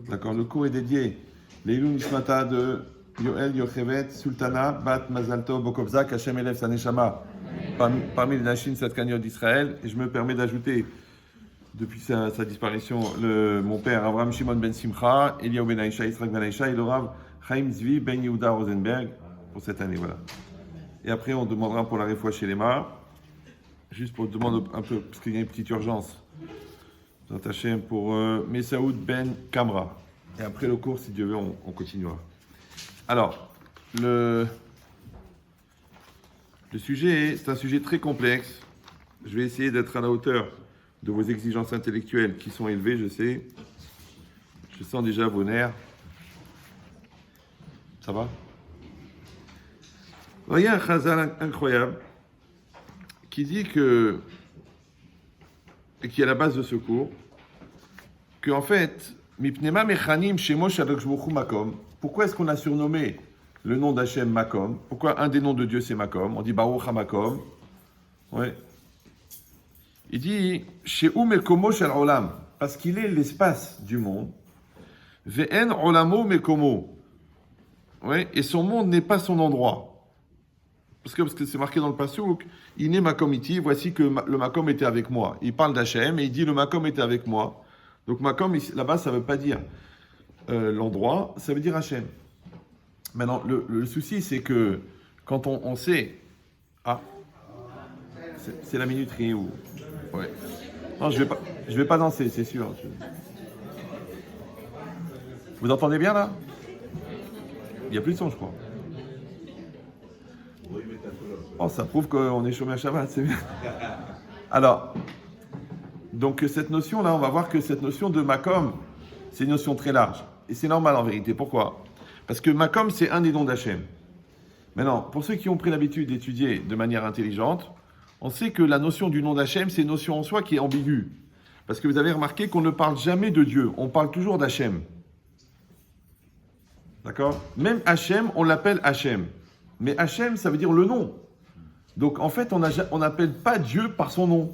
D'accord, le cours est dédié. Leilou Nishmata de Yoel Yochevet Sultana Bat Mazal Tov Bokovzak Hashem Elev Saneshama parmi les Nashim Satkaniot d'Israël. Et je me permets d'ajouter, depuis sa disparition, mon père Avraham Shimon Ben Simcha, Eliyahu Ben Aïcha, Yitzhak Ben Aïcha et le Rav Chaim Zvi Ben Yehuda Rosenberg pour cette année. Voilà. Et après, on demandera pour la réfoua chez les Mar, juste pour demander un peu, parce qu'il y a une petite urgence. Hashem pour Messaoud Ben Kamra. Et après le cours, si Dieu veut, on continuera. Alors, le sujet, c'est un sujet très complexe. Je vais essayer d'être à la hauteur de vos exigences intellectuelles qui sont élevées, je sais. Je sens déjà vos nerfs. Ça va? Il y a un chazal incroyable qui dit que, et qui est à la base de ce cours, qu'en fait, Mipnema Mechanim Shemo Shadok Shbuchu Makom. Pourquoi est-ce qu'on a surnommé le nom d'Hachem Makom? Pourquoi un des noms de Dieu c'est Makom? On dit Baruch HaMakom. Ouais. Il dit Shehu Mekomo Shel Olam, parce qu'il est l'espace du monde. Ve'en Olamo Mekomo. Ouais. Et son monde n'est pas son endroit. Parce que c'est marqué dans le Passouk, il n'est Makom iti, voici que le Makom était avec moi. Il parle d'Hachem et il dit le Makom était avec moi. Donc Makom, là-bas, ça ne veut pas dire l'endroit, ça veut dire Hachem. Maintenant, le souci, c'est que quand on sait... Ah, c'est la minuterie ou... Ouais. Non, je vais pas danser, c'est sûr. Vous entendez bien, là? Il n'y a plus de son, je crois. Oh, ça prouve qu'on est chômé à Shabbat, c'est bien. Alors... Donc cette notion-là, on va voir que cette notion de Makom, c'est une notion très large. Et c'est normal en vérité. Pourquoi? Parce que Makom, c'est un des noms d'Hachem. Maintenant, pour ceux qui ont pris l'habitude d'étudier de manière intelligente, on sait que la notion du nom d'Hachem, c'est une notion en soi qui est ambiguë. Parce que vous avez remarqué qu'on ne parle jamais de Dieu, on parle toujours d'Hachem. D'accord? Même Hachem, on l'appelle Hachem. Mais Hachem, ça veut dire le nom. Donc en fait, on n'appelle pas Dieu par son nom.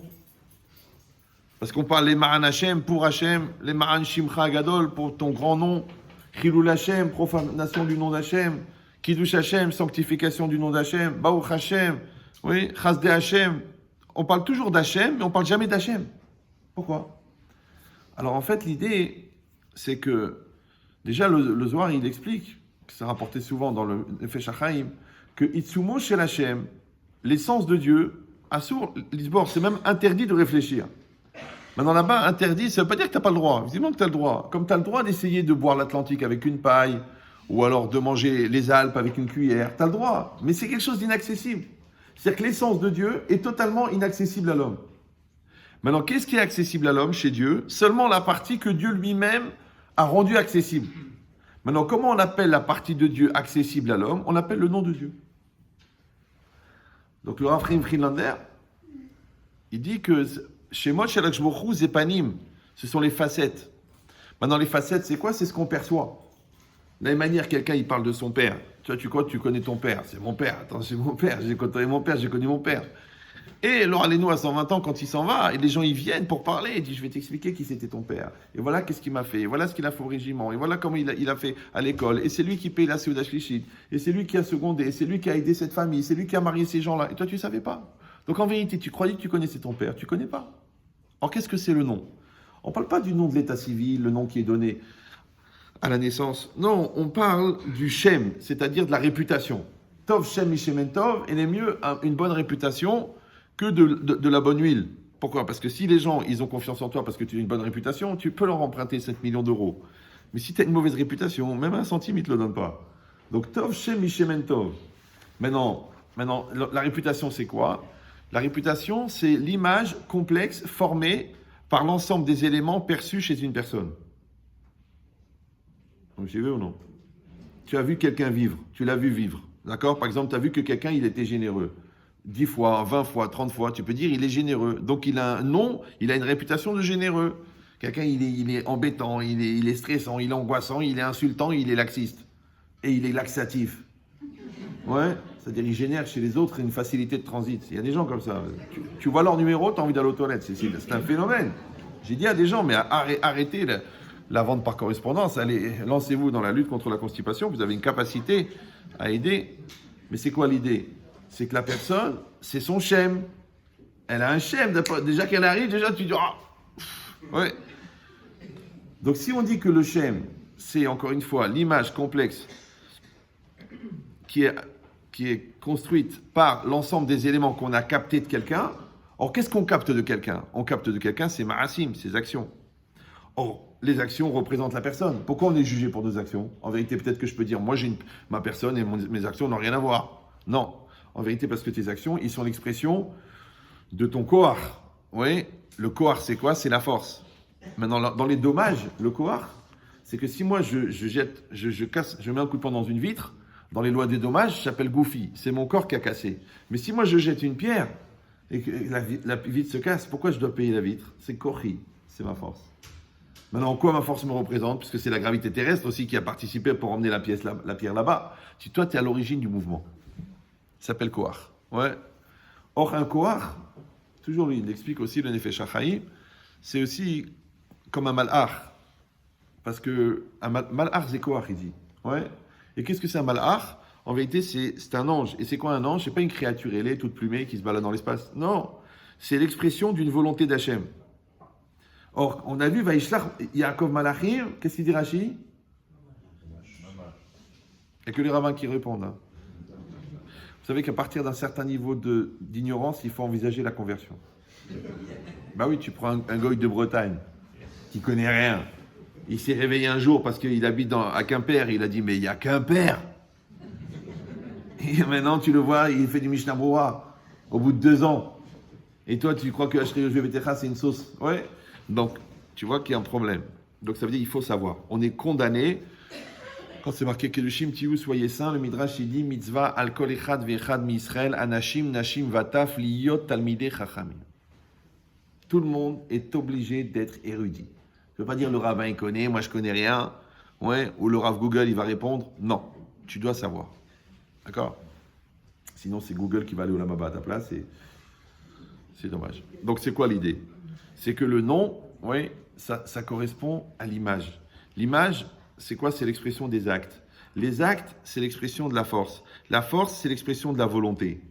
Parce qu'on parle les Ma'an Hashem pour Hashem, les Ma'an Shimcha Gadol pour ton grand nom, Chilul Hashem, profanation du nom d'Hachem, Kiddush Hashem, sanctification du nom d'Hachem, Baruch Hashem, oui, Chasdei Hashem. On parle toujours d'Hachem, mais on ne parle jamais d'Hachem. Pourquoi? Alors en fait, l'idée, c'est que, déjà le Zohar, il explique, que c'est rapporté souvent dans le Nefesh HaChaim, que Itzumo Shel Hashem, l'essence de Dieu, Asur Lisbor, c'est même interdit de réfléchir. Maintenant là-bas, interdit, ça ne veut pas dire que tu n'as pas le droit. Évidemment que tu as le droit. Comme tu as le droit d'essayer de boire l'Atlantique avec une paille, ou alors de manger les Alpes avec une cuillère, tu as le droit. Mais c'est quelque chose d'inaccessible. C'est-à-dire que l'essence de Dieu est totalement inaccessible à l'homme. Maintenant, qu'est-ce qui est accessible à l'homme chez Dieu? Seulement la partie que Dieu lui-même a rendue accessible. Maintenant, comment on appelle la partie de Dieu accessible à l'homme? On appelle le nom de Dieu. Donc le Rav Chaim Friedlander, il dit que Shemot Shel HaKadosh Zepanim, ce sont les facettes. Maintenant, les facettes, c'est quoi? C'est ce qu'on perçoit. De la même manière, quelqu'un, il parle de son père. Tu connais ton père. C'est mon père. Attends, c'est mon père. J'ai côtoyé mon père, j'ai connu mon père. Et alors, Alénou, à 120 ans, quand il s'en va, et les gens, ils viennent pour parler. Il dit, je vais t'expliquer qui c'était ton père. Et voilà qu'est-ce qu'il m'a fait. Et voilà ce qu'il a fait au régiment. Et voilà comment il a fait à l'école. Et c'est lui qui paye la Seuda Shlichit. Et c'est lui qui a secondé. Et c'est lui qui a aidé cette famille. C'est lui qui a marié ces gens-là. Et toi, tu ne savais pas. Donc, en vérité, tu croyais que tu connaissais ton père. Tu ne connais pas. Alors, qu'est-ce que c'est le nom? On ne parle pas du nom de l'état civil, le nom qui est donné à la naissance. Non, on parle du Shem, c'est-à-dire de la réputation. Tov Shem Mishemen Tov, il est mieux une bonne réputation que de la bonne huile. Pourquoi? Parce que si les gens, ils ont confiance en toi parce que tu as une bonne réputation, tu peux leur emprunter 7 millions d'euros. Mais si tu as une mauvaise réputation, même un centime, ils ne te le donnent pas. Donc, Tov Shem Mishemen Tov. Maintenant, la réputation, c'est quoi? La réputation, c'est l'image complexe formée par l'ensemble des éléments perçus chez une personne. Vous suivez ou non? Tu as vu quelqu'un vivre, tu l'as vu vivre. D'accord? Par exemple, tu as vu que quelqu'un, il était généreux. 10 fois, 20 fois, 30 fois, tu peux dire il est généreux. Donc il a un nom, il a une réputation de généreux. Quelqu'un, il est embêtant, il est stressant, il est angoissant, il est insultant, il est laxiste. Et il est laxatif. Ouais, c'est-à-dire il génère chez les autres une facilité de transit. Il y a des gens comme ça. Tu vois leur numéro, tu as envie d'aller aux toilettes. C'est un phénomène. J'ai dit à des gens, mais arrêtez la vente par correspondance, allez, lancez-vous dans la lutte contre la constipation, vous avez une capacité à aider. Mais c'est quoi l'idée? C'est que la personne, c'est son shem. Elle a un shem. Déjà qu'elle arrive, déjà tu dis, ouais. Donc si on dit que le shem, c'est encore une fois l'image complexe qui est construite par l'ensemble des éléments qu'on a captés de quelqu'un. Or, qu'est-ce qu'on capte de quelqu'un? On capte de quelqu'un ses ma'asim, ses actions. Or, les actions représentent la personne. Pourquoi on est jugé pour nos actions? En vérité, peut-être que je peux dire, moi, ma personne et mes actions n'ont rien à voir. Non. En vérité, parce que tes actions, ils sont l'expression de ton kohar. Oui, le kohar, c'est quoi? C'est la force. Maintenant, dans les dommages, le kohar, c'est que si moi, je casse, je mets un coup de poing dans une vitre, dans les lois des dommages, j'appelle Goofy. C'est mon corps qui a cassé. Mais si moi, je jette une pierre et que la vitre se casse, pourquoi je dois payer la vitre? C'est Kochi, c'est ma force. Maintenant, en quoi ma force me représente? Puisque c'est la gravité terrestre aussi qui a participé pour emmener la pierre là-bas. Si toi, tu es à l'origine du mouvement, ça s'appelle Kohar. Ouais. Or, un Kohar, toujours lui, il explique aussi le Nefesh HaChaim, c'est aussi comme un malach. Parce que un malach, c'est Kohar, il dit. Ouais. Et qu'est-ce que c'est un malach? En vérité, c'est un ange. Et c'est quoi un ange? C'est pas une créature ailée, toute plumée, qui se balade dans l'espace. Non, c'est l'expression d'une volonté d'Hachem. Or, on a vu, Vaishlach, Yaakov Malachim, qu'est-ce qu'il dit Rashi? Il n'y a que les rabbins qui répondent. Hein. Vous savez qu'à partir d'un certain niveau d'ignorance, il faut envisager la conversion. Bah oui, tu prends un goy de Bretagne, qui connaît rien. Il s'est réveillé un jour parce qu'il habite à Quimper, il a dit, mais il n'y a Quimper. Et maintenant, tu le vois, il fait du Mishnah Brura au bout de 2 ans. Et toi, tu crois que HTVTH, c'est une sauce? Ouais. Donc, tu vois qu'il y a un problème. Donc, ça veut dire qu'il faut savoir. On est condamné. Quand c'est marqué Kedushim Tiou, soyez saints, le Midrash, il dit Mitzvah al kol echad ve'echad mi-Israël, anashim, nashim, vataf, liyot, talmidei, chachamim. Tout le monde est obligé d'être érudit. Je ne veux pas dire le rabbin, il connaît, moi je connais rien. Ouais. Ou le Rav Google, il va répondre. Non. Tu dois savoir. D'accord? Sinon, c'est Google qui va aller au Lamaba à ta place et c'est dommage. Donc, c'est quoi l'idée? C'est que le nom, oui, ça correspond à l'image. L'image, c'est quoi? C'est l'expression des actes. Les actes, c'est l'expression de la force. La force, c'est l'expression de la volonté.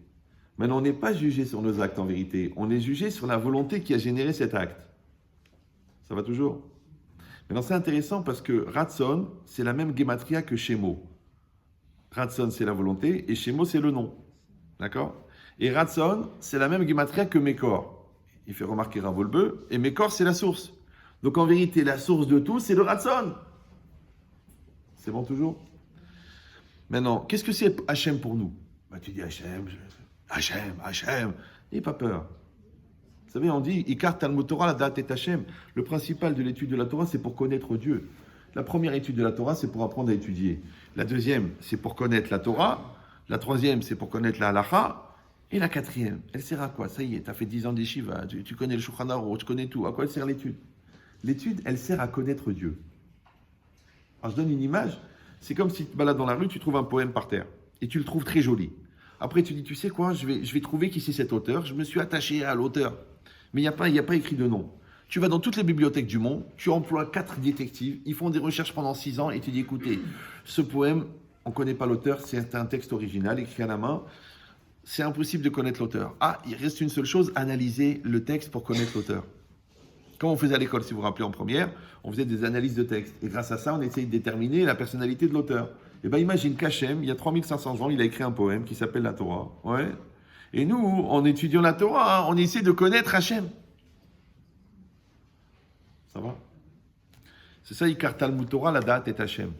Maintenant, on n'est pas jugé sur nos actes en vérité. On est jugé sur la volonté qui a généré cet acte. Ça va toujours? Maintenant, c'est intéressant parce que Ratson, c'est la même gematria que Shemo. Ratson, c'est la volonté, et Shemo, c'est le nom. D'accord? Et Ratson, c'est la même gematria que Mekor. Il fait remarquer Ravolbeu, et Mekor, c'est la source. Donc, en vérité, la source de tout, c'est le Ratson. C'est bon toujours? Maintenant, qu'est-ce que c'est Hachem pour nous? Bah, tu dis Hachem. N'ayez pas peur. Vous savez, on dit, Ikar Talmud Torah, la date est Hachem. Le principal de l'étude de la Torah, c'est pour connaître Dieu. La première étude de la Torah, c'est pour apprendre à étudier. La deuxième, c'est pour connaître la Torah. La troisième, c'est pour connaître la Halacha. Et la quatrième, elle sert à quoi? Ça y est, tu as fait 10 ans d'Yeshiva, tu connais le Shulchan Aruch, tu connais tout. À quoi elle sert l'étude? L'étude, elle sert à connaître Dieu. Alors, je donne une image. C'est comme si tu te balades dans la rue, tu trouves un poème par terre. Et tu le trouves très joli. Après, tu dis, tu sais quoi, je vais trouver qui c'est cet auteur. Je me suis attaché à l'auteur. Mais il n'y a pas écrit de nom. Tu vas dans toutes les bibliothèques du monde, tu emploies 4 détectives, ils font des recherches pendant 6 ans et tu dis, écoutez, ce poème, on ne connaît pas l'auteur, c'est un texte original écrit à la main. C'est impossible de connaître l'auteur. Ah, il reste une seule chose, analyser le texte pour connaître l'auteur. Comme on faisait à l'école, si vous vous rappelez en première, on faisait des analyses de texte. Et grâce à ça, on essayait de déterminer la personnalité de l'auteur. Et bien imagine qu'Hachem, il y a 3500 ans, il a écrit un poème qui s'appelle la Torah. Ouais. Et nous, en étudiant la Torah, on essaie de connaître Hachem. Ça va? C'est ça, Ikar Talmud Torah, la date est Hachem.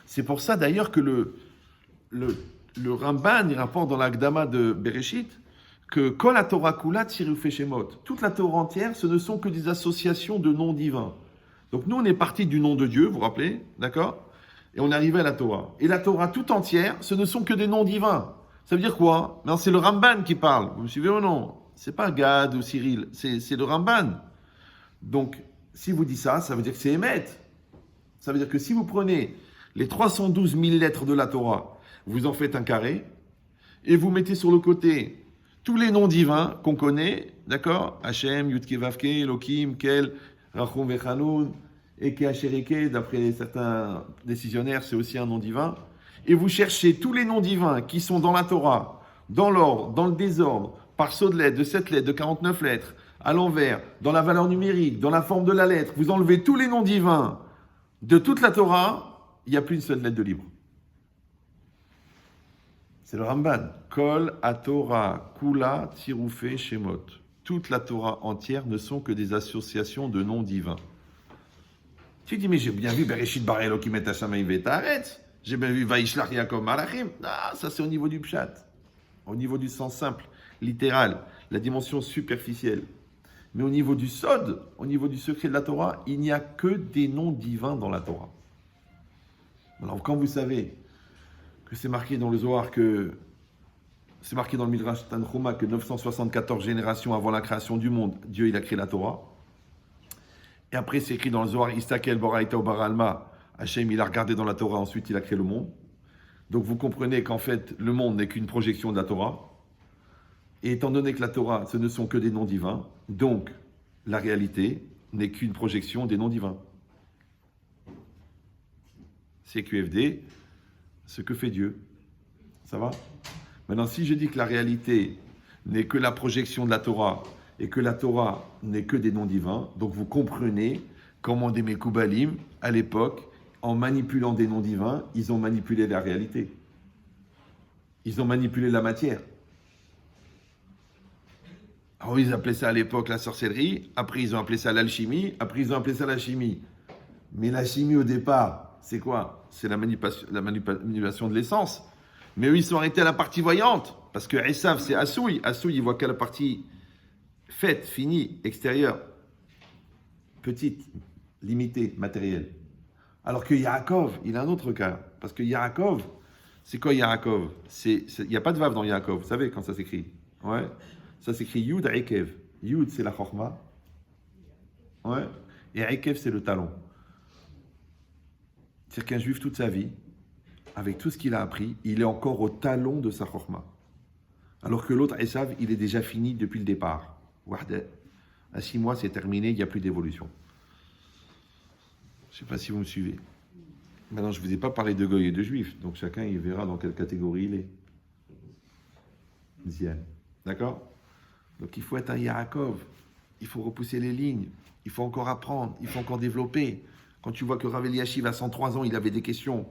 C'est pour ça d'ailleurs que le Ramban, il rapporte dans l'Agdama de Bereshit, que Kol la Torah Kula Tzirufei Shemot. Toute la Torah entière, ce ne sont que des associations de noms divins. Donc nous, on est parti du nom de Dieu, vous vous rappelez, d'accord? Et on est arrivé à la Torah. Et la Torah tout entière, ce ne sont que des noms divins. Ça veut dire quoi? Non, c'est le Ramban qui parle. Vous me suivez ou non? C'est pas Gad ou Cyril, c'est le Ramban. Donc, si vous dites ça, ça veut dire que c'est Emet. Ça veut dire que si vous prenez les 312 000 lettres de la Torah, vous en faites un carré, et vous mettez sur le côté tous les noms divins qu'on connaît, d'accord? Hachem, Yudke Vavke, Elohim, Kel, Rachum Vechanoun, Eke Ashereke, d'après certains décisionnaires, c'est aussi un nom divin. Et vous cherchez tous les noms divins qui sont dans la Torah, dans l'ordre, dans le désordre, par saut de lettres, de 7 lettres, de 49 lettres, à l'envers, dans la valeur numérique, dans la forme de la lettre. Vous enlevez tous les noms divins de toute la Torah, il n'y a plus une seule lettre de libre. C'est le Ramban. Kol Torah, Kula, Tirufé, Shemot. Toute la Torah entière ne sont que des associations de noms divins. Tu dis, mais j'ai bien vu Bereshit Bara Elokim et Hashamayim ve'et j'ai bien vu Vaishlach Yaakov Malachim. Ah, ça c'est au niveau du pshat, au niveau du sens simple, littéral, la dimension superficielle. Mais au niveau du sod, au niveau du secret de la Torah, il n'y a que des noms divins dans la Torah. Alors quand vous savez que c'est marqué dans le Zohar, que c'est marqué dans le Midrash Tanchuma que 974 générations avant la création du monde, Dieu il a créé la Torah. Et après c'est écrit dans le Zohar, Istakel Boraita Bar Alma, Hachem il a regardé dans la Torah, ensuite il a créé le monde. Donc vous comprenez qu'en fait le monde n'est qu'une projection de la Torah. Et étant donné que la Torah, ce ne sont que des noms divins, donc la réalité n'est qu'une projection des noms divins. C'est QFD, ce que fait Dieu. Ça va ? Maintenant, si je dis que la réalité n'est que la projection de la Torah et que la Torah n'est que des noms divins, donc vous comprenez comment des Mekoubalim, à l'époque, en manipulant des noms divins, ils ont manipulé la réalité. Ils ont manipulé la matière. Alors, ils appelaient ça à l'époque la sorcellerie, après ils ont appelé ça l'alchimie, après ils ont appelé ça la chimie. Mais la chimie au départ, c'est quoi ? C'est la manipulation de l'essence. Mais eux, ils sont arrêtés à la partie voyante, parce que Esav, c'est Assouï. Assouï, il voit que la partie faite, finie, extérieure, petite, limitée, matérielle. Alors que Yaakov, il a un autre cas. Parce que Yaakov, c'est quoi Yaakov ? Il n'y a pas de vav dans Yaakov, vous savez quand ça s'écrit ? Ouais. Ça s'écrit Yud Ekev. Yud, c'est la chorma. Ouais. Et Ekev, c'est le talon. C'est-à-dire qu'un juif, toute sa vie, avec tout ce qu'il a appris, il est encore au talon de sa chorma. Alors que l'autre, Esav, il est déjà fini depuis le départ. À 6 mois, c'est terminé, il n'y a plus d'évolution. Je ne sais pas si vous me suivez. Maintenant, je ne vous ai pas parlé de goy et de juif, donc chacun il verra dans quelle catégorie il est. Zian. D'accord ? Donc il faut être un Yaakov, il faut repousser les lignes, il faut encore apprendre, il faut encore développer. Quand tu vois que Rav Eliashiv à 103 ans, il avait des questions,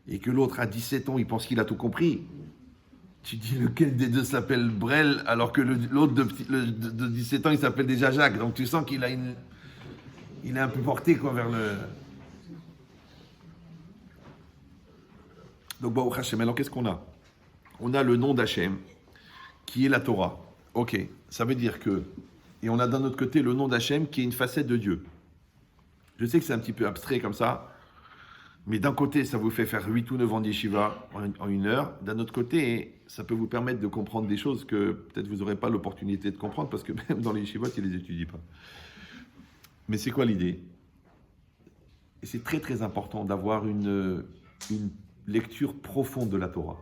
et que l'autre à 17 ans, il pense qu'il a tout compris, tu dis lequel des deux s'appelle Brel, alors que l'autre de 17 ans, il s'appelle déjà Jacques. Donc tu sens qu'il a il est un peu porté quoi, vers le... Donc Baruch Hashem, alors qu'est-ce qu'on a ? On a le nom d'Hachem, qui est la Torah. Ok, ça veut dire que... Et on a d'un autre côté le nom d'Hachem, qui est une facette de Dieu. Je sais que c'est un petit peu abstrait comme ça, mais d'un côté, ça vous fait faire 8 ou 9 ans d'yeshiva en 1 heure. D'un autre côté, ça peut vous permettre de comprendre des choses que peut-être vous n'aurez pas l'opportunité de comprendre, parce que même dans les yeshivot, ils ne les étudient pas. Mais c'est quoi l'idée ? Et c'est très très important d'avoir une lecture profonde de la Torah.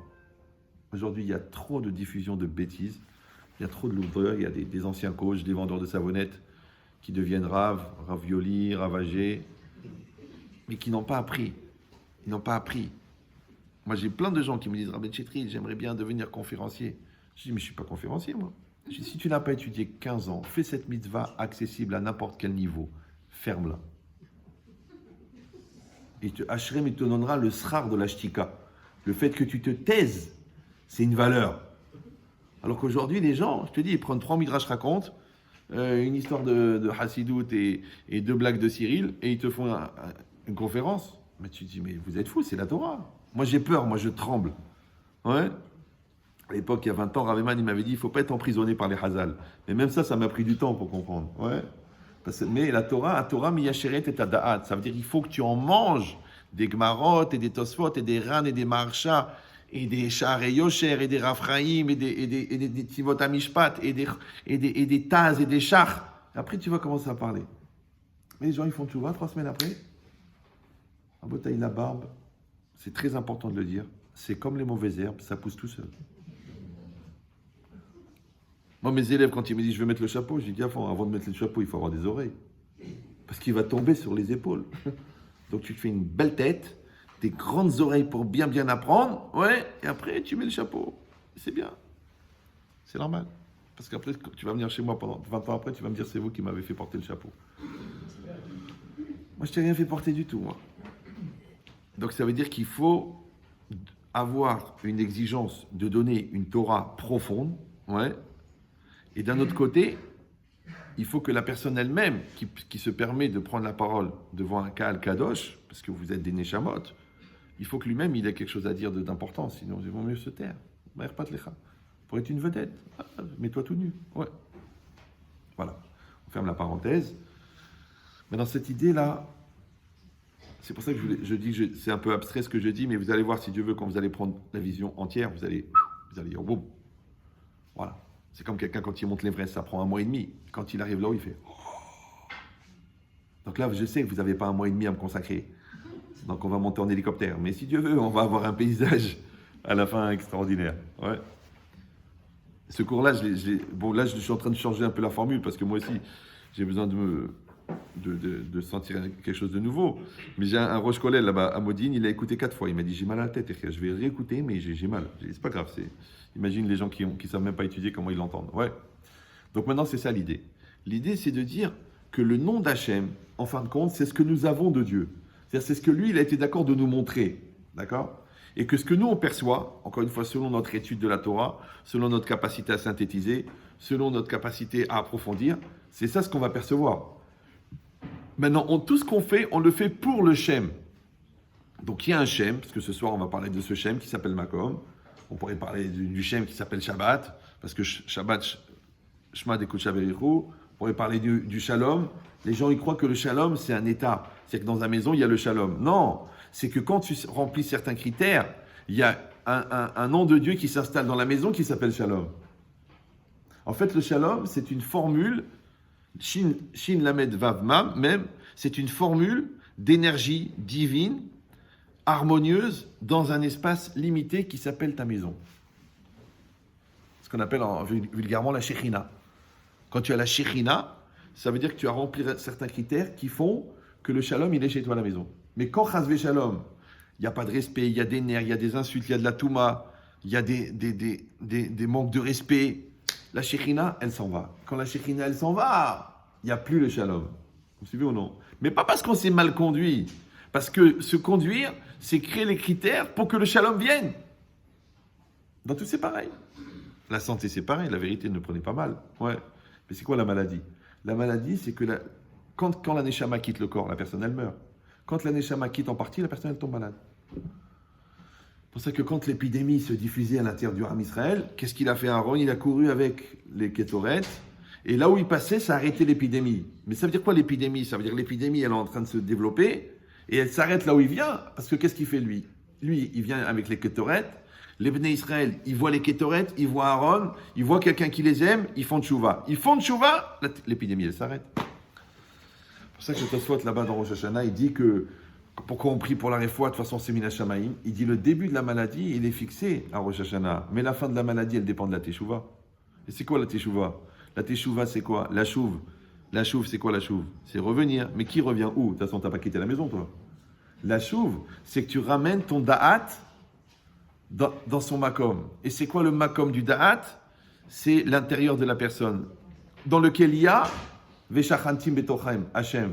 Aujourd'hui, il y a trop de diffusion de bêtises, il y a trop de lourdeur, il y a des anciens coachs, des vendeurs de savonnettes qui deviennent ravioli, ravagés, mais qui n'ont pas appris. Ils n'ont pas appris. Moi, j'ai plein de gens qui me disent « Rabbi Chetri, j'aimerais bien devenir conférencier. » Je dis « Mais je ne suis pas conférencier, moi. » Je dis « Si tu n'as pas étudié 15 ans, fais cette mitzvah accessible à n'importe quel niveau. Ferme-la. » Et Hachem, il te donnera le srar de la shtika. Le fait que tu te taises, c'est une valeur. Alors qu'aujourd'hui, les gens, je te dis, ils prennent 3 midrash racontent, une histoire de Hassidout et 2 blagues de Cyril, et ils te font une conférence. Mais tu te dis, mais vous êtes fous, c'est la Torah. Moi, j'ai peur, moi, je tremble. Ouais. À l'époque, il y a 20 ans, Raveman, il m'avait dit, il ne faut pas être emprisonné par les Hazal. Mais même ça m'a pris du temps pour comprendre. Ouais. Mais la Torah, miyasheret et da'at. Ça veut dire qu'il faut que tu en manges des Gmarot, et des Tosfot, et des Ran, et des Marsha, et des Sha'ar et Yosher, et des Rafraïm, et des Tivot Amishpat, et des Taz, et des Shach. Après, tu vas commencer à parler. Mais les gens, ils font tchouva 3 semaines après. Un botaï, la barbe, c'est très important de le dire, c'est comme les mauvaises herbes, ça pousse tout seul. Moi, mes élèves, quand ils me disent je veux mettre le chapeau, je dis avant de mettre le chapeau, il faut avoir des oreilles. parce qu'il va tomber sur les épaules. Donc tu te fais une belle tête, des grandes oreilles pour bien apprendre, ouais, et après tu mets le chapeau. C'est bien. C'est normal. Parce qu'après, tu vas venir chez moi pendant 20 ans après, tu vas me dire c'est vous qui m'avez fait porter le chapeau. Moi, je t'ai rien fait porter du tout, moi. Donc ça veut dire qu'il faut avoir une exigence de donner une Torah profonde, ouais. Et d'un autre côté, il faut que la personne elle-même, qui se permet de prendre la parole devant un Kaal Kadosh, parce que vous êtes des Neshamot, il faut que lui-même il ait quelque chose à dire d'important, sinon il vaut mieux se taire. Pas de lecha. Pour être une vedette, mets-toi tout nu. Ouais. Voilà. On ferme la parenthèse. Mais dans cette idée-là, c'est pour ça que je dis, c'est un peu abstrait ce que je dis, mais vous allez voir, si Dieu veut, quand vous allez prendre la vision entière, vous allez dire boum. Voilà. C'est comme quelqu'un quand il monte l'Everest, ça prend 1 mois et demi. Quand il arrive là-haut, il fait. Donc là, je sais que vous n'avez pas 1 mois et demi à me consacrer. Donc on va monter en hélicoptère. Mais si Dieu veut, on va avoir un paysage à la fin extraordinaire. Ouais. Ce cours-là, bon, là, je suis en train de changer un peu la formule parce que moi aussi, j'ai besoin de sentir quelque chose de nouveau. Mais j'ai un Roche Kollel là-bas à Modine, il a écouté 4 fois. Il m'a dit j'ai mal à la tête. Je vais réécouter, mais j'ai mal. C'est pas grave. Imagine les gens qui savent même pas étudier comment ils l'entendent. Ouais. Donc maintenant, c'est ça l'idée. L'idée, c'est de dire que le nom d'Hachem, en fin de compte, c'est ce que nous avons de Dieu. C'est-à-dire, c'est ce que lui, il a été d'accord de nous montrer. D'accord ? Et que ce que nous, on perçoit, encore une fois, selon notre étude de la Torah, selon notre capacité à synthétiser, selon notre capacité à approfondir, c'est ça ce qu'on va percevoir. Maintenant, tout ce qu'on fait, on le fait pour le Shem. Donc, il y a un Shem, parce que ce soir, on va parler de ce Shem qui s'appelle Makom. On pourrait parler du Shem qui s'appelle Shabbat, parce que Shabbat, Shema Dekutcha Berichu. On pourrait parler du Shalom. Les gens, ils croient que le Shalom, c'est un état. C'est que dans la maison, il y a le Shalom. Non, c'est que quand tu remplis certains critères, il y a un nom de Dieu qui s'installe dans la maison qui s'appelle Shalom. En fait, le Shalom, c'est une formule, Shin Lamed Vav Mam, même, c'est une formule d'énergie divine, harmonieuse, dans un espace limité qui s'appelle ta maison. Ce qu'on appelle vulgairement la Shekhinah. Quand tu as la Shekhinah, ça veut dire que tu as rempli certains critères qui font que le Shalom, il est chez toi à la maison. Mais quand Chazvé Shalom, il n'y a pas de respect, il y a des nerfs, il y a des insultes, il y a de la Touma, il y a des manques de respect, la Shekhinah, elle s'en va. Quand la Shekhinah, elle s'en va, il n'y a plus le Shalom. Vous suivez ou non? Mais pas parce qu'on s'est mal conduit. Parce que se conduire, c'est créer les critères pour que le Shalom vienne. Dans tout, c'est pareil. La santé, c'est pareil. La vérité, ne prenez pas mal. Ouais. Mais c'est quoi la maladie? La maladie, c'est que quand la Neshama quitte le corps, la personne, elle meurt. Quand la Neshama quitte en partie, la personne, elle tombe malade. C'est pour ça que quand l'épidémie se diffusait à l'intérieur du Ham Israël, qu'est-ce qu'il a fait Aaron? Il a couru avec les Kétoret, et là où il passait, ça arrêtait l'épidémie. Mais ça veut dire quoi l'épidémie? Ça veut dire que l'épidémie, elle est en train de se développer, et elle s'arrête là où il vient, parce que qu'est-ce qu'il fait lui? Lui, il vient avec les Kétoret, les Bnei Israël, ils voient les Kétoret, ils voient Aaron, ils voient quelqu'un qui les aime, ils font tchouva. Ils font tchouva, l'épidémie, elle s'arrête. C'est pour ça que Tosfot, là-bas dans Rosh Hashanah, il dit que pourquoi on prie pour la réfoua, de toute façon c'est Mina Shamaïm. Il dit le début de la maladie, il est fixé à Rosh Hashanah. Mais la fin de la maladie, elle dépend de la Teshuvah. Et c'est quoi la Teshuvah? La Teshuvah, c'est quoi? La chouve. La chouve, c'est quoi la chouve? C'est revenir. Mais qui revient où? De toute façon, tu n'as pas quitté la maison, toi. La chouve, c'est que tu ramènes ton da'at dans son makom. Et c'est quoi le makom du da'at? C'est l'intérieur de la personne, dans lequel il y a Veshachantim Betochaim, Hachem.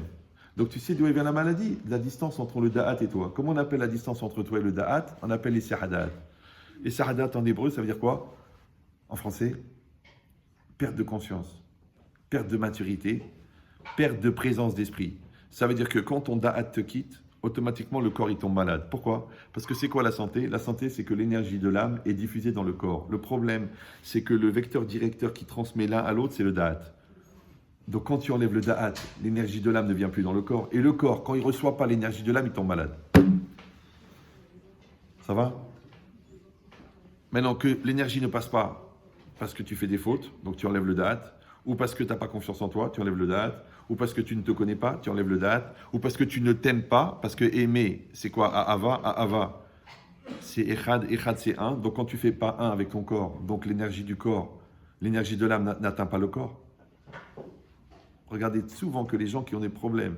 Donc tu sais d'où vient la maladie? La distance entre le da'at et toi. Comment on appelle la distance entre toi et le da'at? On appelle les sahadat. Les sahadat en hébreu, ça veut dire quoi? En français, perte de conscience, perte de maturité, perte de présence d'esprit. Ça veut dire que quand ton da'at te quitte, automatiquement le corps il tombe malade. Pourquoi? Parce que c'est quoi la santé? La santé, c'est que l'énergie de l'âme est diffusée dans le corps. Le problème, c'est que le vecteur directeur qui transmet l'un à l'autre, c'est le da'at. Donc quand tu enlèves le da'at, l'énergie de l'âme ne vient plus dans le corps. Et le corps, quand il ne reçoit pas l'énergie de l'âme, il tombe malade. Ça va? Maintenant que l'énergie ne passe pas parce que tu fais des fautes, donc tu enlèves le da'at, ou parce que tu n'as pas confiance en toi, tu enlèves le da'at, ou parce que tu ne te connais pas, tu enlèves le da'at, ou parce que tu ne t'aimes pas, parce que aimer, c'est quoi? A'ava, c'est echad, echad c'est un. Donc quand tu ne fais pas un avec ton corps, donc l'énergie du corps, l'énergie de l'âme n'atteint pas le corps. Regardez souvent que les gens qui ont des problèmes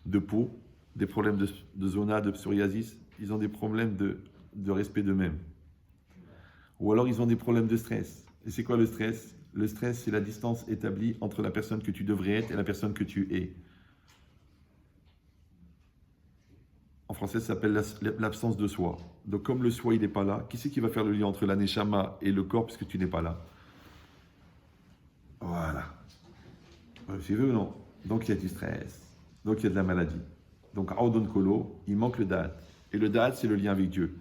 de peau, des problèmes de zona, de psoriasis, ils ont des problèmes de respect d'eux-mêmes. Ou alors ils ont des problèmes de stress. Et c'est quoi le stress? Le stress, c'est la distance établie entre la personne que tu devrais être et la personne que tu es. En français, ça s'appelle l'absence de soi. Donc comme le soi, il n'est pas là, qui c'est qui va faire le lien entre l'aneshama et le corps puisque tu n'es pas là? Voilà. Vous suivez ou non? Donc il y a du stress. Donc il y a de la maladie. Donc Aodon Kolo, il manque le Da'at. Et le Da'at, c'est le lien avec Dieu.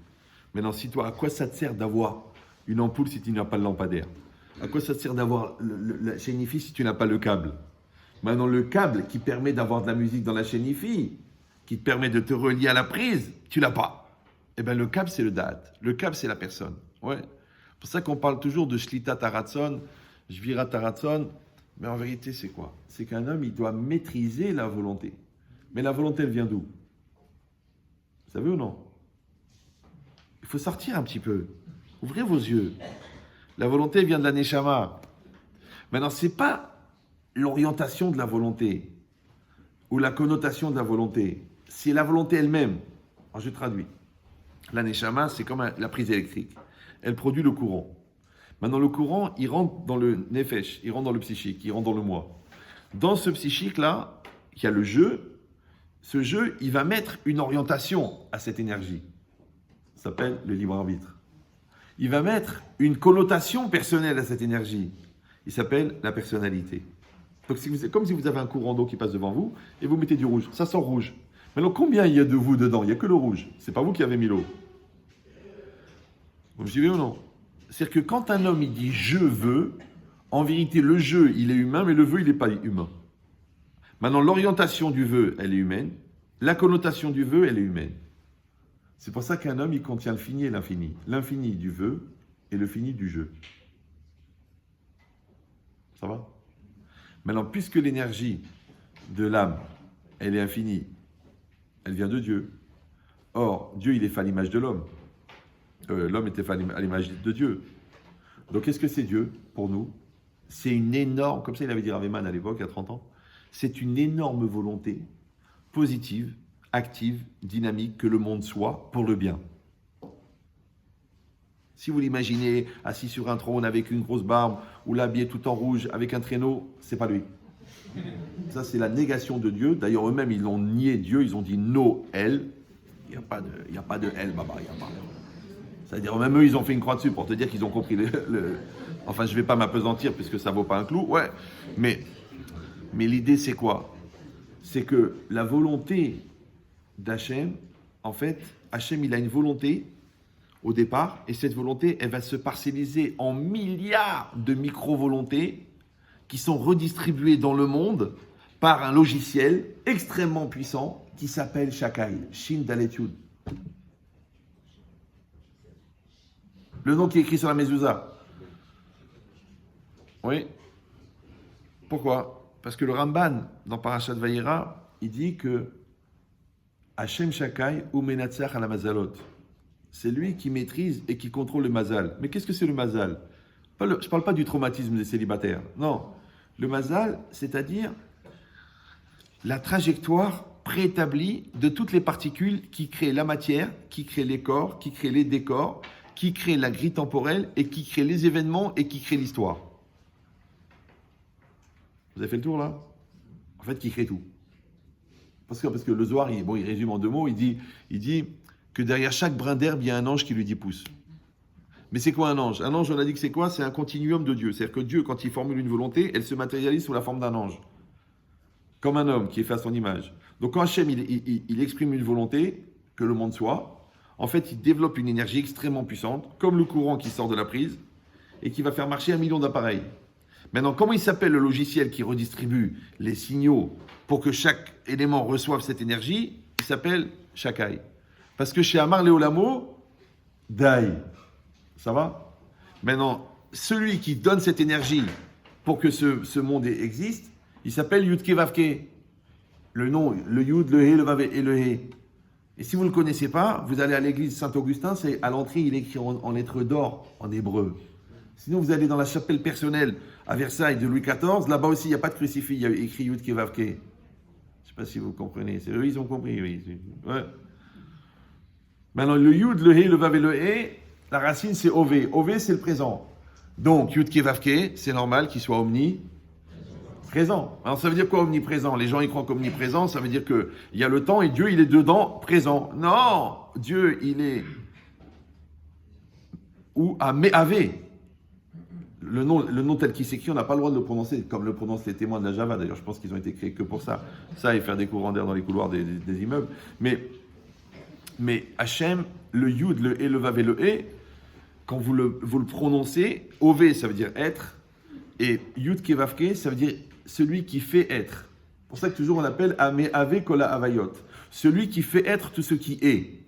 Maintenant, si toi, à quoi ça te sert d'avoir une ampoule si tu n'as pas le lampadaire? À quoi ça te sert d'avoir la chaîne IFI si tu n'as pas le câble? Maintenant, le câble qui permet d'avoir de la musique dans la chaîne IFI, qui te permet de te relier à la prise, tu l'as pas. Eh bien, le câble, c'est le Da'at. Le câble, c'est la personne. Ouais. C'est pour ça qu'on parle toujours de Shlita Taratson, Jvira Taratson. Mais en vérité, c'est quoi? C'est qu'un homme, il doit maîtriser la volonté. Mais la volonté, elle vient d'où? Vous savez ou non? Il faut sortir un petit peu. Ouvrez vos yeux. La volonté vient de la Neshama. Maintenant, ce n'est pas l'orientation de la volonté ou la connotation de la volonté. C'est la volonté elle-même. Alors, je traduis. La Neshama, c'est comme la prise électrique. Elle produit le courant. Maintenant, le courant, il rentre dans le nefesh, il rentre dans le psychique, il rentre dans le moi. Dans ce psychique-là, il y a le jeu. Ce jeu, il va mettre une orientation à cette énergie. Ça s'appelle le libre arbitre. Il va mettre une connotation personnelle à cette énergie. Il s'appelle la personnalité. Donc, comme si vous avez un courant d'eau qui passe devant vous et vous mettez du rouge. Ça sort rouge. Maintenant, combien il y a de vous dedans? Il n'y a que le rouge. Ce n'est pas vous qui avez mis l'eau. Vous me suivez ou non? C'est-à-dire que quand un homme il dit « je veux », en vérité, le « je », il est humain, mais le « veut », il n'est pas humain. Maintenant, l'orientation du « veut », elle est humaine. La connotation du « veut », elle est humaine. C'est pour ça qu'un homme, il contient le fini et l'infini. L'infini du « veut » et le fini du « je ». Ça va? Maintenant, puisque l'énergie de l'âme, elle est infinie, elle vient de Dieu. Or, Dieu, il est fait à l'image de l'homme. L'homme était fait à l'image de Dieu. Donc, qu'est-ce que c'est Dieu pour nous? C'est une énorme, comme ça il avait dit Raveman à l'époque, il y a 30 ans, c'est une énorme volonté positive, active, dynamique, que le monde soit pour le bien. Si vous l'imaginez assis sur un trône avec une grosse barbe ou l'habillé tout en rouge avec un traîneau, c'est pas lui. Ça, c'est la négation de Dieu. D'ailleurs, eux-mêmes, ils l'ont nié Dieu. Ils ont dit no El. Il n'y a pas de El, Baba. C'est-à-dire, même eux, ils ont fait une croix dessus pour te dire qu'ils ont compris Enfin, je ne vais pas m'apesantir puisque ça ne vaut pas un clou. Ouais. Mais l'idée, c'est quoi? C'est que la volonté d'Hachem, en fait, Hachem, il a une volonté au départ, et cette volonté, elle va se parcelliser en milliards de micro-volontés qui sont redistribuées dans le monde par un logiciel extrêmement puissant qui s'appelle Shakai, Shin Dalet Yud. Le nom qui est écrit sur la mezouza. Oui. Pourquoi? Parce que le Ramban, dans Parashat Vayera, il dit que Hachem Shakai ou Menatzach à la Mazalot. C'est lui qui maîtrise et qui contrôle le mazal. Mais qu'est-ce que c'est le mazal? Je ne parle pas du traumatisme des célibataires. Non. Le mazal, c'est-à-dire la trajectoire préétablie de toutes les particules qui créent la matière, qui créent les corps, qui créent les décors, qui créent la grille temporelle et qui créent les événements et qui créent l'histoire. Vous avez fait le tour là? En fait, qui crée tout. Parce que le Zohar, il résume en 2 mots, il dit que derrière chaque brin d'herbe, il y a un ange qui lui dit pousse. Mais c'est quoi un ange? Un ange, on a dit que c'est quoi? C'est un continuum de Dieu. C'est-à-dire que Dieu, quand il formule une volonté, elle se matérialise sous la forme d'un ange. Comme un homme qui est fait à son image. Donc quand Hachem, il exprime une volonté, que le monde soit, en fait, il développe une énergie extrêmement puissante, comme le courant qui sort de la prise, et qui va faire marcher 1 million d'appareils. Maintenant, comment il s'appelle le logiciel qui redistribue les signaux pour que chaque élément reçoive cette énergie? Il s'appelle Shakai. Parce que chez Amar Léolamo, Dai. Ça va? Maintenant, celui qui donne cette énergie pour que ce monde existe, il s'appelle Yudke Vavke. Le nom, le Yud, le He, le Vav et le He. Et si vous ne le connaissez pas, vous allez à l'église Saint-Augustin, c'est à l'entrée, il est écrit en lettres d'or, en hébreu. Sinon, vous allez dans la chapelle personnelle à Versailles de Louis XIV, là-bas aussi, il n'y a pas de crucifix, il y a écrit Yud Kei Vav Kei. Je ne sais pas si vous comprenez. Eux, ils ont compris, oui. Ouais. Maintenant, le Yud, le He, le Vav et le He, la racine, c'est Ové. Ové, c'est le présent. Donc, Yud Kei Vav Kei, c'est normal qu'il soit omniprésent. Alors, ça veut dire quoi, omniprésent? Les gens, ils croient qu'omniprésent, ça veut dire qu'il y a le temps et Dieu, il est dedans, présent. Non! Dieu, il est... Ou à Me'avé. Le nom tel qu'il s'écrit, on n'a pas le droit de le prononcer, comme le prononcent les témoins de la Java. D'ailleurs, je pense qu'ils ont été créés que pour ça. Ça, et faire des courants d'air dans les couloirs des immeubles. Mais Hachem, le Yud, le He, le Vav et le He, quand vous le prononcez, Ové, ça veut dire être, et Yud Kei Vav Kei, ça veut dire celui qui fait être. C'est pour ça que toujours on appelle Ame Ave Kola Avayot. Celui qui fait être tout ce qui est.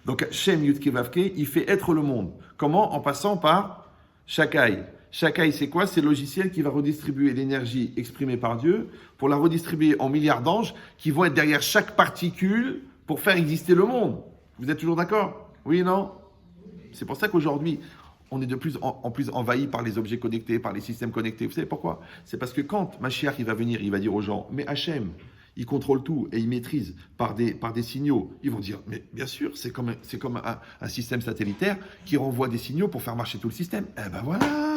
Donc Hachem, Yud Kei Vav Kei, il fait être le monde. Comment? En passant par Shakai. Shakai, c'est quoi? C'est le logiciel qui va redistribuer l'énergie exprimée par Dieu pour la redistribuer en milliards d'anges qui vont être derrière chaque particule pour faire exister le monde. Vous êtes toujours d'accord? Oui, non? C'est pour ça qu'aujourd'hui, on est de plus en plus envahi par les objets connectés, par les systèmes connectés. Vous savez pourquoi? C'est parce que quand Mashiach il va venir, il va dire aux gens, mais Hachem, il contrôle tout et il maîtrise par des signaux. Ils vont dire, mais bien sûr, c'est comme un système satellitaire qui renvoie des signaux pour faire marcher tout le système. Eh ben voilà!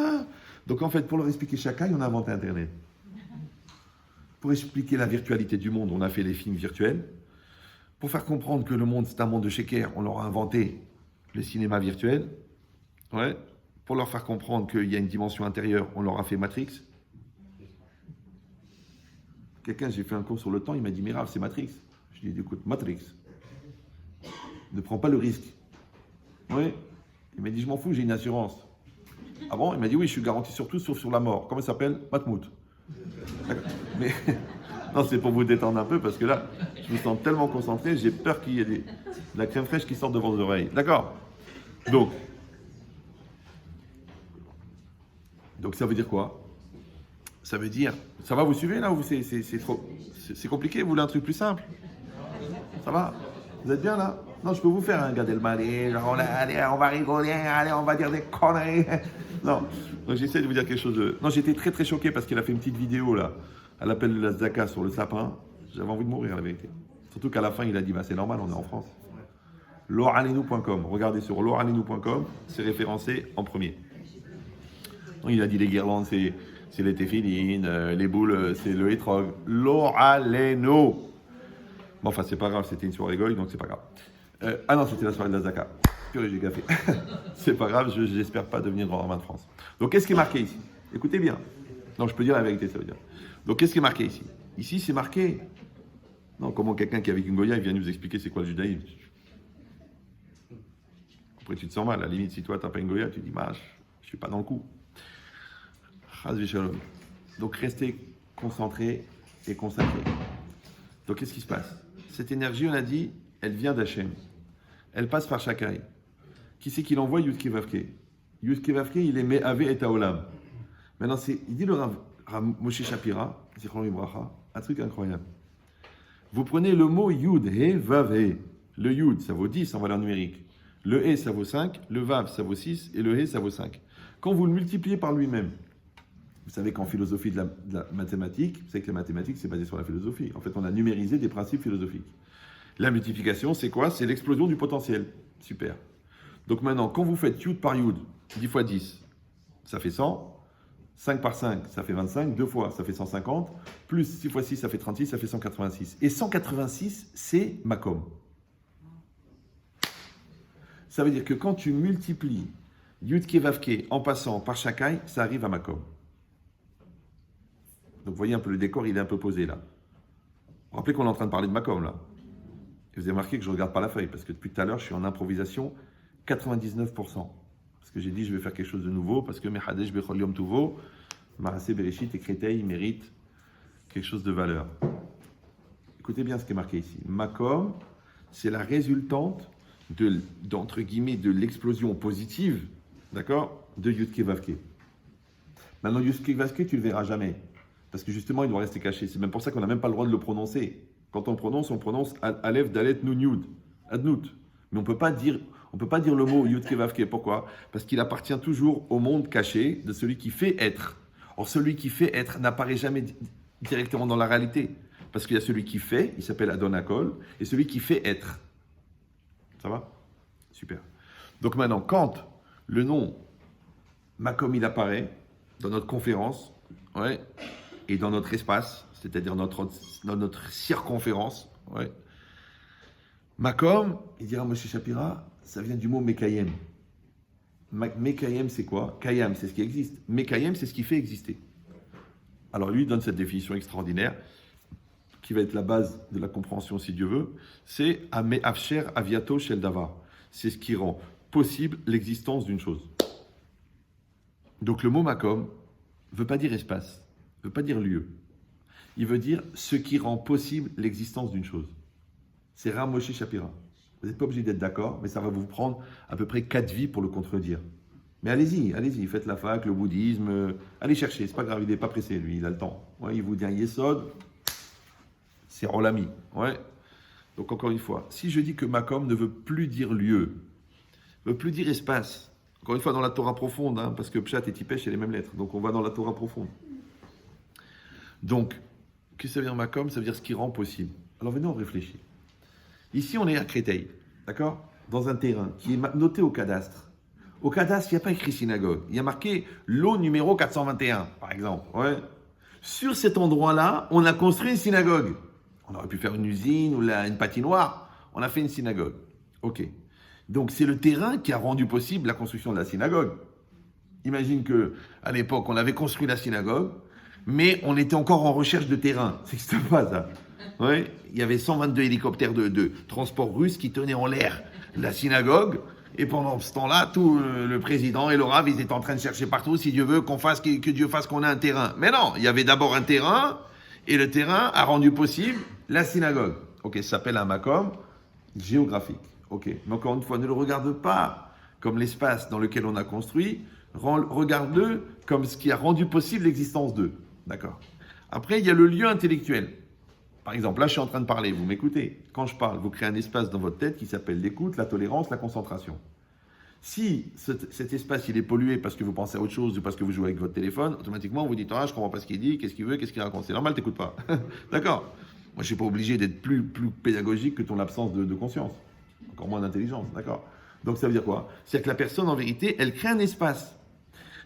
Donc en fait, pour leur expliquer Shakai, on a inventé Internet. Pour expliquer la virtualité du monde, on a fait les films virtuels. Pour faire comprendre que le monde, c'est un monde de Sheker, on leur a inventé le cinéma virtuel. Ouais. Pour leur faire comprendre qu'il y a une dimension intérieure, on leur a fait Matrix. Quelqu'un, j'ai fait un cours sur le temps, il m'a dit, mais Rav, c'est Matrix. Je lui ai dit, écoute, Matrix. Ne prends pas le risque. Oui. Il m'a dit, je m'en fous, j'ai une assurance. Ah bon? Il m'a dit, oui, je suis garanti sur tout, sauf sur la mort. Comment ça s'appelle? Matmout. Mais, non, c'est pour vous détendre un peu, parce que là, je me sens tellement concentré, j'ai peur qu'il y ait de la crème fraîche qui sorte devant vos oreilles. D'accord? Donc, ça veut dire quoi? Ça veut dire, ça va, vous suivez là, ou c'est compliqué? Vous voulez un truc plus simple? Ça va? Vous êtes bien là? Non, je peux vous faire un Gad Elmaleh, genre allez, on va rigoler, allez, on va dire des conneries. Non, donc j'essaie de vous dire quelque chose de... Non, j'étais très très choqué parce qu'il a fait une petite vidéo là, à l'appel de la Zaka sur le sapin. J'avais envie de mourir, la vérité. Surtout qu'à la fin, il a dit, bah c'est normal, on est en France. Loranenou.com, regardez sur loranenou.com, c'est référencé en premier. Donc, il a dit les guirlandes, c'est les téphilines, les boules, c'est le hétrog. Loraleno. Bon, enfin, c'est pas grave, c'était une soirée goy, donc c'est pas grave. Ah non, c'était la soirée de la Zaka. Purée, j'ai gaffé. C'est pas grave, j'espère pas devenir grand rabbin de France. Donc, qu'est-ce qui est marqué ici? Écoutez bien. Non, je peux dire la vérité, ça veut dire. Donc, qu'est-ce qui est marqué ici? Ici, c'est marqué. Non, comment quelqu'un qui est avec une Goya, il vient nous expliquer c'est quoi le judaïsme? Après, tu te sens mal. À la limite, si toi, t'as pas une Goya, tu dis, je suis pas dans le coup. Chaz v'shalom. Donc, restez concentrés et consacrés. Donc, qu'est-ce qui se passe? Cette énergie, on a dit, elle vient d'Hachem. Elle passe par Shakai. Qui c'est qui l'envoie? Yud Kei Vav Kei. Yud Kei Vav Kei, il est Me'ave et Haolam. Maintenant, il dit le Rav Moshe Shapira, Zichron Libracha, un truc incroyable. Vous prenez le mot Yud, He, Vav, He. Le Yud, ça vaut 10 en valeur numérique. Le He, ça vaut 5. Le Vav, ça vaut 6. Et le He, ça vaut 5. Quand vous le multipliez par lui-même, vous savez qu'en philosophie de la mathématique, vous savez que la mathématique, c'est basé sur la philosophie. En fait, on a numérisé des principes philosophiques. La multiplication, c'est quoi? C'est l'explosion du potentiel. Super. Donc maintenant, quand vous faites Yud par Yud, 10 fois 10, ça fait 100. 5 par 5, ça fait 25. 2 fois, ça fait 150. Plus 6 fois 6, ça fait 36. Ça fait 186. Et 186, c'est Makom. Ça veut dire que quand tu multiplies Yud Kei Vav Kei en passant par Shakai, ça arrive à Makom. Donc vous voyez un peu le décor, il est un peu posé là. Vous vous rappelez qu'on est en train de parler de Makom là? Et vous avez remarqué que je ne regarde pas la feuille, parce que depuis tout à l'heure, je suis en improvisation 99%. Parce que j'ai dit, je vais faire quelque chose de nouveau, parce que Mehadesh Bechol Yom Tuvo, Maaseh Bereshit et Kretei méritent quelque chose de valeur. Écoutez bien ce qui est marqué ici. Makom, c'est la résultante d'entre guillemets, de l'explosion positive, d'accord, de Yud Kei Vav Kei. Maintenant, Yud Kei Vav Kei, tu ne le verras jamais. Parce que justement, il doit rester caché. C'est même pour ça qu'on n'a même pas le droit de le prononcer. Quand on prononce Aleph, Dalet, Nun, Yud, Adnout. Mais on ne peut pas dire, On ne peut pas dire le mot Yud Kevavke. Pourquoi? Parce qu'il appartient toujours au monde caché de celui qui fait être. Or, celui qui fait être n'apparaît jamais directement dans la réalité. Parce qu'il y a celui qui fait, il s'appelle Adonakol, et celui qui fait être. Ça va? Super. Donc maintenant, quand le nom Makom il apparaît dans notre conférence, ouais, et dans notre espace, c'est-à-dire dans notre circonférence, ouais, Makom, il dira Moshe Shapira, ça vient du mot Mekayem. Mekayem, c'est quoi? Kayam, c'est ce qui existe. Mekayem, c'est ce qui fait exister. Alors lui, il donne cette définition extraordinaire, qui va être la base de la compréhension, si Dieu veut. C'est Ame Afsher Aviato Shel Davar. C'est ce qui rend possible l'existence d'une chose. Donc le mot Makom ne veut pas dire espace, ne veut pas dire lieu. Il veut dire ce qui rend possible l'existence d'une chose. C'est Rav Moshe Shapira. Vous n'êtes pas obligé d'être d'accord, mais ça va vous prendre à peu près 4 vies pour le contredire. Mais allez-y, faites la fac, le bouddhisme, allez chercher, c'est pas grave, il n'est pas pressé, lui, il a le temps. Ouais, il vous dit un yesod, c'est Rolami. Ouais. Donc encore une fois, si je dis que Makom ne veut plus dire lieu, ne veut plus dire espace, encore une fois dans la Torah profonde, hein, parce que Pshat et Tipesh, c'est les mêmes lettres, donc on va dans la Torah profonde. Donc, qu'est-ce que ça veut dire Makom? Ça veut dire ce qui rend possible. Alors venez, on réfléchit. Ici, on est à Créteil, d'accord? Dans un terrain qui est noté au cadastre. Au cadastre, il n'y a pas écrit synagogue. Il y a marqué lot numéro 421, par exemple. Ouais. Sur cet endroit-là, on a construit une synagogue. On aurait pu faire une usine ou une patinoire. On a fait une synagogue. Ok. Donc, c'est le terrain qui a rendu possible la construction de la synagogue. Imagine qu'à l'époque, on avait construit la synagogue, mais on était encore en recherche de terrain. Ça n'existe pas, ça. Ouais. Il y avait 122 hélicoptères de transport russes qui tenaient en l'air la synagogue. Et pendant ce temps-là, tout le président et le Rav, ils étaient en train de chercher partout, si Dieu veut, que Dieu fasse qu'on ait un terrain. Mais non, il y avait d'abord un terrain, et le terrain a rendu possible la synagogue. Ok, ça s'appelle un makom géographique. Ok, mais encore une fois, ne le regarde pas comme l'espace dans lequel on a construit, regarde-le comme ce qui a rendu possible l'existence d'eux. D'accord. Après, il y a le lieu intellectuel. Par exemple, là, je suis en train de parler, vous m'écoutez. Quand je parle, vous créez un espace dans votre tête qui s'appelle l'écoute, la tolérance, la concentration. Si cet espace, il est pollué parce que vous pensez à autre chose ou parce que vous jouez avec votre téléphone, automatiquement, vous dites « Ah, je comprends pas ce qu'il dit, qu'est-ce qu'il veut, qu'est-ce qu'il raconte ?» C'est normal, t'écoutes pas. D'accord. Moi, je suis pas obligé d'être plus pédagogique que ton absence de conscience. Encore moins d'intelligence, d'accord. Donc, ça veut dire quoi? C'est-à-dire que la personne, en vérité, elle crée un espace.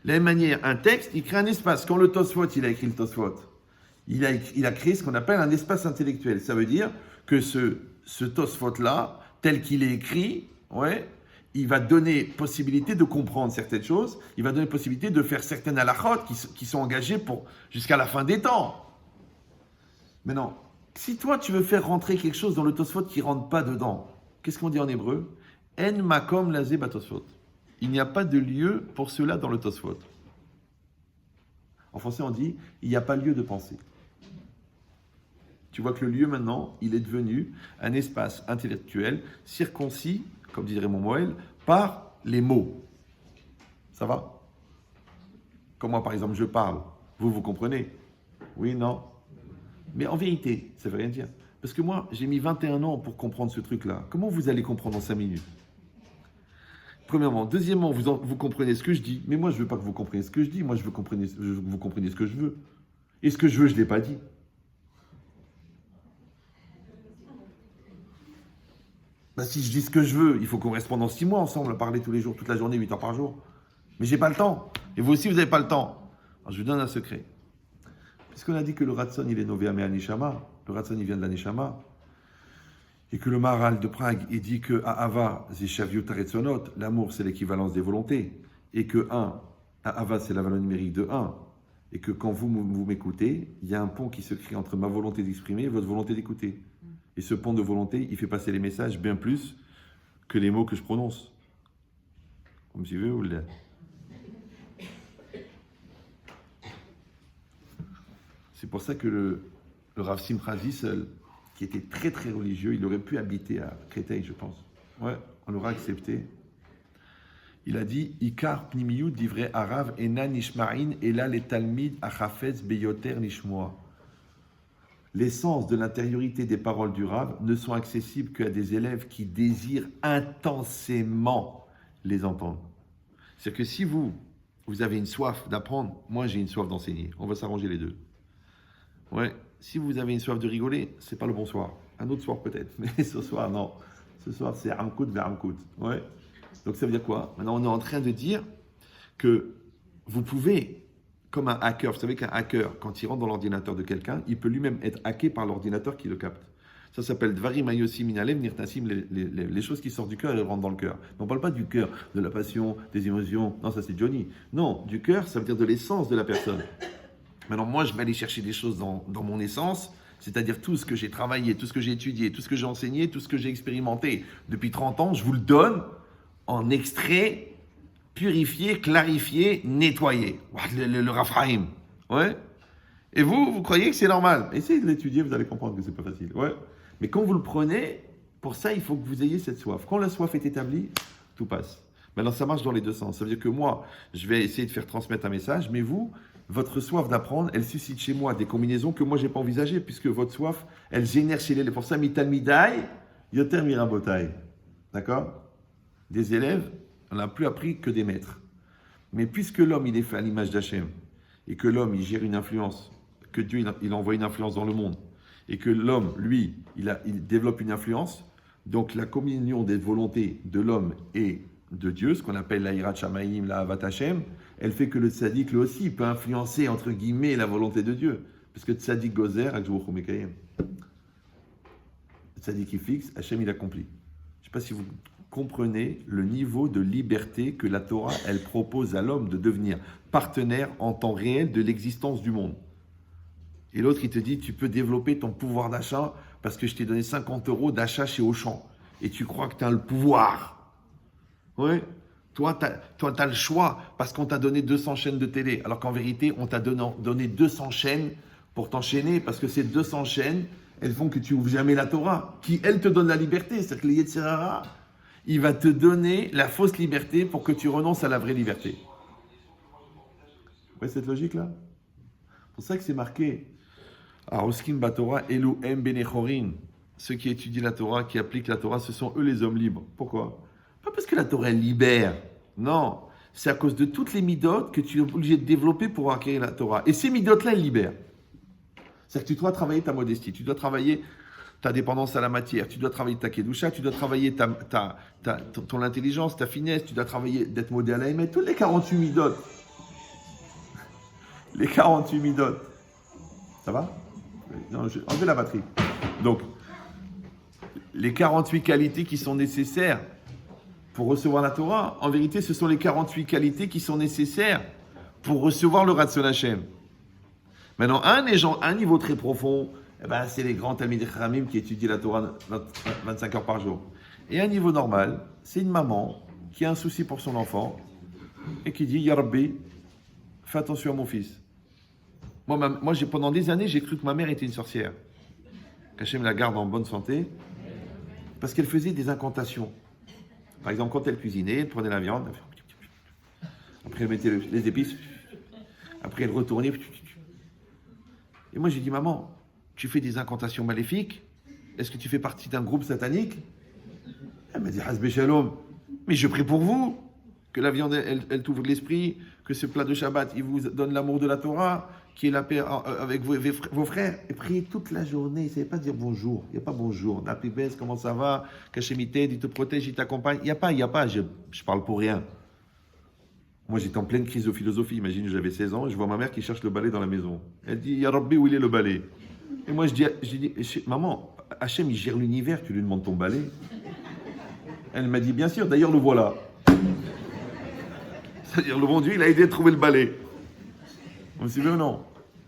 De la même manière, un texte, il crée un espace. Quand le Tosfot, il a écrit le Tosfot, il a créé ce qu'on appelle un espace intellectuel. Ça veut dire que ce Tosfot-là, tel qu'il est écrit, ouais, il va donner possibilité de comprendre certaines choses, il va donner possibilité de faire certaines halachot qui sont engagées jusqu'à la fin des temps. Maintenant, si toi tu veux faire rentrer quelque chose dans le Tosfot qui ne rentre pas dedans, qu'est-ce qu'on dit en hébreu? En makom lazé batosfot. Il n'y a pas de lieu pour cela dans le Tosfot. En français, on dit il n'y a pas lieu de penser. Tu vois que le lieu maintenant, il est devenu un espace intellectuel circoncis, comme dirait mon Moël, par les mots. Ça va? Comme moi, par exemple, je parle. Vous comprenez? Oui, non? Mais en vérité, ça ne veut rien dire. Parce que moi, j'ai mis 21 ans pour comprendre ce truc-là. Comment vous allez comprendre en 5 minutes? Premièrement. Deuxièmement, vous comprenez ce que je dis. Mais moi, je ne veux pas que vous compreniez ce que je dis. Moi, je veux que vous compreniez ce que je veux. Et ce que je veux, je ne l'ai pas dit. Bah, si je dis ce que je veux, il faut qu'on reste pendant 6 mois ensemble à parler tous les jours, toute la journée, 8 heures par jour. Mais j'ai pas le temps. Et vous aussi, vous n'avez pas le temps. Alors, je vous donne un secret. Puisqu'on a dit que le Ratson, il est nové à Neshama, le Ratson, il vient de la Neshama, et que le Maharal de Prague, il dit que Ahava, Zeshaviut Taretzonot, l'amour, c'est l'équivalence des volontés, et que Ahava, c'est la valeur numérique de 1, et que quand vous m'écoutez, il y a un pont qui se crée entre ma volonté d'exprimer et votre volonté d'écouter. Et ce pont de volonté, il fait passer les messages bien plus que les mots que je prononce. Vous me suivez ou là? C'est pour ça que le Rav Simcha Zissel, qui était très très religieux, il aurait pu habiter à Créteil, je pense. Ouais, on l'aura accepté. Il a dit Ikar pnimiyut divrei arav ena nishma'in ela le talmid achafetz beyoter nishmoa. l'essence de l'intériorité des paroles du Rav ne sont accessibles qu'à des élèves qui désirent intensément les entendre. C'est-à-dire que si vous avez une soif d'apprendre, moi j'ai une soif d'enseigner. On va s'arranger les deux. Ouais, si vous avez une soif de rigoler, c'est pas le bon soir. Un autre soir peut-être, mais ce soir non. Ce soir c'est Amkout vers Amkout. Ouais. Donc ça veut dire quoi? Maintenant on est en train de dire que vous pouvez, comme un hacker, vous savez qu'un hacker, quand il rentre dans l'ordinateur de quelqu'un, il peut lui-même être hacké par l'ordinateur qui le capte. Ça s'appelle Dvarim Ayosim Minalev Nirtasim, les choses qui sortent du cœur, elles rentrent dans le cœur. Mais on ne parle pas du cœur, de la passion, des émotions. Non, ça c'est Johnny. Non, du cœur, ça veut dire de l'essence de la personne. Maintenant, moi, je vais aller chercher des choses dans mon essence, c'est-à-dire tout ce que j'ai travaillé, tout ce que j'ai étudié, tout ce que j'ai enseigné, tout ce que j'ai expérimenté depuis 30 ans, je vous le donne en extrait, purifié, clarifié, nettoyé. Le Raphaïm. Ouais. Et vous croyez que c'est normal. Essayez de l'étudier, vous allez comprendre que c'est pas facile. Ouais. Mais quand vous le prenez, pour ça, il faut que vous ayez cette soif. Quand la soif est établie, tout passe. Maintenant, ça marche dans les deux sens. Ça veut dire que moi, je vais essayer de faire transmettre un message, mais vous, votre soif d'apprendre, elle suscite chez moi des combinaisons que moi, je n'ai pas envisagées, puisque votre soif, elle génère chez l'élève. Pour ça, mitalmidai, yoter mirabotai. D'accord? Des élèves, on n'a plus appris que des maîtres. Mais puisque l'homme, il est fait à l'image d'Hachem, et que l'homme, il gère une influence, que Dieu, il envoie une influence dans le monde, et que l'homme, lui, il développe une influence, donc la communion des volontés de l'homme et de Dieu, ce qu'on appelle la Hirat Shamaïm, la Havat Hashem, elle fait que le tzaddik, lui aussi, peut influencer, entre guillemets, la volonté de Dieu. Parce que tzaddik gozer, Akjouchou Mekayem. Le tzaddik il fixe, Hashem il accomplit. Je ne sais pas si vous comprenez le niveau de liberté que la Torah, elle propose à l'homme de devenir partenaire en temps réel de l'existence du monde. Et l'autre, il te dit, tu peux développer ton pouvoir d'achat parce que je t'ai donné 50 € d'achat chez Auchan. Et tu crois que tu as le pouvoir. Oui. Toi, tu as le choix parce qu'on t'a donné 200 chaînes de télé. Alors qu'en vérité, on t'a donné 200 chaînes pour t'enchaîner parce que ces 200 chaînes, elles font que tu n'ouvres jamais la Torah. Qui, elle, te donne la liberté. C'est-à-dire que le Yetzer Hara, il va te donner la fausse liberté pour que tu renonces à la vraie liberté. Vous voyez cette logique-là? C'est pour ça que c'est marqué. Aroskin Batora, Elu Em Benechorin. Ceux qui étudient la Torah, qui appliquent la Torah, ce sont eux les hommes libres. Pourquoi? Pas parce que la Torah elle libère. Non. C'est à cause de toutes les midotes que tu es obligé de développer pour acquérir la Torah. Et ces midotes-là, elles libèrent. C'est-à-dire que tu dois travailler ta modestie, tu dois travailler ta dépendance à la matière, tu dois travailler ta kedusha, tu dois travailler ton intelligence, ta finesse, tu dois travailler d'être modèle à aimer. Tous les 48 midotes. Les 48 midotes. Ça va? Non, j'ai enlevé la batterie. Donc, les 48 qualités qui sont nécessaires pour recevoir la Torah, en vérité, ce sont les 48 qualités qui sont nécessaires pour recevoir le Ratzon Hashem. Maintenant, un niveau très profond, eh ben, c'est les grands Talmidei Chachamim qui étudient la Torah 25 heures par jour. Et un niveau normal, c'est une maman qui a un souci pour son enfant et qui dit « Ya Rabbi, fais attention à mon fils ». Moi, pendant des années, j'ai cru que ma mère était une sorcière. Qu'Hachem la garde en bonne santé, parce qu'elle faisait des incantations. Par exemple, quand elle cuisinait, elle prenait la viande, après elle mettait les épices, après elle retournait. Et moi j'ai dit, maman, tu fais des incantations maléfiques? Est-ce que tu fais partie d'un groupe satanique? Elle m'a dit, Hasbe Shalom, mais je prie pour vous, que la viande elle t'ouvre l'esprit, que ce plat de Shabbat il vous donne l'amour de la Torah, qui est la paix avec vos frères. Et priez toute la journée, il ne savait pas dire bonjour, il n'y a pas bonjour, Napibès, comment ça va, Kachemité, il te protège, il t'accompagne, il n'y a pas, je parle pour rien. Moi j'étais en pleine crise de philosophie, imagine j'avais 16 ans, je vois ma mère qui cherche le balai dans la maison. Elle dit, Ya Rabbi, où il est le balai? Et moi je dis, maman, Hachem il gère l'univers, tu lui demandes ton balai? Elle m'a dit, bien sûr, d'ailleurs le voilà. C'est-à-dire le bon Dieu, il a aidé à trouver le balai. Vous savez ou non?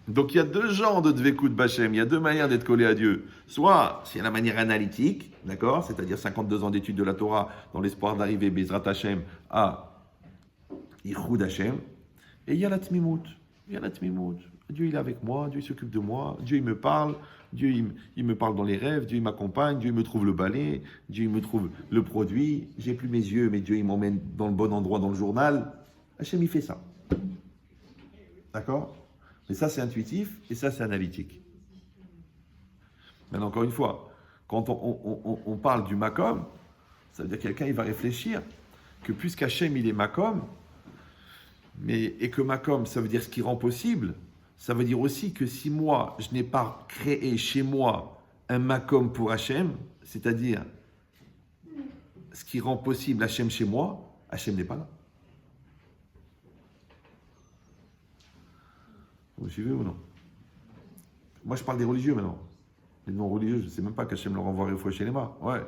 Donc il y a deux genres de Dvekut Bachem, il y a deux manières d'être collé à Dieu. Soit c'est la manière analytique, d'accord, c'est-à-dire 52 ans d'études de la Torah dans l'espoir d'arriver Bezrat Hashem à Yichud Hashem. Et il y a la Tmimout. Dieu il est avec moi, Dieu il s'occupe de moi, Dieu il me parle, Dieu il me parle dans les rêves, Dieu il m'accompagne, Dieu il me trouve le balai, Dieu il me trouve le produit, j'ai plus mes yeux mais Dieu il m'emmène dans le bon endroit dans le journal. Hashem il fait ça. D'accord? Mais ça c'est intuitif et ça c'est analytique. Mais encore une fois, quand on parle du Makom, ça veut dire que quelqu'un il va réfléchir que puisqu'Hachem il est Makom, et que Makom ça veut dire ce qui rend possible, ça veut dire aussi que si moi je n'ai pas créé chez moi un Makom pour Hachem, c'est-à-dire ce qui rend possible Hachem chez moi, Hachem n'est pas là. Vous suivez ou non? Moi je parle des religieux maintenant. Les non-religieux, je ne sais même pas qu'Hachem leur envoie au chez les mains. Ouais.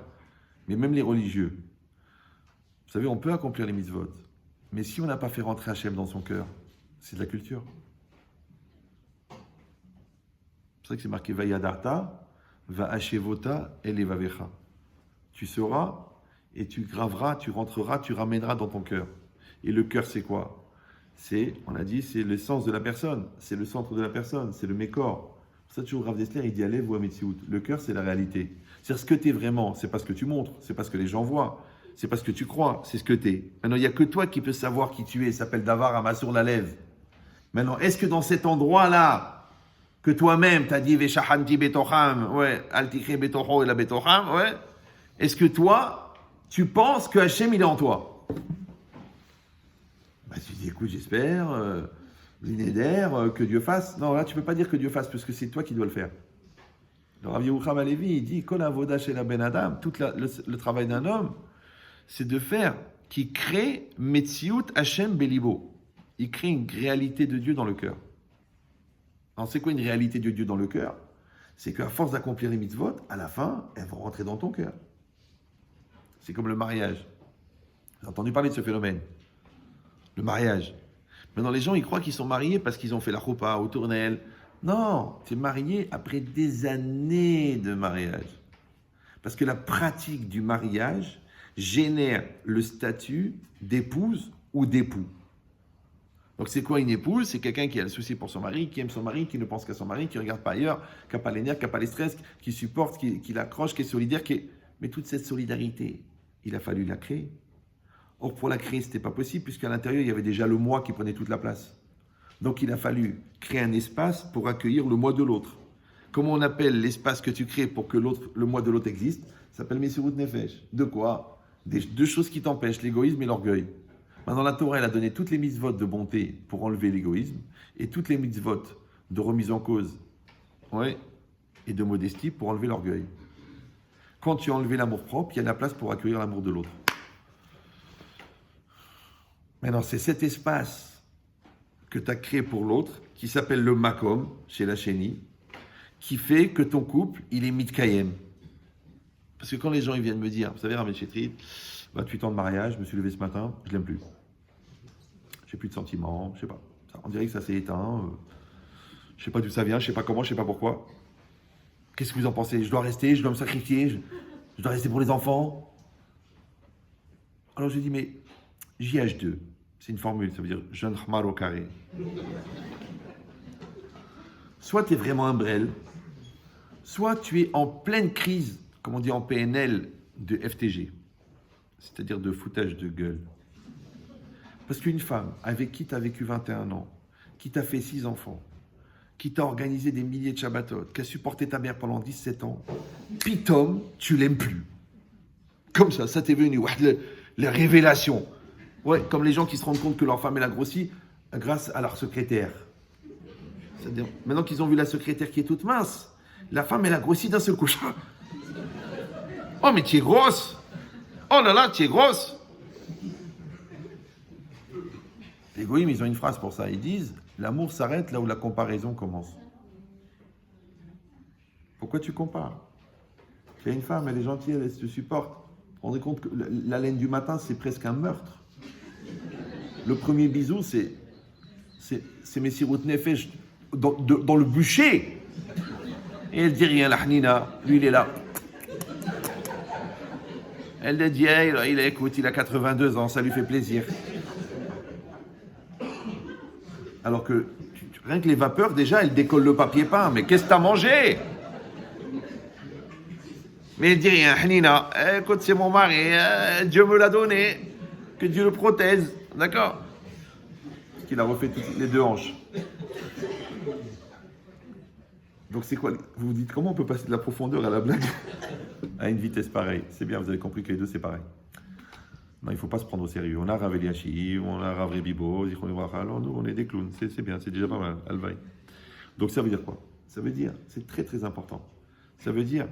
Mais même les religieux, vous savez, on peut accomplir les mitzvot. Mais si on n'a pas fait rentrer Hachem dans son cœur, c'est de la culture. C'est vrai que c'est marqué Vayadarta, Va Hashevota et Levavecha. Tu sauras et tu graveras, tu rentreras, tu ramèneras dans ton cœur. Et le cœur, c'est quoi? C'est, on a dit, c'est l'essence de la personne, c'est le centre de la personne, c'est le mécor. Pour ça, toujours Rav Dessler, il dit Alev ou Ametsiout. Le cœur, c'est la réalité. C'est-à-dire ce que tu es vraiment, c'est pas ce que tu montres, c'est pas ce que les gens voient, c'est pas ce que tu crois, c'est ce que tu es. Maintenant, il n'y a que toi qui peux savoir qui tu es. Il s'appelle Davar Amasour Lalev. Maintenant, est-ce que dans cet endroit-là, que toi-même, tu as dit Veshahanti Betocham, ouais, Altikhe Betocho et la Betocham, ouais, est-ce que toi, tu penses que Hachem, il est en toi? Bah, tu dis, écoute, j'espère, Linéder, que Dieu fasse. Non, là, tu peux pas dire que Dieu fasse, parce que c'est toi qui dois le faire. Le Rav Yerucham Alevi, il dit, Kol avoda shel ben adam, tout le travail d'un homme, c'est de faire, qui crée Metziut Hachem Belibo. Il crée une réalité de Dieu dans le cœur. Alors, c'est quoi une réalité de Dieu dans le cœur? C'est qu'à force d'accomplir les mitzvot, à la fin, elles vont rentrer dans ton cœur. C'est comme le mariage. Vous avez entendu parler de ce phénomène? Le mariage. Maintenant, les gens, ils croient qu'ils sont mariés parce qu'ils ont fait la choupa au tournelle. Non, tu es marié après des années de mariage. Parce que la pratique du mariage génère le statut d'épouse ou d'époux. Donc, c'est quoi une épouse? C'est quelqu'un qui a le souci pour son mari, qui aime son mari, qui ne pense qu'à son mari, qui ne regarde pas ailleurs, qui n'a pas les nerfs, qui n'a pas les stress, qui supporte, qui l'accroche, qui est solidaire. Mais toute cette solidarité, il a fallu la créer. Or, pour la créer, ce n'était pas possible, puisqu'à l'intérieur, il y avait déjà le moi qui prenait toute la place. Donc, il a fallu créer un espace pour accueillir le moi de l'autre. Comment on appelle l'espace que tu crées pour que le moi de l'autre existe? Ça s'appelle Messirut Nefesh. De quoi? Deux choses qui t'empêchent, l'égoïsme et l'orgueil. Maintenant, la Torah, elle a donné toutes les mitzvot de bonté pour enlever l'égoïsme et toutes les mitzvot de remise en cause, ouais, et de modestie pour enlever l'orgueil. Quand tu as enlevé l'amour propre, il y a de la place pour accueillir l'amour de l'autre. Maintenant, c'est cet espace que tu as créé pour l'autre, qui s'appelle le Makom, chez la Chénie, qui fait que ton couple, il est mitkayem. Parce que quand les gens ils viennent me dire, vous savez, Rav Chetrit, 28 ans de mariage, je me suis levé ce matin, je l'aime plus. J'ai plus de sentiments, je sais pas. On dirait que ça s'est éteint. Je sais pas d'où ça vient, je sais pas comment, je sais pas pourquoi. Qu'est-ce que vous en pensez? Je dois rester, je dois me sacrifier, je dois rester pour les enfants. Alors je dis, mais JH2, c'est une formule, ça veut dire jeune Khmar au carré. Soit tu es vraiment un brel, soit tu es en pleine crise, comme on dit en PNL, de FTG, c'est-à-dire de foutage de gueule. Parce qu'une femme avec qui tu as vécu 21 ans, qui t'a fait 6 enfants, qui t'a organisé des milliers de Shabbatot, qui a supporté ta mère pendant 17 ans, pitom, tu l'aimes plus. Comme ça t'est venu, la révélation. Ouais, comme les gens qui se rendent compte que leur femme elle a grossi grâce à leur secrétaire. C'est-à-dire, maintenant qu'ils ont vu la secrétaire qui est toute mince, la femme elle a grossi d'un seul coup. Oh mais tu es grosse! Oh là là, tu es grosse! Les goïms, ils ont une phrase pour ça. Ils disent, l'amour s'arrête là où la comparaison commence. Pourquoi tu compares? Il y a une femme, elle est gentille, elle te supporte. Vous vous rendez compte que la laine du matin, c'est presque un meurtre. Le premier bisou, c'est Messirut Nefesh dans le bûcher. Et elle dit rien, la Hanina. Lui, il est là. Elle dit, écoute, il a 82 ans, ça lui fait plaisir. Alors que, rien que les vapeurs, déjà, elles décollent le papier peint. Mais qu'est-ce que t'as mangé? Mais elle dit rien, Hanina. Écoute, c'est mon mari, Dieu me l'a donné. Que Dieu le protège. D'accord? Parce qu'il a refait toutes les deux hanches. Donc c'est quoi? Vous vous dites comment on peut passer de la profondeur à la blague à une vitesse pareille? C'est bien, vous avez compris que les deux c'est pareil. Non, il ne faut pas se prendre au sérieux. On a Rav Eliashi, on a Rav Rebibo, alors nous on est des clowns, c'est bien, c'est déjà pas mal, Alvaï. Donc ça veut dire quoi? Ça veut dire, c'est très très important, ça veut dire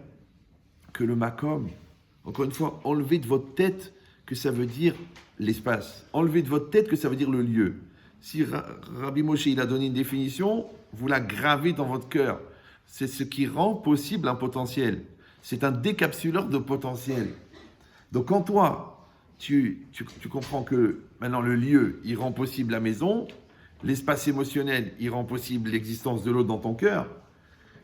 que le makom, encore une fois, enlevez de votre tête que ça veut dire l'espace. Enlevez de votre tête que ça veut dire le lieu. Si Rabbi Moshe il a donné une définition, vous la gravez dans votre cœur. C'est ce qui rend possible un potentiel. C'est un décapsuleur de potentiel. Donc quand toi, tu comprends que maintenant le lieu, il rend possible la maison, l'espace émotionnel, il rend possible l'existence de l'autre dans ton cœur,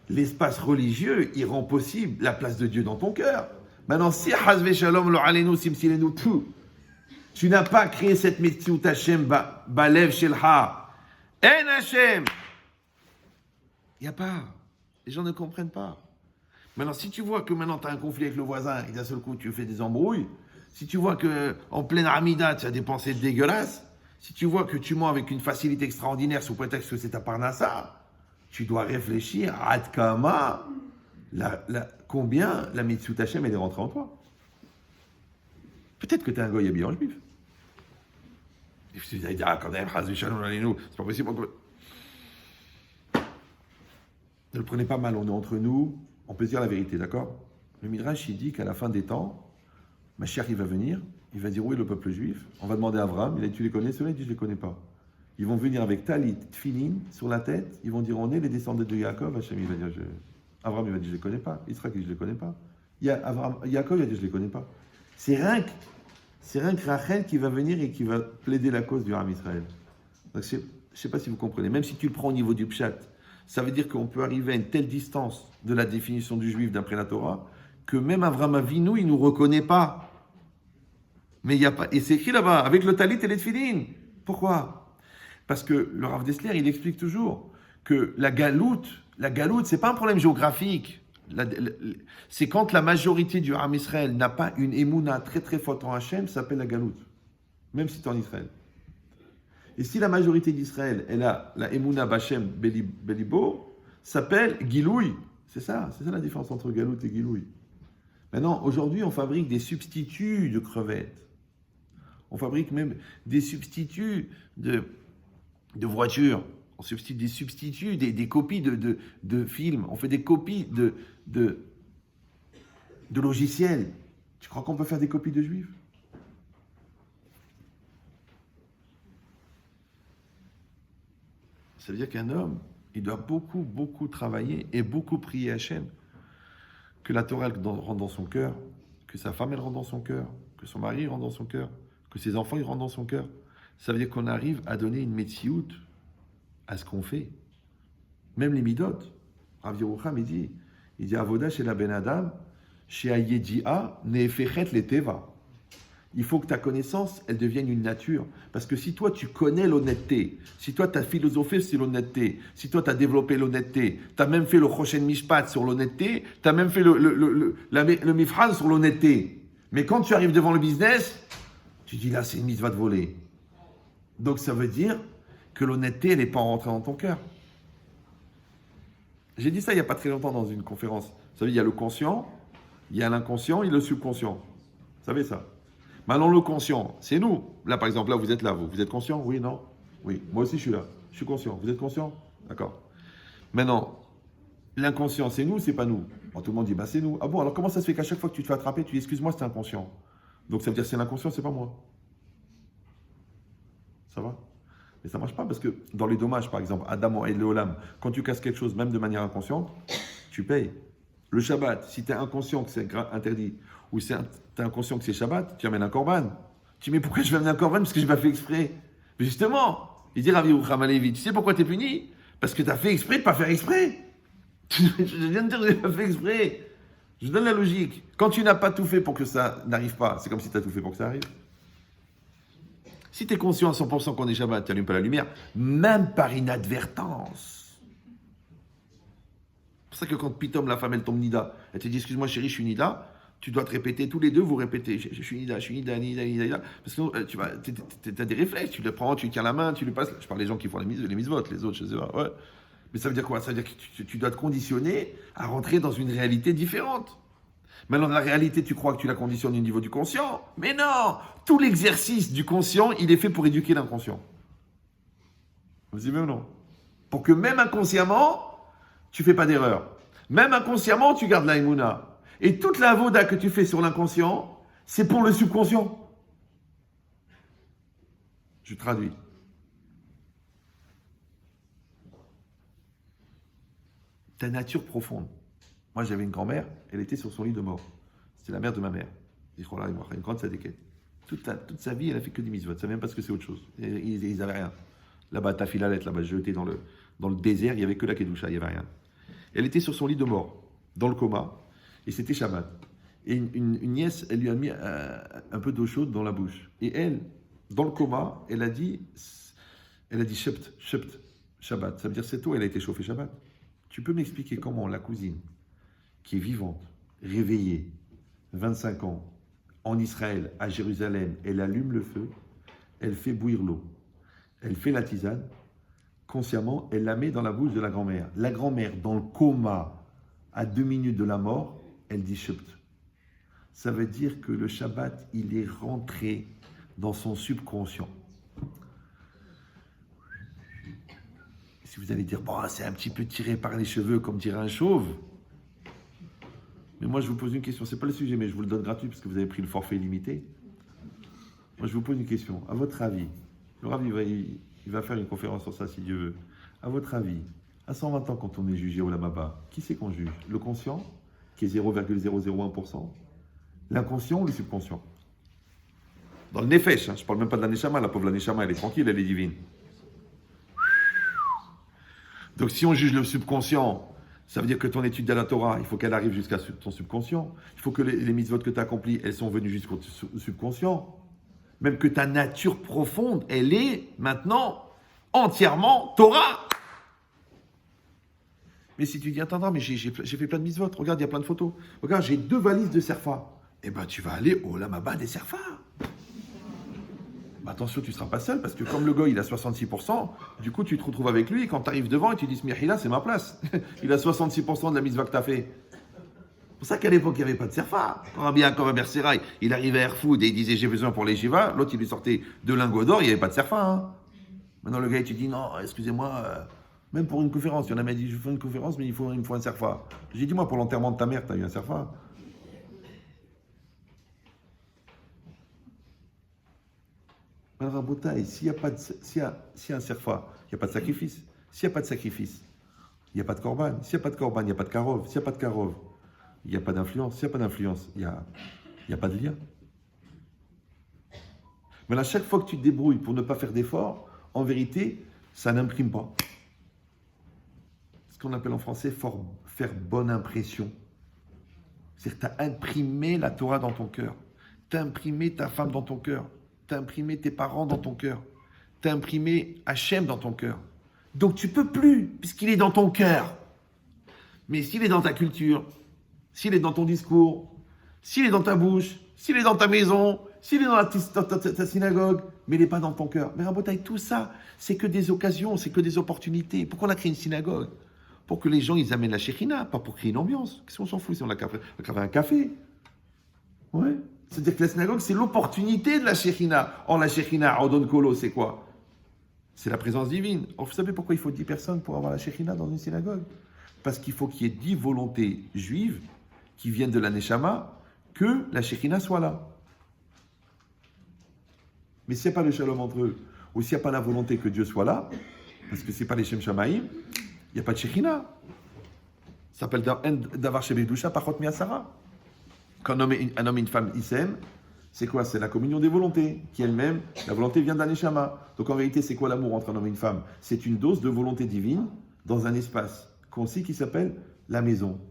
l'espace religieux, il rend possible la place de Dieu dans ton cœur. Maintenant, si Hazve Shalom lo alenu simsilenu tout, tu n'as pas créé cette Metziut Hashem balev shelha, en Hashem, il n'y a pas. Les gens ne comprennent pas. Maintenant, si tu vois que maintenant tu as un conflit avec le voisin et d'un seul coup tu fais des embrouilles, si tu vois qu'en pleine Amida tu as des pensées dégueulasses, si tu vois que tu mens avec une facilité extraordinaire sous prétexte que c'est ta parnassa, tu dois réfléchir à Adkama, combien la Mitzvot Hashem elle est rentrée en toi. Peut-être que tu es un goy habillé en juif. Et puis tu vas dire, quand même, c'est pas possible. Ne le prenez pas mal, on est entre nous, on peut se dire la vérité, d'accord? Le Midrash, il dit qu'à la fin des temps, Mashiach, il va venir, il va dire où est le peuple juif, on va demander à Avram, il a dit, tu les connais? Ceux-là, il dit, je les connais pas. Ils vont venir avec talit, tfilin, sur la tête, ils vont dire, on est les descendants de Yaakov, Hachem, il va dire, Avram, il va dire, je les connais pas, Israël, il dit, je les connais pas. Yaakov, il va dire, je les connais pas. C'est rien que Rachel qui va venir et qui va plaider la cause du Ham Israël. Donc, je ne sais pas si vous comprenez, même si tu le prends au niveau du pshat, ça veut dire qu'on peut arriver à une telle distance de la définition du juif d'après la Torah que même Avram Avinu, il ne nous reconnaît pas. Mais il y a pas, et c'est écrit là-bas, avec le talit et les tfilin. Pourquoi? Parce que le Rav Dessler, il explique toujours que la galoute, c'est pas un problème géographique. C'est quand la majorité du Ham Israël n'a pas une émouna très très forte en Hachem, ça s'appelle la galoute. Même si tu es en Israël. Et si la majorité d'Israël, elle a la émouna Bachem Belibo, ça s'appelle Giloui. C'est ça la différence entre galoute et Giloui. Maintenant, aujourd'hui, on fabrique des substituts de crevettes. On fabrique même des substituts de voitures. On substitue des substituts, des copies de films. On fait des copies de logiciels. Tu crois qu'on peut faire des copies de juifs? Ça veut dire qu'un homme, il doit beaucoup, beaucoup travailler et beaucoup prier Hachem. Que la Torah rentre dans son cœur, que sa femme elle rentre dans son cœur, que son mari rentre dans son cœur, que ses enfants ils rentrent dans son cœur. Ça veut dire qu'on arrive à donner une metsiout à ce qu'on fait. Même les midot. Rav Yerucham il dit Avoda chez la Ben Adam, chez Ayedi'a, Nefechet le Teva. Il faut que ta connaissance, elle devienne une nature. Parce que si toi, tu connais l'honnêteté, si toi, tu as philosophé sur l'honnêteté, si toi, tu as développé l'honnêteté, tu as même fait le Choshen Mishpat sur l'honnêteté, tu as même fait le Mifran sur l'honnêteté. Mais quand tu arrives devant le business, tu dis là, c'est une mitzvah de voler. Donc ça veut dire que l'honnêteté, elle n'est pas rentrée dans ton cœur. J'ai dit ça il n'y a pas très longtemps dans une conférence. Vous savez, il y a le conscient, il y a l'inconscient et le subconscient. Vous savez ça? Maintenant, le conscient, c'est nous. Là, par exemple, là, vous êtes là, vous êtes conscient? Oui, non? Oui, moi aussi, je suis là. Je suis conscient. Vous êtes conscient? D'accord. Maintenant, l'inconscient, c'est nous, c'est pas nous. Bon, tout le monde dit, bah, c'est nous. Ah bon, alors comment ça se fait qu'à chaque fois que tu te fais attraper, tu dis, excuse-moi, c'est inconscient? Donc, ça veut dire que c'est l'inconscient, c'est pas moi. Ça va? Mais ça marche pas parce que dans les dommages, par exemple, Adam et Léolam, quand tu casses quelque chose, même de manière inconsciente, tu payes. Le Shabbat, si tu es inconscient que c'est interdit, ou tu es inconscient que c'est Shabbat, tu amènes un korban. Tu dis, mais pourquoi je vais amener un korban? Parce que je n'ai pas fait exprès. Mais justement, il dit Rav Yerucham Alevi, tu sais pourquoi tu es puni? Parce que tu as fait exprès de ne pas faire exprès. Je viens de dire que je n'ai pas fait exprès. Je donne la logique. Quand tu n'as pas tout fait pour que ça n'arrive pas, c'est comme si tu as tout fait pour que ça arrive. Si tu es conscient à 100% qu'on est Shabbat, tu n'allumes pas la lumière, même par inadvertance. C'est pour ça que quand Pitom, la femme, elle tombe Nida, elle te dit, excuse-moi chérie, je suis Nida, tu dois te répéter, tous les deux, vous répétez, je suis Nida, Nida. Parce que tu as des réflexes, tu le prends, tu lui tiens la main, tu lui passes. Je parle des gens qui font les mitzvot, les autres, je sais pas, ouais. Mais ça veut dire quoi? Ça veut dire que tu dois te conditionner à rentrer dans une réalité différente. Maintenant, la réalité, tu crois que tu la conditionnes au niveau du conscient? Mais non! Tout l'exercice du conscient, il est fait pour éduquer l'inconscient. Vous suivez ou non? Pour que même inconsciemment, tu fais pas d'erreur. Même inconsciemment, tu gardes la émouna. Et toute la voda que tu fais sur l'inconscient, c'est pour le subconscient. Je traduis. Ta nature profonde. Moi, j'avais une grand-mère, elle était sur son lit de mort. C'était la mère de ma mère. Une grande sadéquette. Toute sa vie, elle a fait que des mitzvot. Elle ne savait même pas ce que c'est autre chose. Ils n'avaient rien. Là-bas, ta filalette, là-bas, jeté dans le désert, il n'y avait que la kedusha, il n'y avait rien. Elle était sur son lit de mort, dans le coma, et c'était Shabbat. Et une nièce, elle lui a mis un peu d'eau chaude dans la bouche. Et elle, dans le coma, elle a dit shept, Shabbat. Ça veut dire cette eau, elle a été chauffée Shabbat. Tu peux m'expliquer comment la cousine, qui est vivante, réveillée, 25 ans, en Israël, à Jérusalem, elle allume le feu, elle fait bouillir l'eau, elle fait la tisane, consciemment, elle la met dans la bouche de la grand-mère. La grand-mère, dans le coma, à 2 minutes de la mort, elle dit shept. Ça veut dire que le Shabbat, il est rentré dans son subconscient. Si vous allez dire, bon, c'est un petit peu tiré par les cheveux, comme dirait un chauve. Mais moi, je vous pose une question. C'est pas le sujet, mais je vous le donne gratuit, parce que vous avez pris le forfait illimité. Moi, je vous pose une question. À votre avis, le Rav, il va faire une conférence sur ça, si Dieu veut. À votre avis, à 120 ans, quand on est jugé au Lamaba, qui c'est qu'on juge? Le conscient, qui est 0,001%, l'inconscient ou le subconscient? Dans le Nefesh, je ne parle même pas de la Neshama, la pauvre Neshama, elle est tranquille, elle est divine. Donc si on juge le subconscient, ça veut dire que ton étude de la Torah, il faut qu'elle arrive jusqu'à ton subconscient. Il faut que les mitzvot que tu as accomplies, elles sont venues jusqu'au subconscient. Même que ta nature profonde, elle est maintenant entièrement Torah. Mais si tu dis, attends, mais j'ai fait plein de mitzvot, regarde, il y a plein de photos. Regarde, j'ai 2 valises de serfa. Eh bien, tu vas aller au Lamaba des serfas. Bah, attention, tu ne seras pas seul, parce que comme le gars, il a 66%, du coup, tu te retrouves avec lui, et quand tu arrives devant, et tu dis, Smirhila, c'est ma place. Il a 66% de la mitzvah que tu as fait. C'est pour ça qu'à l'époque, il n'y avait pas de serfa. Quand Rabbi Yaakov Berseraï, il arrivait à Erfoud, et il disait, j'ai besoin pour les jiva, l'autre, il lui sortait 2 lingots d'or, il n'y avait pas de serfa. Hein. Maintenant, le gars, tu dis, non, excusez-moi, même pour une conférence, il y en a dit, je fais une conférence, mais il me faut un serfa. J'ai dit, moi, pour l'enterrement de ta mère, tu as eu un serfa. Alors, Rabotaï, s'il y a un serfa, il n'y a pas de sacrifice. S'il n'y a pas de sacrifice, il n'y a pas de korban. S'il n'y a pas de korban, il n'y a pas de karov. S'il n'y a pas de karov, il n'y a pas d'influence. S'il n'y a pas d'influence, il n'y a pas de lien. Mais à chaque fois que tu te débrouilles pour ne pas faire d'effort, en vérité, ça n'imprime pas. Ce qu'on appelle en français faire bonne impression. C'est-à-dire que tu as imprimé la Torah dans ton cœur. Tu as imprimé ta femme dans ton cœur. Tu as imprimé tes parents dans ton cœur. Tu as imprimé Hachem dans ton cœur. Donc tu ne peux plus, puisqu'il est dans ton cœur. Mais s'il est dans ta culture, s'il est dans ton discours, s'il est dans ta bouche, s'il est dans ta maison, s'il est dans ta synagogue, mais il n'est pas dans ton cœur. Mais Rabotaï, tout ça, c'est que des occasions, c'est que des opportunités. Pourquoi on a créé une synagogue? Pour que les gens, ils amènent la Shekhinah, pas pour créer une ambiance. Qu'est-ce qu'on s'en fout si on a créé un café? Ouais. C'est-à-dire que la synagogue, c'est l'opportunité de la Shekhinah. Or, la Shekhinah, Odon Kolo, c'est quoi? C'est la présence divine. Or, vous savez pourquoi il faut 10 personnes pour avoir la Shekhinah dans une synagogue? Parce qu'il faut qu'il y ait 10 volontés juives qui viennent de la Neshama, que la Shekhinah soit là. Mais s'il n'y a pas le shalom entre eux, ou s'il n'y a pas la volonté que Dieu soit là, parce que ce n'est pas les Shem Shamaïm, il n'y a pas de Shekhinah. Ça s'appelle Davar Shebedusha Pachot Miasara. Quand un homme et une femme ils s'aiment, c'est quoi? C'est la communion des volontés, qui elle-même, la volonté vient d'un Neshama. Donc en vérité, c'est quoi l'amour entre un homme et une femme? C'est une dose de volonté divine dans un espace concis qui s'appelle la maison.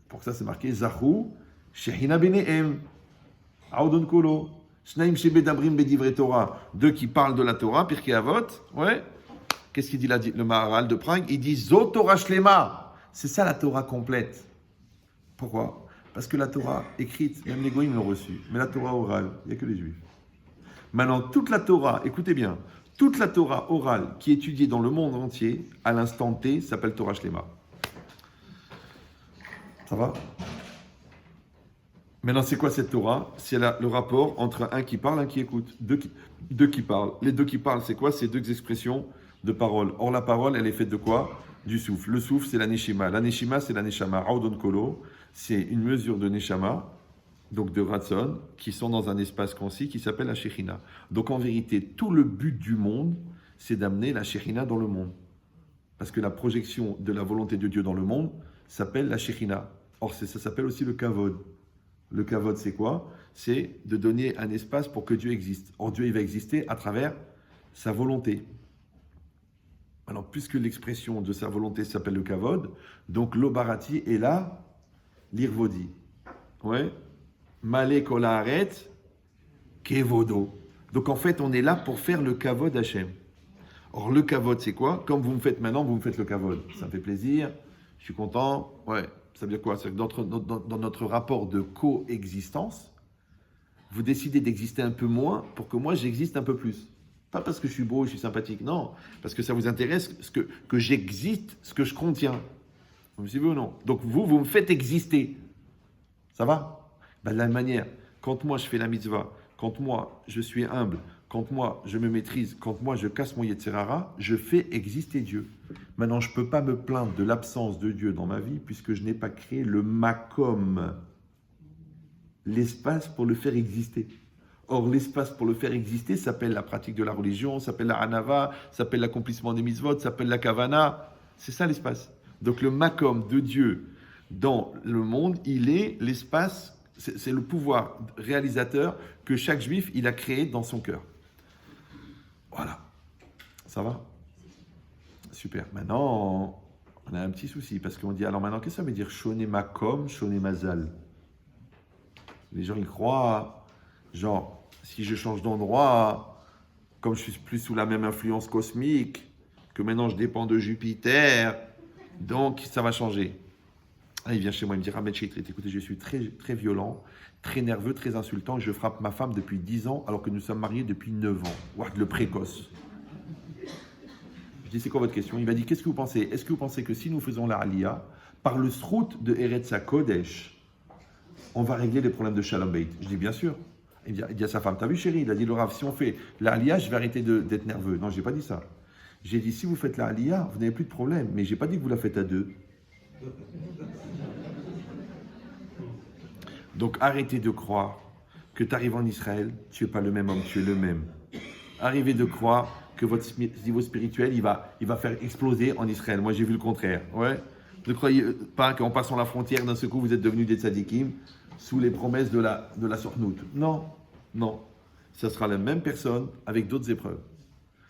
Pour ça, c'est marqué Zahu, Shechina Benehem, Audon Kolo, Shnaim Shebedabrim Bedivre Torah. 2 qui parlent de la Torah, Pirkei Avot, ouais. Qu'est-ce qu'il dit le Maharal de Prague? Il dit Zo Torah Shlema. C'est ça la Torah complète. Pourquoi? Parce que la Torah écrite, même les goïms l'ont reçue. Mais la Torah orale, il n'y a que les juifs. Maintenant, toute la Torah, écoutez bien, Toute la Torah orale qui est étudiée dans le monde entier, à l'instant T, s'appelle Torah Shlema. Ça va? Maintenant, c'est quoi cette Torah? C'est le rapport entre un qui parle et un qui écoute. Deux qui parlent. Les deux qui parlent, c'est quoi? C'est deux expressions de parole. Or, la parole, elle est faite de quoi? Du souffle. Le souffle, c'est la neshima. La neshima, c'est la neshama. Raudon kolo, c'est une mesure de neshama, donc de ratson, qui sont dans un espace concis qui s'appelle la shechina. Donc, en vérité, tout le but du monde, c'est d'amener la shechina dans le monde. Parce que la projection de la volonté de Dieu dans le monde s'appelle la shechina. Or, ça s'appelle aussi le kavod. Le kavod, c'est quoi? C'est de donner un espace pour que Dieu existe. Or, Dieu, il va exister à travers sa volonté. Alors, puisque l'expression de sa volonté s'appelle le kavod, donc l'obarati est là, l'irvodi. Ouais. Malé kolaharet, kevodo. Donc, en fait, on est là pour faire le kavod Hachem. Or, le kavod, c'est quoi? Comme vous me faites maintenant, vous me faites le kavod. Ça me fait plaisir, je suis content. Ouais. Ça veut dire quoi? C'est que dans notre rapport de coexistence, vous décidez d'exister un peu moins pour que moi j'existe un peu plus. Pas parce que je suis beau, je suis sympathique, non. Parce que ça vous intéresse que j'existe, ce que je contiens. Vous me suivez ou non? Donc vous me faites exister. Ça va? Ben, de la même manière, quand moi je fais la mitzvah, quand moi je suis humble, quand moi je me maîtrise, quand moi je casse mon Yetzirara, je fais exister Dieu. Maintenant, je ne peux pas me plaindre de l'absence de Dieu dans ma vie puisque je n'ai pas créé le makom, l'espace pour le faire exister. Or, l'espace pour le faire exister s'appelle la pratique de la religion, s'appelle la hanava, s'appelle l'accomplissement des mitzvot, s'appelle la kavana. C'est ça l'espace. Donc, le makom de Dieu dans le monde, il est l'espace, c'est le pouvoir réalisateur que chaque juif, il a créé dans son cœur. Voilà. Ça va? Super. Maintenant, on a un petit souci parce qu'on dit, alors maintenant, qu'est-ce que ça veut dire Shoné Makom, Shoné Mazal? Les gens, ils croient, genre, si je change d'endroit, comme je suis plus sous la même influence cosmique, que maintenant je dépends de Jupiter, donc ça va changer. Ah, il vient chez moi, il me dit, Rabbi Chitrit, écoutez, je suis très, très violent, très nerveux, très insultant, et je frappe ma femme depuis 10 ans, alors que nous sommes mariés depuis 9 ans. Ouah, le précoce. Je dis, c'est quoi votre question? Il m'a dit, qu'est-ce que vous pensez? Est-ce que vous pensez que si nous faisons la Aliyah, par le srout de Eretz HaKodesh, on va régler les problèmes de Shalom Beit? Je dis, bien sûr. Il dit à sa femme, t'as vu chérie? Il a dit, le Rav, si on fait la Aliyah, je vais arrêter d'être nerveux. Non, j'ai pas dit ça. J'ai dit, si vous faites la Aliyah, vous n'avez plus de problème. Mais j'ai pas dit que vous la faites à deux. Donc arrêtez de croire que tu arrives en Israël, tu n'es pas le même homme, tu es le même. Arrêtez de croire que votre niveau spirituel, il va faire exploser en Israël. Moi, j'ai vu le contraire. Ouais. Ne croyez pas qu'en passant la frontière, d'un seul coup, vous êtes devenus des tzadikim sous les promesses de la sornoute. Non, non. Ça sera la même personne avec d'autres épreuves.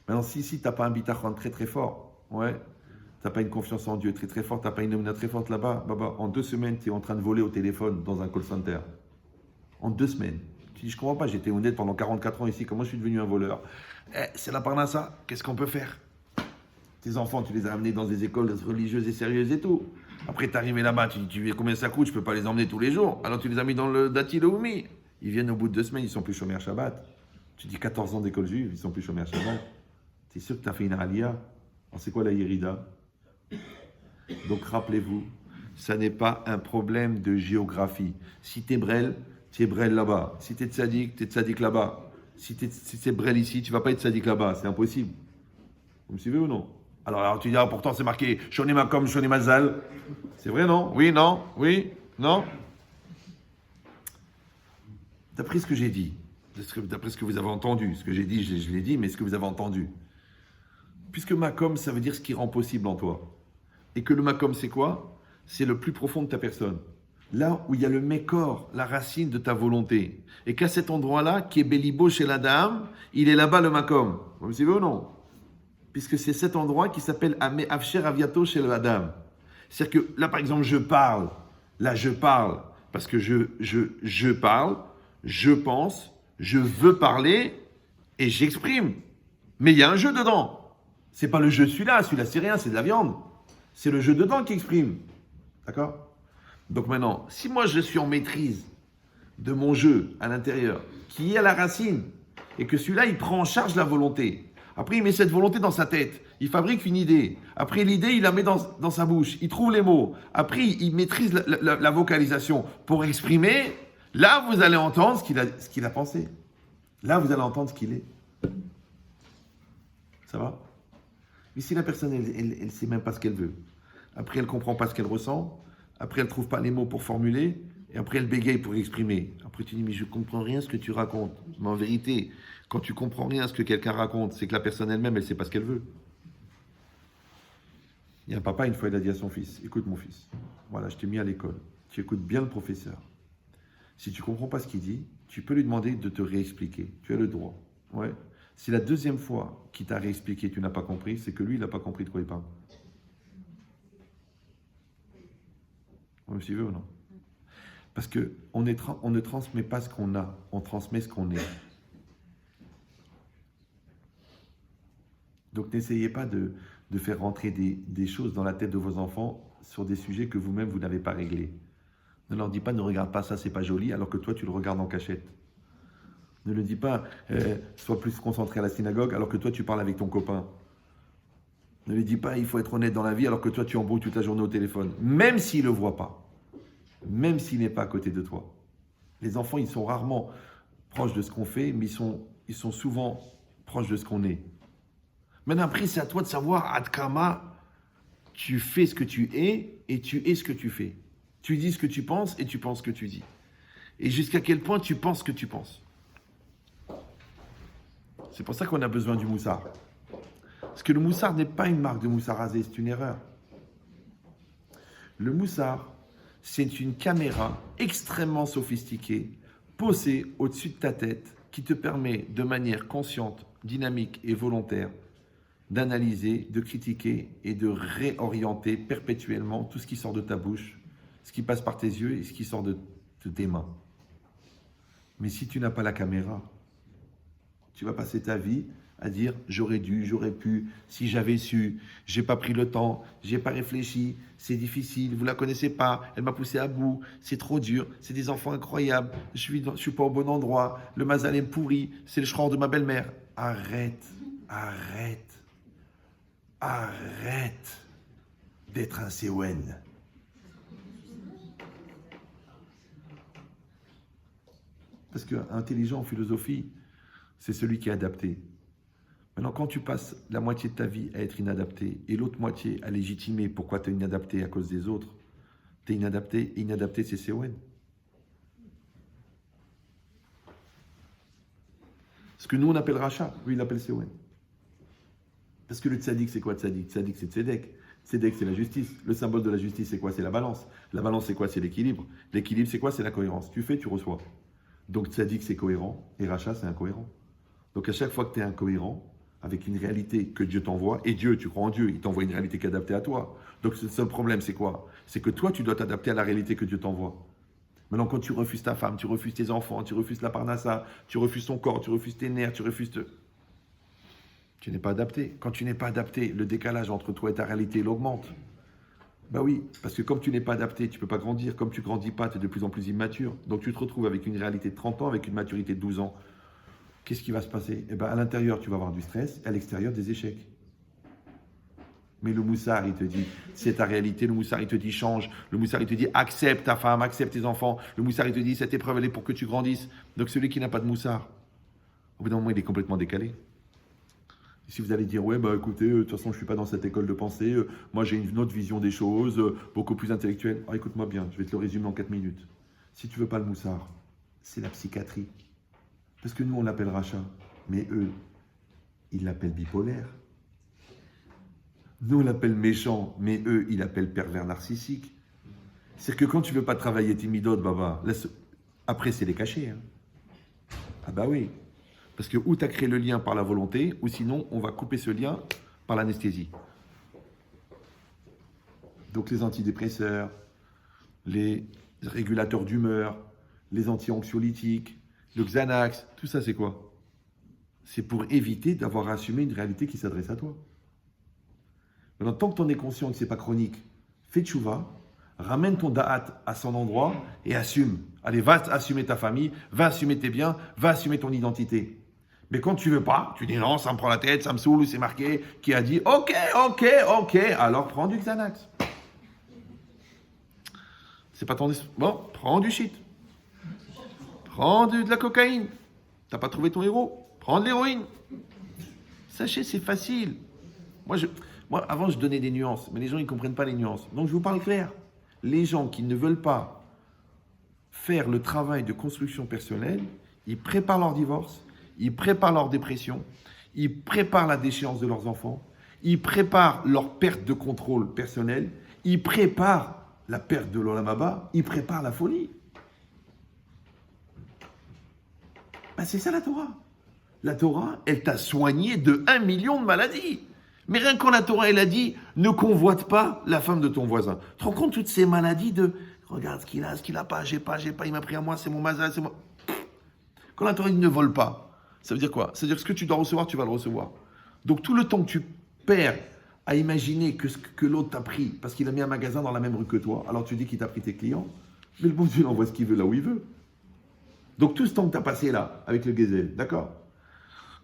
Maintenant, si tu n'as pas un bitachon très très fort, ouais, tu n'as pas une confiance en Dieu très très forte, tu n'as pas une émouna très forte là-bas, en 2 semaines, tu es en train de voler au téléphone dans un call center. En 2 semaines. Tu dis, je ne comprends pas, j'étais honnête pendant 44 ans ici, comment je suis devenu un voleur? C'est la parnassa, qu'est-ce qu'on peut faire? Tes enfants, tu les as amenés dans des écoles religieuses et sérieuses et tout. Après, tu es arrivé là-bas, tu dis, combien ça coûte? Je ne peux pas les emmener tous les jours. Alors tu les as mis dans le Dati, le Oumi. Ils viennent au bout de 2 semaines, ils sont plus chômeurs Shabbat. Tu dis 14 ans d'école juive, ils sont plus chômeurs Shabbat. Tu es sûr que tu as fait une aliyah? Alors c'est quoi la Yerida? Donc rappelez-vous, ça n'est pas un problème de géographie. Si tu es Brel là-bas. Si tu es tzadik là-bas. Si c'est Brel ici, tu ne vas pas être tzadik là-bas. C'est impossible. Vous me suivez ou non? Alors tu dis, pourtant c'est marqué Shoné Makom, Shoné Mazal. C'est vrai, non? Oui, non? Oui? Non? D'après ce que j'ai dit, d'après ce que vous avez entendu, ce que j'ai dit, je l'ai dit, mais ce que vous avez entendu. Puisque Makom, ça veut dire ce qui rend possible en toi. Et que le Makom, c'est quoi? C'est le plus profond de ta personne. Là où il y a le Mékor, la racine de ta volonté. Et qu'à cet endroit-là, qui est Bélibo chez la dame, il est là-bas le Makom. Vous me suivez ou non? Puisque c'est cet endroit qui s'appelle Ame Avcher Aviato chez la dame. C'est-à-dire que là, par exemple, je parle. Là, je parle parce que je parle, je pense, je veux parler et j'exprime. Mais il y a un jeu dedans. C'est pas le jeu celui-là c'est rien, c'est de la viande. C'est le jeu dedans qui exprime. D'accord? Donc maintenant, si moi je suis en maîtrise de mon jeu à l'intérieur, qui est à la racine, et que celui-là il prend en charge la volonté, Après, il met cette volonté dans sa tête. Il fabrique une idée. Après, l'idée, il la met dans sa bouche. Il trouve les mots. Après, il maîtrise la vocalisation pour exprimer. Là, vous allez entendre ce qu'il a pensé. Là, vous allez entendre ce qu'il est. Ça va? Mais si la personne, elle ne sait même pas ce qu'elle veut. Après, elle ne comprend pas ce qu'elle ressent. Après, elle ne trouve pas les mots pour formuler. Et après, elle bégaye pour exprimer. Après, tu dis, mais je ne comprends rien ce que tu racontes. Mais en vérité, quand tu comprends rien ce que quelqu'un raconte, c'est que la personne elle-même, elle ne sait pas ce qu'elle veut. Il y a un papa, une fois, il a dit à son fils, écoute mon fils, voilà, je t'ai mis à l'école. Tu écoutes bien le professeur. Si tu ne comprends pas ce qu'il dit, tu peux lui demander de te réexpliquer. Tu as le droit. Ouais. Si la deuxième fois qu'il t'a réexpliqué, tu n'as pas compris, c'est que lui, il n'a pas compris de quoi il parle. Même s'il veut ou non? Parce qu'on ne transmet pas ce qu'on a, on transmet ce qu'on est. Donc n'essayez pas de faire rentrer des choses dans la tête de vos enfants sur des sujets que vous-même, vous n'avez pas réglés. Ne leur dis pas, ne regarde pas ça, c'est pas joli, alors que toi, tu le regardes en cachette. Ne le dis pas, sois plus concentré à la synagogue, alors que toi, tu parles avec ton copain. Ne lui dis pas, il faut être honnête dans la vie, alors que toi, tu embrouilles toute la journée au téléphone. Même s'il ne le voit pas. Même s'il n'est pas à côté de toi. Les enfants, ils sont rarement proches de ce qu'on fait, mais ils sont souvent proches de ce qu'on est. Maintenant, après, c'est à toi de savoir, Adkama, tu fais ce que tu es et tu es ce que tu fais. Tu dis ce que tu penses et tu penses ce que tu dis. Et jusqu'à quel point tu penses ce que tu penses. C'est pour ça qu'on a besoin du moussard. Parce que le moussard n'est pas une marque de moussard rasé, c'est une erreur. Le moussard, c'est une caméra extrêmement sophistiquée, posée au-dessus de ta tête, qui te permet de manière consciente, dynamique et volontaire d'analyser, de critiquer et de réorienter perpétuellement tout ce qui sort de ta bouche, ce qui passe par tes yeux et ce qui sort de tes mains. Mais si tu n'as pas la caméra, tu vas passer ta vie à dire « j'aurais dû, j'aurais pu, si j'avais su, j'ai pas pris le temps, j'ai pas réfléchi, c'est difficile, vous la connaissez pas, elle m'a poussé à bout, c'est trop dur, c'est des enfants incroyables, je suis pas au bon endroit, le mazal est pourri, c'est le shror de ma belle-mère. » Arrête, arrête, arrête d'être un Séouen. Parce qu'intelligent en philosophie, c'est celui qui est adapté. Maintenant, quand tu passes la moitié de ta vie à être inadapté et l'autre moitié à légitimer pourquoi tu es inadapté à cause des autres, tu es inadapté, et inadapté, c'est Séouen. Ce que nous, on appelle rachat, lui, il appelle Séouen. Parce que le tzaddik, c'est quoi tzaddik? Tzaddik, c'est tzedek. Tzedek, c'est la justice. Le symbole de la justice, c'est quoi? C'est la balance. La balance, c'est quoi? C'est l'équilibre. L'équilibre, c'est quoi? C'est la cohérence. Tu fais, tu reçois. Donc tzaddik, c'est cohérent, et rachat, c'est incohérent. Donc à chaque fois que tu es incohérent, avec une réalité que Dieu t'envoie, et Dieu, tu crois en Dieu, il t'envoie une réalité qui est adaptée à toi. Donc le seul problème, c'est quoi? C'est que toi, tu dois t'adapter à la réalité que Dieu t'envoie. Maintenant, quand tu refuses ta femme, tu refuses tes enfants, tu refuses la parnassa, tu refuses ton corps, tu refuses tes nerfs, tu refuses... Tu n'es pas adapté. Quand tu n'es pas adapté, le décalage entre toi et ta réalité, il augmente. Ben oui, parce que comme tu n'es pas adapté, tu ne peux pas grandir. Comme tu ne grandis pas, tu es de plus en plus immature. Donc tu te retrouves avec une réalité de 30 ans, avec une maturité de 12 ans. Qu'est-ce qui va se passer? Eh ben, à l'intérieur, tu vas avoir du stress, et à l'extérieur, des échecs. Mais le moussard, il te dit, c'est ta réalité. Le moussard, il te dit, change. Le moussard, il te dit, accepte ta femme, accepte tes enfants. Le moussard, il te dit, cette épreuve, elle est pour que tu grandisses. Donc celui qui n'a pas de moussard, au bout d'un moment, il est complètement décalé. Et si vous allez dire, ouais, bah écoutez, de toute façon, je ne suis pas dans cette école de pensée, moi j'ai une autre vision des choses, beaucoup plus intellectuelle. Ah, écoute-moi bien, je vais te le résumer en 4 minutes. Si tu ne veux pas le moussard, c'est la psychiatrie. Parce que nous, on l'appelle rachat, mais eux, ils l'appellent bipolaire. Nous, on l'appelle méchant, mais eux, ils l'appellent pervers narcissique. C'est-à-dire que quand tu ne veux pas travailler tes midotes, baba, après, c'est les cacher. Hein. Ah bah oui. Parce que ou tu as créé le lien par la volonté, ou sinon, on va couper ce lien par l'anesthésie. Donc les antidépresseurs, les régulateurs d'humeur, les anti-anxiolytiques, le Xanax, tout ça, c'est quoi? C'est pour éviter d'avoir à assumer une réalité qui s'adresse à toi. Maintenant, tant que tu en es conscient que ce n'est pas chronique, fais tchouva, ramène ton da'at à son endroit et assume. Allez, va assumer ta famille, va assumer tes biens, va assumer ton identité. Mais quand tu veux pas, tu dis non, ça me prend la tête, ça me saoule, c'est marqué, qui a dit ok, alors prends du Xanax. C'est pas ton... Bon, prends du shit. Prends de la cocaïne. T'as pas trouvé ton héros, prends de l'héroïne. Sachez, c'est facile. Moi, avant, je donnais des nuances, mais les gens, ils comprennent pas les nuances. Donc, je vous parle clair. Les gens qui ne veulent pas faire le travail de construction personnelle, ils préparent leur divorce, ils préparent leur dépression, ils préparent la déchéance de leurs enfants, ils préparent leur perte de contrôle personnel, ils préparent la perte de l'Olam Haba, ils préparent la folie. Ben, c'est ça la Torah. La Torah, elle t'a soigné de 1 million de maladies. Mais rien quand la Torah, elle a dit, ne convoite pas la femme de ton voisin. Tu te rends compte toutes ces maladies de, regarde ce qu'il a pas, j'ai pas, il m'a pris à moi, c'est mon mazal, c'est moi. Quand la Torah dit ne vole pas, ça veut dire quoi? Ça veut dire que ce que tu dois recevoir, tu vas le recevoir. Donc tout le temps que tu perds à imaginer que ce que l'autre t'a pris, parce qu'il a mis un magasin dans la même rue que toi, alors tu dis qu'il t'a pris tes clients, mais le bon Dieu, il envoie ce qu'il veut là où il veut. Donc tout ce temps que tu as passé là, avec le Gezel, d'accord?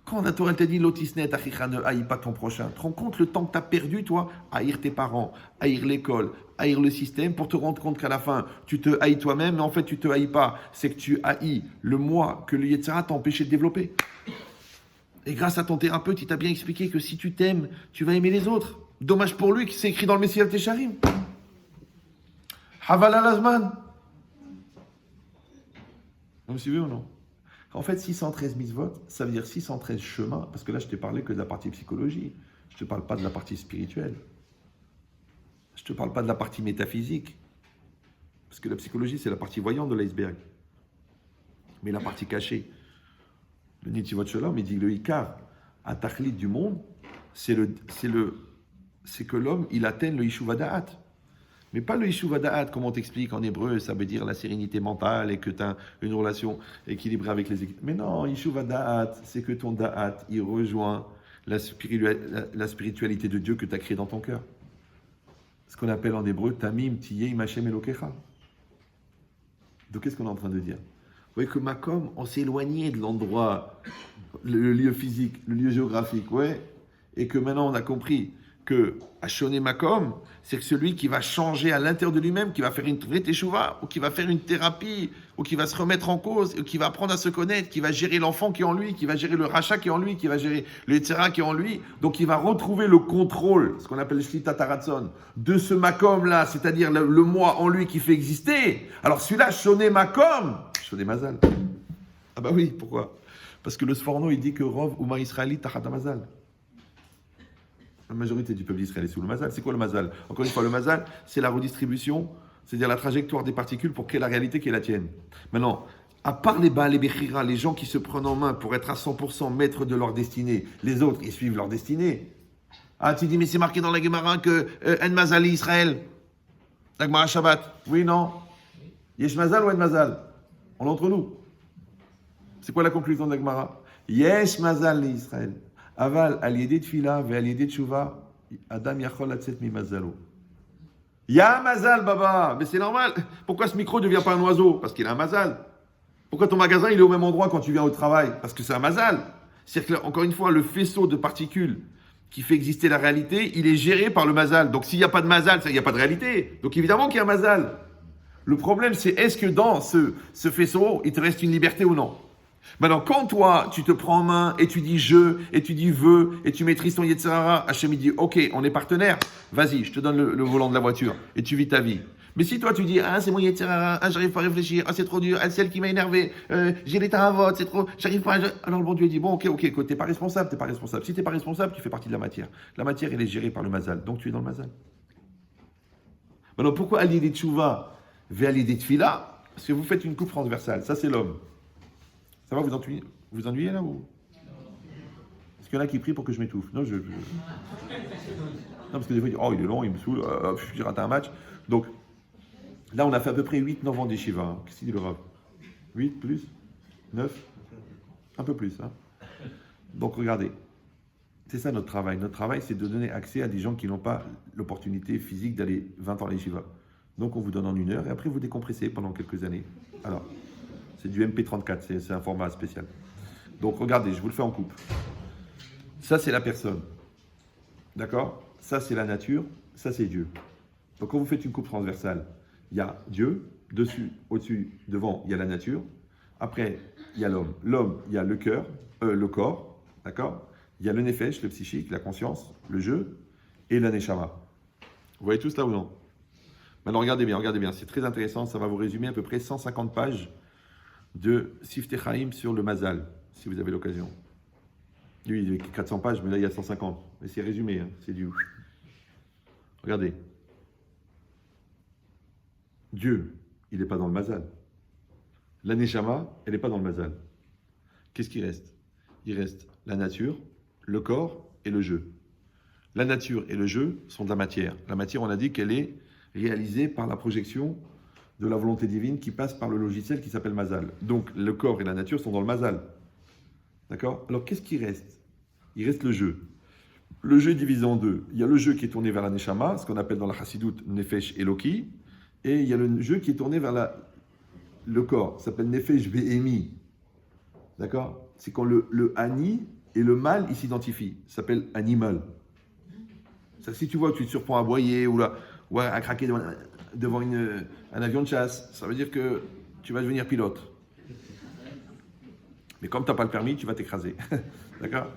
Quand la Torah t'a dit l'autisnet, ne haïs pas ton prochain, tu te rends compte le temps que tu as perdu, toi, à haïr tes parents, à haïr l'école, à haïr le système, pour te rendre compte qu'à la fin, tu te haïs toi-même, mais en fait, tu te haïs pas. C'est que tu haïs le moi que le Yetzirah t'a empêché de développer. Et grâce à ton thérapeute, il t'a bien expliqué que si tu t'aimes, tu vas aimer les autres. Dommage pour lui que c'est écrit dans le Messiah Tesharim. Havala Lazman. Vous me suivez ou non? En fait, 613 mitzvot, ça veut dire 613 chemins, parce que là, je t'ai parlé que de la partie psychologie. Je ne te parle pas de la partie spirituelle. Je ne te parle pas de la partie métaphysique. Parce que la psychologie, c'est la partie voyante de l'iceberg. Mais la partie cachée. Le Nitivot Shalom, il dit le Ikar, à Tachlit du monde, c'est que l'homme, il atteigne le Yishuv Da'at. Mais pas le Yishuv Da'at, comme on t'explique en hébreu, ça veut dire la sérénité mentale et que tu as une relation équilibrée avec les équipes. Mais non, Yishuv Da'at, c'est que ton Da'at, il rejoint la spiritualité de Dieu que tu as créée dans ton cœur. Ce qu'on appelle en hébreu Tamim Tiyeh Hashem Elokecha. Donc qu'est-ce qu'on est en train de dire? Vous voyez que Makom, on s'est éloigné de l'endroit, le lieu physique, le lieu géographique, ouais, et que maintenant on a compris que Hashoné Makom, c'est que celui qui va changer à l'intérieur de lui-même, qui va faire une vraie teshuva, ou qui va faire une thérapie, ou qui va se remettre en cause, ou qui va apprendre à se connaître, qui va gérer l'enfant qui est en lui, qui va gérer le rachat qui est en lui, qui va gérer le Yetzirah qui est en lui, donc il va retrouver le contrôle, ce qu'on appelle le Shlita Taratson, de ce Makom-là, c'est-à-dire le moi en lui qui fait exister. Alors celui-là, Shoné Makom, Shoné Mazal. Ah bah oui, pourquoi? Parce que le Sforno, il dit que Rov Uma Israëli Tachat Mazal. La majorité du peuple d'Israël est sous le mazal. C'est quoi le mazal? Encore une fois, le mazal, c'est la redistribution, c'est-à-dire la trajectoire des particules pour qu'il y ait la réalité qui est la tienne. Maintenant, à part les Baal et Bechira, les gens qui se prennent en main pour être à 100% maîtres de leur destinée, les autres, ils suivent leur destinée. Ah, tu dis, mais c'est marqué dans la Gemara que En Mazali Israël. La Gemara Shabbat. Oui, non. Yesh Mazal ou En Mazal? On est entre nous. C'est quoi la conclusion de la Gemara? Yesh Mazal Israël. Aval, al yedé tfila, ve al yedé tshuva, Adam yachol atzet mi mazalo. Ya mazal, baba. Mais c'est normal. Pourquoi ce micro ne devient pas un oiseau? Parce qu'il a un mazal. Pourquoi ton magasin il est au même endroit quand tu viens au travail? Parce que c'est un mazal. C'est-à-dire que, encore une fois, le faisceau de particules qui fait exister la réalité, il est géré par le mazal. Donc s'il n'y a pas de mazal, il n'y a pas de réalité. Donc évidemment qu'il y a un mazal. Le problème, c'est est-ce que dans ce faisceau, il te reste une liberté ou non? Maintenant, quand toi, tu te prends en main et tu dis je, et tu dis veux, et tu maîtrises ton Yetzirah, Hachem il dit ok, on est partenaire, vas-y, je te donne le volant de la voiture, et tu vis ta vie. Mais si toi tu dis ah c'est mon Yetzirah, ah j'arrive pas à réfléchir, ah c'est trop dur, ah c'est celle qui m'a énervé, j'ai les vote, c'est trop, j'arrive pas Alors le bon Dieu dit bon ok, t'es pas responsable. Si t'es pas responsable, tu fais partie de la matière. La matière elle est gérée par le mazal, donc tu es dans le mazal. Maintenant pourquoi allier des tchouva vers allier des tfila? Parce que vous faites une coupe transversale, ça c'est l'homme. Ça va, vous ennuyez là ou? Est-ce qu'il y en a qui prient pour que je m'étouffe? Non, non, parce que des fois, ils disent, oh, il est long, il me saoule, j'ai raté un match. Donc, là, on a fait à peu près 8-9 ans d'Yeshiva. Hein. Qu'est-ce qu'il dit le Rav? 8 plus 9? Un peu plus. Hein. Donc, regardez. C'est ça notre travail. Notre travail, c'est de donner accès à des gens qui n'ont pas l'opportunité physique d'aller 20 ans à l'Yeshiva. Donc, on vous donne en 1 heure et après, vous décompressez pendant quelques années. Alors, c'est du MP34, c'est un format spécial. Donc, Donc regardez, je vous le fais en coupe. Ça, c'est la personne. D'accord? Ça, c'est la nature. Ça, c'est Dieu. Donc quand vous faites une coupe transversale, il y a Dieu, dessus, au-dessus, devant, il y a la nature. Après, il y a l'homme. L'homme, il y a le cœur, le corps, d'accord? Il y a le nefesh, le psychique, la conscience, le jeu, et la neshama. Vous voyez tout cela ou non? Maintenant, regardez bien, c'est très intéressant, ça va vous résumer à peu près 150 pages de Siftei Chaim sur le Mazal, si vous avez l'occasion. Lui, il a 400 pages, mais là, il y a 150. Mais c'est résumé, hein, c'est du... Regardez. Dieu, il n'est pas dans le Mazal. La Neshama, elle n'est pas dans le Mazal. Qu'est-ce qui reste? Il reste la nature, le corps et le jeu. La nature et le jeu sont de la matière. La matière, on a dit qu'elle est réalisée par la projection de la volonté divine qui passe par le logiciel qui s'appelle Mazal. Donc, le corps et la nature sont dans le Mazal. D'accord? Alors, qu'est-ce qui reste? Il reste le jeu. Le jeu est divisé en deux. Il y a le jeu qui est tourné vers la Neshama, ce qu'on appelle dans la Chassidut Nefesh Eloki, et il y a le jeu qui est tourné vers le corps. Ça s'appelle Nefesh Behemi. D'accord? C'est quand le Ani et le mal, ils s'identifient. Ça s'appelle animal. Si tu vois que tu te surprends à aboyer ou à craquer devant un avion de chasse, ça veut dire que tu vas devenir pilote. Mais comme tu n'as pas le permis, tu vas t'écraser. D'accord?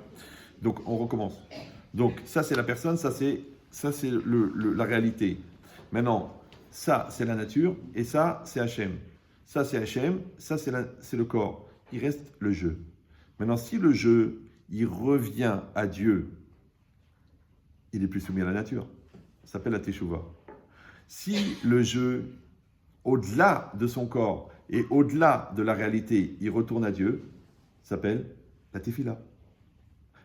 Donc, on recommence. Donc, ça, c'est la personne, ça, c'est la réalité. Maintenant, ça, c'est la nature, et ça, c'est Hachem. Ça, c'est Hachem, ça, c'est le corps. Il reste le jeu. Maintenant, si le jeu, il revient à Dieu, il est plus soumis à la nature. Ça s'appelle la Teshuvah. Si le jeu, au-delà de son corps et au-delà de la réalité, il retourne à Dieu, ça s'appelle la Tefila.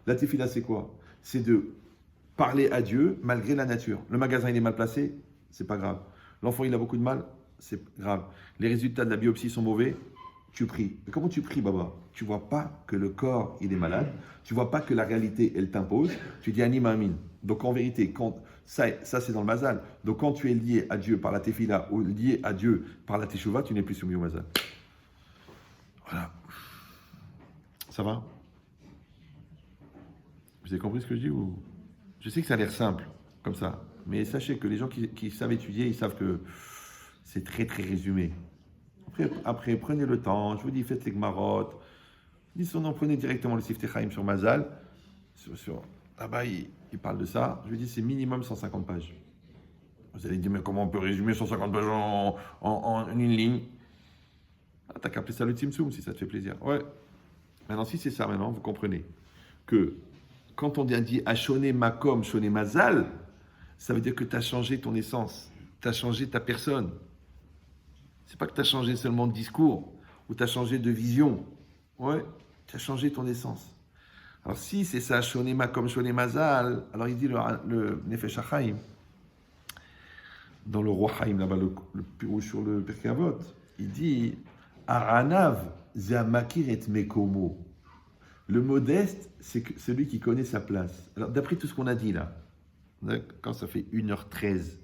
La Tefila, c'est quoi? C'est de parler à Dieu malgré la nature. Le magasin, il est mal placé, c'est pas grave. L'enfant, il a beaucoup de mal, c'est grave. Les résultats de la biopsie sont mauvais, tu pries. Mais comment tu pries, Baba? Tu vois pas que le corps, il est malade, tu vois pas que la réalité, elle t'impose, tu dis anima amin. Donc en vérité, ça c'est dans le mazal. Donc quand tu es lié à Dieu par la tefila ou lié à Dieu par la teshuva, tu n'es plus soumis au mazal. Voilà. Ça va? Vous avez compris ce que je dis ou... Je sais que ça a l'air simple, comme ça. Mais sachez que les gens qui savent étudier, ils savent que c'est très très résumé. Après, prenez le temps. Je vous dis, faites les gmarottes. Sinon, prenez directement le Siftei Chaim sur Mazal. Là-bas, il parle de ça. Je vous dis, c'est minimum 150 pages. Vous allez dire, mais comment on peut résumer 150 pages en une ligne? Ah, t'as qu'à appeler ça le Tzimtzum, si ça te fait plaisir. Ouais. Maintenant, si c'est ça, maintenant, vous comprenez que quand on dit Ashone Makom, Shone Mazal, ça veut dire que tu as changé ton essence. Tu as changé ta personne. C'est pas que tu as changé seulement de discours ou tu as changé de vision. Ouais, tu as changé ton essence. Alors si c'est ça, Shonema comme Shonema Zal, alors il dit le Nefesh HaChaim, dans le Roi Chaim, là-bas, le pirouge sur le Pirkei Avot, il dit Aranav Zamakir et Mekomo. Le modeste, c'est celui qui connaît sa place. Alors d'après tout ce qu'on a dit là, quand ça fait 1h13,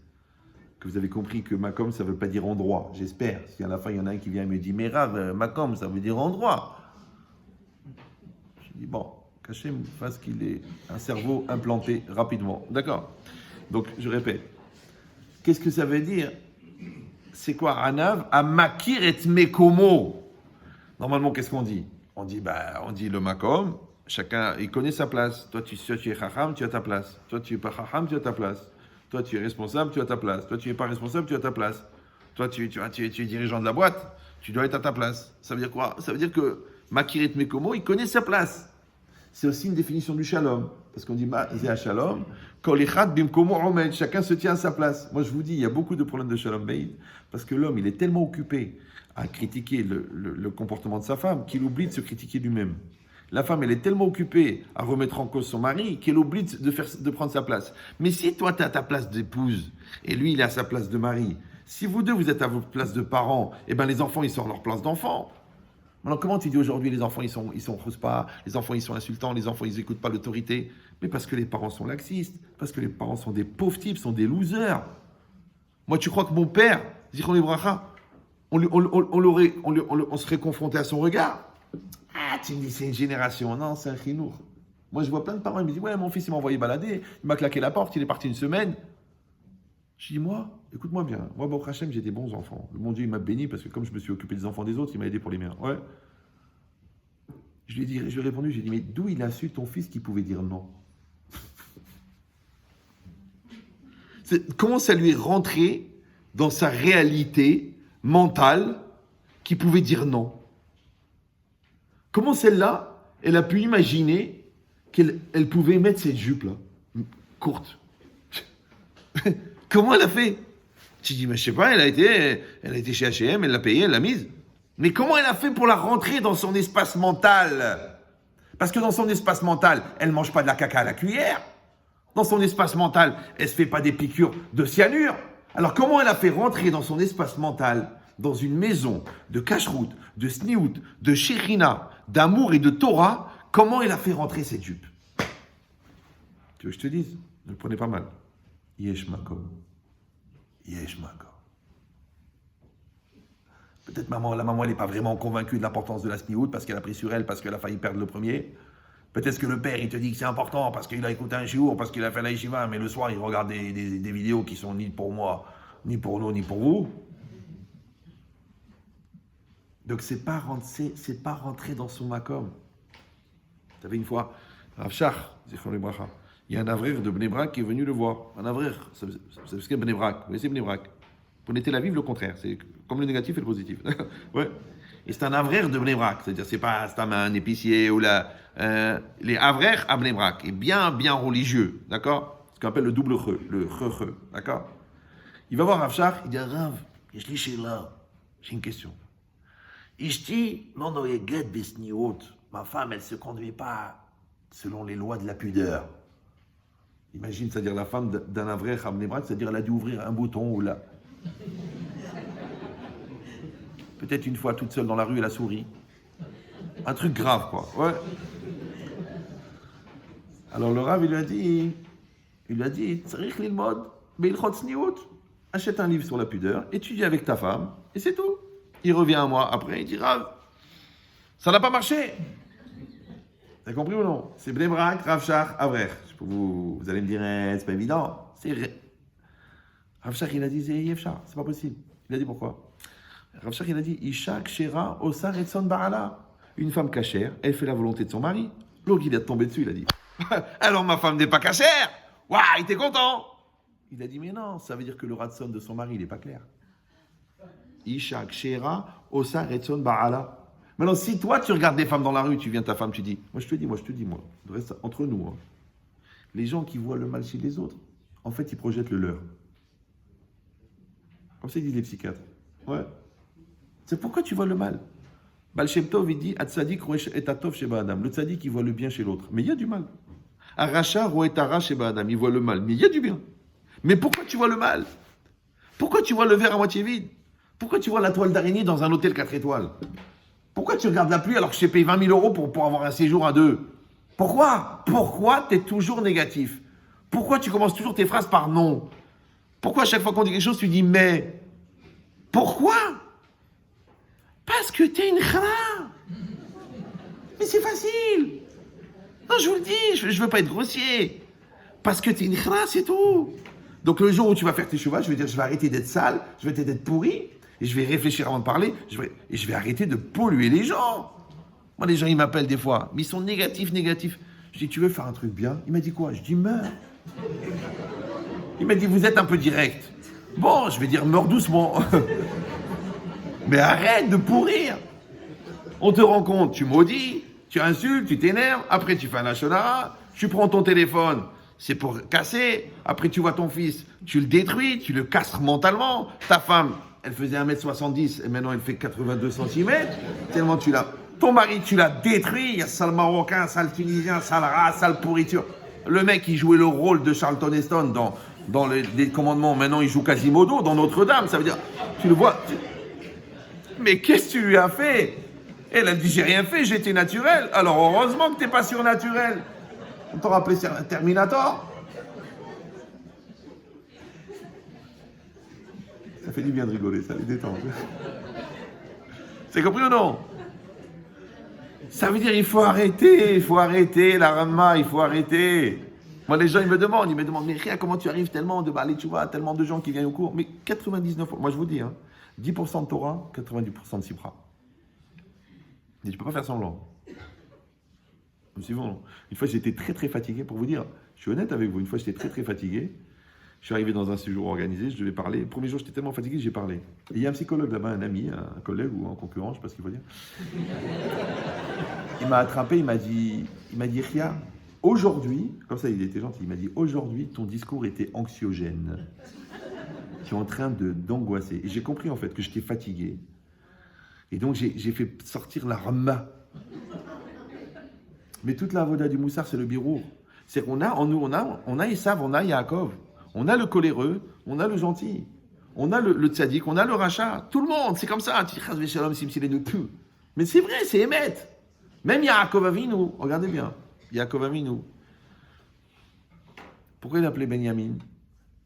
que vous avez compris que Makom, ça ne veut pas dire endroit, j'espère. Si à la fin, il y en a un qui vient et me dit, mais Rav, Makom, ça veut dire endroit. Je dis, bon, Kachem fasse qu'il ait un cerveau implanté rapidement. D'accord? Donc, je répète. Qu'est-ce que ça veut dire? C'est quoi, Anav? Amakir et Mekomo. Normalement, qu'est-ce qu'on dit? On dit le Makom, chacun, il connaît sa place. Toi, tu es Chacham, tu as ta place. Toi, tu n'es pas Chacham, tu as ta place. Toi, tu es responsable, tu as ta place. Toi, tu n'es pas responsable, tu as ta place. Toi, tu es dirigeant de la boîte, tu dois être à ta place. Ça veut dire quoi? Ça veut dire que Makiret Mekomo, il connaît sa place. C'est aussi une définition du shalom. Parce qu'on dit Zéa shalom, Kol echad bimkomo omed, chacun se tient à sa place. Moi, je vous dis, il y a beaucoup de problèmes de shalom beïd, parce que l'homme, il est tellement occupé à critiquer le comportement de sa femme qu'il oublie de se critiquer lui-même. La femme, elle est tellement occupée à remettre en cause son mari qu'elle oublie de prendre sa place. Mais si toi, tu as ta place d'épouse et lui, il a sa place de mari, si vous deux, vous êtes à votre place de parents, eh ben les enfants, ils sont à leur place d'enfant. Maintenant, comment tu dis aujourd'hui, les enfants, ils sont pas, les enfants, ils sont insultants, les enfants, ils n'écoutent pas l'autorité? Mais parce que les parents sont laxistes, parce que les parents sont des pauvres types, sont des losers. Moi, tu crois que mon père, Zichron Libracha, on serait confronté à son regard? Ah, tu me dis, c'est une génération. Non, c'est un chinour. Moi, je vois plein de parents, ils me disent, ouais, mon fils, il m'a envoyé balader, il m'a claqué la porte, il est parti une semaine. Je dis, moi, écoute-moi bien. Moi, Baruch Hashem, j'ai des bons enfants. Le bon Dieu, il m'a béni parce que comme je me suis occupé des enfants des autres, il m'a aidé pour les miens. Ouais. Je lui ai répondu, j'ai dit, mais d'où il a su ton fils qui pouvait dire non? Comment ça lui est rentré dans sa réalité mentale qui pouvait dire non? Comment celle-là, elle a pu imaginer qu'elle pouvait mettre cette jupe-là, courte? Comment elle a fait? Tu dis, mais je sais pas, elle a été chez H&M, elle l'a payée, elle l'a mise. Mais comment elle a fait pour la rentrer dans son espace mental? Parce que dans son espace mental, elle mange pas de la caca à la cuillère. Dans son espace mental, elle se fait pas des piqûres de cyanure. Alors comment elle a fait rentrer dans son espace mental, dans une maison de cacheroute, de sniout, de shérina, d'amour et de Torah, comment elle a fait rentrer cette jupe? Tu veux que je te dise? Ne le prenez pas mal. Yesh makom. Yesh makom. Peut-être la maman, elle n'est pas vraiment convaincue de l'importance de la sniout parce qu'elle a pris sur elle, parce qu'elle a failli perdre le premier. Peut-être que le père, il te dit que c'est important parce qu'il a écouté un shiur, parce qu'il a fait la yeshiva, mais le soir, il regarde des vidéos qui sont ni pour moi, ni pour nous, ni pour vous. Donc, c'est pas rentré dans son makom. Tu savais une fois, Rav Shach, Zichron Libracha, il y a un avraire de Bnei Brak qui est venu le voir. Un avraire, vous savez ce qu'est Bnei Brak? Vous voyez, Bnei Brak. Pour Tel Aviv, le contraire. C'est comme le négatif et le positif. Ouais. Et c'est un avraire de Bnei Brak. C'est-à-dire, c'est pas un épicier ou les avraires à Bnei Brak. Et bien religieux. D'accord? Ce qu'on appelle le double re. Le re. D'accord? Il va voir Rav Shach, il dit, Rav, j'ai une question. Ishti, ma femme, elle se conduit pas selon les lois de la pudeur. Imagine, c'est-à-dire la femme d'un avraire à Bnei Brak, c'est-à-dire elle a dû ouvrir un bouton ou là. Peut-être une fois toute seule dans la rue, elle a souri. Un truc grave, quoi. Ouais. Alors le Rav, il lui a dit, Tzarich lilmod, beilchot tzniut. Achète un livre sur la pudeur, étudie avec ta femme, et c'est tout. Il revient un mois après, il dit, Rav, ça n'a pas marché. T'as compris ou non? C'est Bnei Brak, Rav Shach, avraire. Vous allez me dire, c'est pas évident. Rav Shach, il a dit, c'est pas possible. Il a dit pourquoi? Rav Shach, il a dit, Isha kshera osar etson ba'ala. Une femme cachère, elle fait la volonté de son mari. L'autre, il est tombé dessus, il a dit, alors ma femme n'est pas cachère. Waouh, il était content. Il a dit, mais non, ça veut dire que le ratson de son mari, il n'est pas clair. Isha kshera osar etson ba'ala. Maintenant, si toi, tu regardes des femmes dans la rue, tu viens ta femme, tu dis, moi, je te dis, le reste, entre nous, hein. Les gens qui voient le mal chez les autres, en fait, ils projettent le leur. Comme ça, ils disent les psychiatres. Ouais. C'est pourquoi tu vois le mal. Baal Shem Tov, il dit, Atzadik roesh et atov sheba adam. Le tzadik, il voit le bien chez l'autre. Mais il y a du mal. Aracha roet ara sheba adam. Il voit le mal. Mais il y a du bien. Mais pourquoi tu vois le mal? Pourquoi tu vois le verre à moitié vide? Pourquoi tu vois la toile d'araignée dans un hôtel 4 étoiles? Pourquoi tu regardes la pluie alors que je t'ai payé 20 000 euros pour avoir un séjour à 2? Pourquoi tu es toujours négatif? Pourquoi tu commences toujours tes phrases par non? Pourquoi à chaque fois qu'on dit quelque chose, tu dis mais? Pourquoi? Parce que tu es une khara. Mais c'est facile. Non, je vous le dis, je veux pas être grossier. Parce que tu es une khara, c'est tout. Donc le jour où tu vas faire tes chevaux, je vais dire je vais arrêter d'être sale, je vais arrêter d'être pourri. Et je vais réfléchir avant de parler, et je vais arrêter de polluer les gens. Moi, les gens, ils m'appellent des fois, mais ils sont négatifs. Je dis, tu veux faire un truc bien? Il m'a dit quoi? Je dis, meurs. Il m'a dit, vous êtes un peu direct. Bon, je vais dire, meurs doucement. Mais arrête de pourrir. On te rend compte, tu maudis, tu insultes, tu t'énerves, après tu fais un lachonara, tu prends ton téléphone, c'est pour casser, après tu vois ton fils, tu le détruis, tu le casses mentalement, ta femme, elle faisait 1m70 et maintenant elle fait 82 cm. Tellement tu l'as. Ton mari, tu l'as détruit. Il y a sale marocain, sale tunisien, sale race, sale pourriture. Le mec, il jouait le rôle de Charlton Heston dans les commandements. Maintenant, il joue Quasimodo dans Notre-Dame. Ça veut dire, tu le vois. Mais qu'est-ce que tu lui as fait? Elle a dit, j'ai rien fait, j'étais naturel. Alors heureusement que t'es pas surnaturel. On t'aurait appelé Terminator. Ça fait du bien de rigoler, ça les détend. C'est compris ou non? Ça veut dire il faut arrêter la rama, il faut arrêter. Moi, les gens, ils me demandent, mais rien, comment tu arrives tellement de Baalei Tshuva, tellement de gens qui viennent au cours. Mais 99, moi je vous dis, 10% de Torah, 90% de Sipra. Et tu peux pas faire semblant. C'est bon. Une fois, j'étais très très fatigué, pour vous dire, je suis honnête avec vous, une fois, j'étais très très fatigué. Je suis arrivé dans un séjour organisé, je devais parler. Le premier jour, j'étais tellement fatigué que j'ai parlé. Et il y a un psychologue là-bas, un ami, un collègue ou un concurrent, je sais pas ce qu'il faut dire. Il m'a attrapé, il m'a dit, Ria, aujourd'hui, comme ça il était gentil, il m'a dit, aujourd'hui, ton discours était anxiogène. Tu es en train d'angoisser. Et j'ai compris en fait que j'étais fatigué. Et donc j'ai fait sortir la rama. Mais toute la avoda du moussard, c'est le birour. C'est qu'on a, en nous, on a Esav, on a Yaakov. On a le coléreux, on a le gentil, on a le tzaddik, on a le rachat. Tout le monde, c'est comme ça. Mais c'est vrai, c'est Emet. Même Yaakov Avinu, regardez bien. Yaakov Avinu. Pourquoi il appelait Benjamin?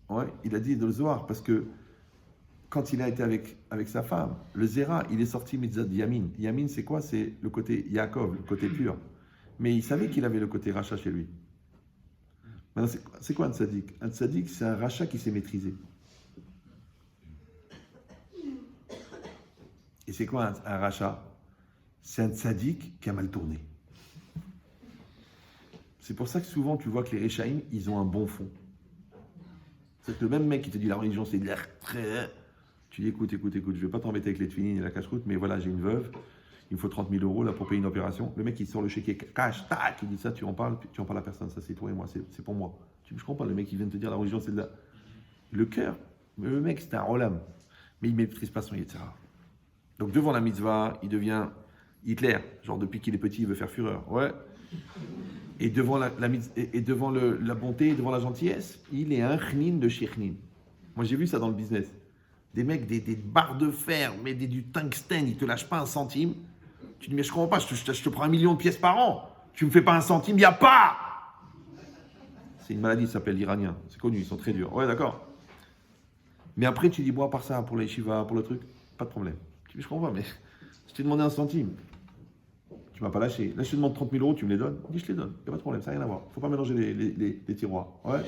Ouais, il a dit dans le Zohar, parce que quand il a été avec sa femme, le Zera, il est sorti mitzad Yamin. Yamin, c'est quoi? C'est le côté Yaakov, le côté pur. Mais il savait qu'il avait le côté rachat chez lui. Maintenant, c'est quoi un tzaddik? Un tzaddik, c'est un rachat qui s'est maîtrisé. Et c'est quoi un rachat? C'est un tzaddik qui a mal tourné. C'est pour ça que souvent, tu vois que les Réchaïm, ils ont un bon fond. C'est que le même mec qui te dit la religion, c'est de l'air très... Tu dis, écoute, je ne vais pas t'embêter avec les tefilines et la cache-route, mais voilà, j'ai une veuve, il me faut 30 000 € là pour payer une opération. Le mec, il sort le chéquier cash, tac, il dit ça, tu en parles à personne, ça c'est toi et moi, c'est pour moi. Je comprends, le mec, il vient de te dire la religion, c'est de la... Le cœur, le mec, c'est un rolam, mais il ne maîtrise pas son etc. Donc devant la mitzvah, il devient Hitler, genre depuis qu'il est petit, il veut faire fureur, ouais. Et devant la bonté, devant la gentillesse, il est un chnin de chirnin. Moi, j'ai vu ça dans le business. Des mecs, des barres de fer, mais du tungstène, ils te lâchent pas un centime. Tu dis, mais je comprends pas, je te prends 1 million de pièces par an. Tu me fais pas un centime, il n'y a pas. C'est une maladie, ça s'appelle l'iranien. C'est connu, ils sont très durs. Ouais, d'accord. Mais après, tu dis, bon, à part ça, pour les shivas, pour le truc, pas de problème. Tu dis, je comprends pas, mais je t'ai demandé un centime. Tu m'as pas lâché. Là, je te demande 30 000 €, tu me les donnes. Dis, je les donne. Il n'y a pas de problème, ça n'a rien à voir. Il ne faut pas mélanger les tiroirs. Ouais.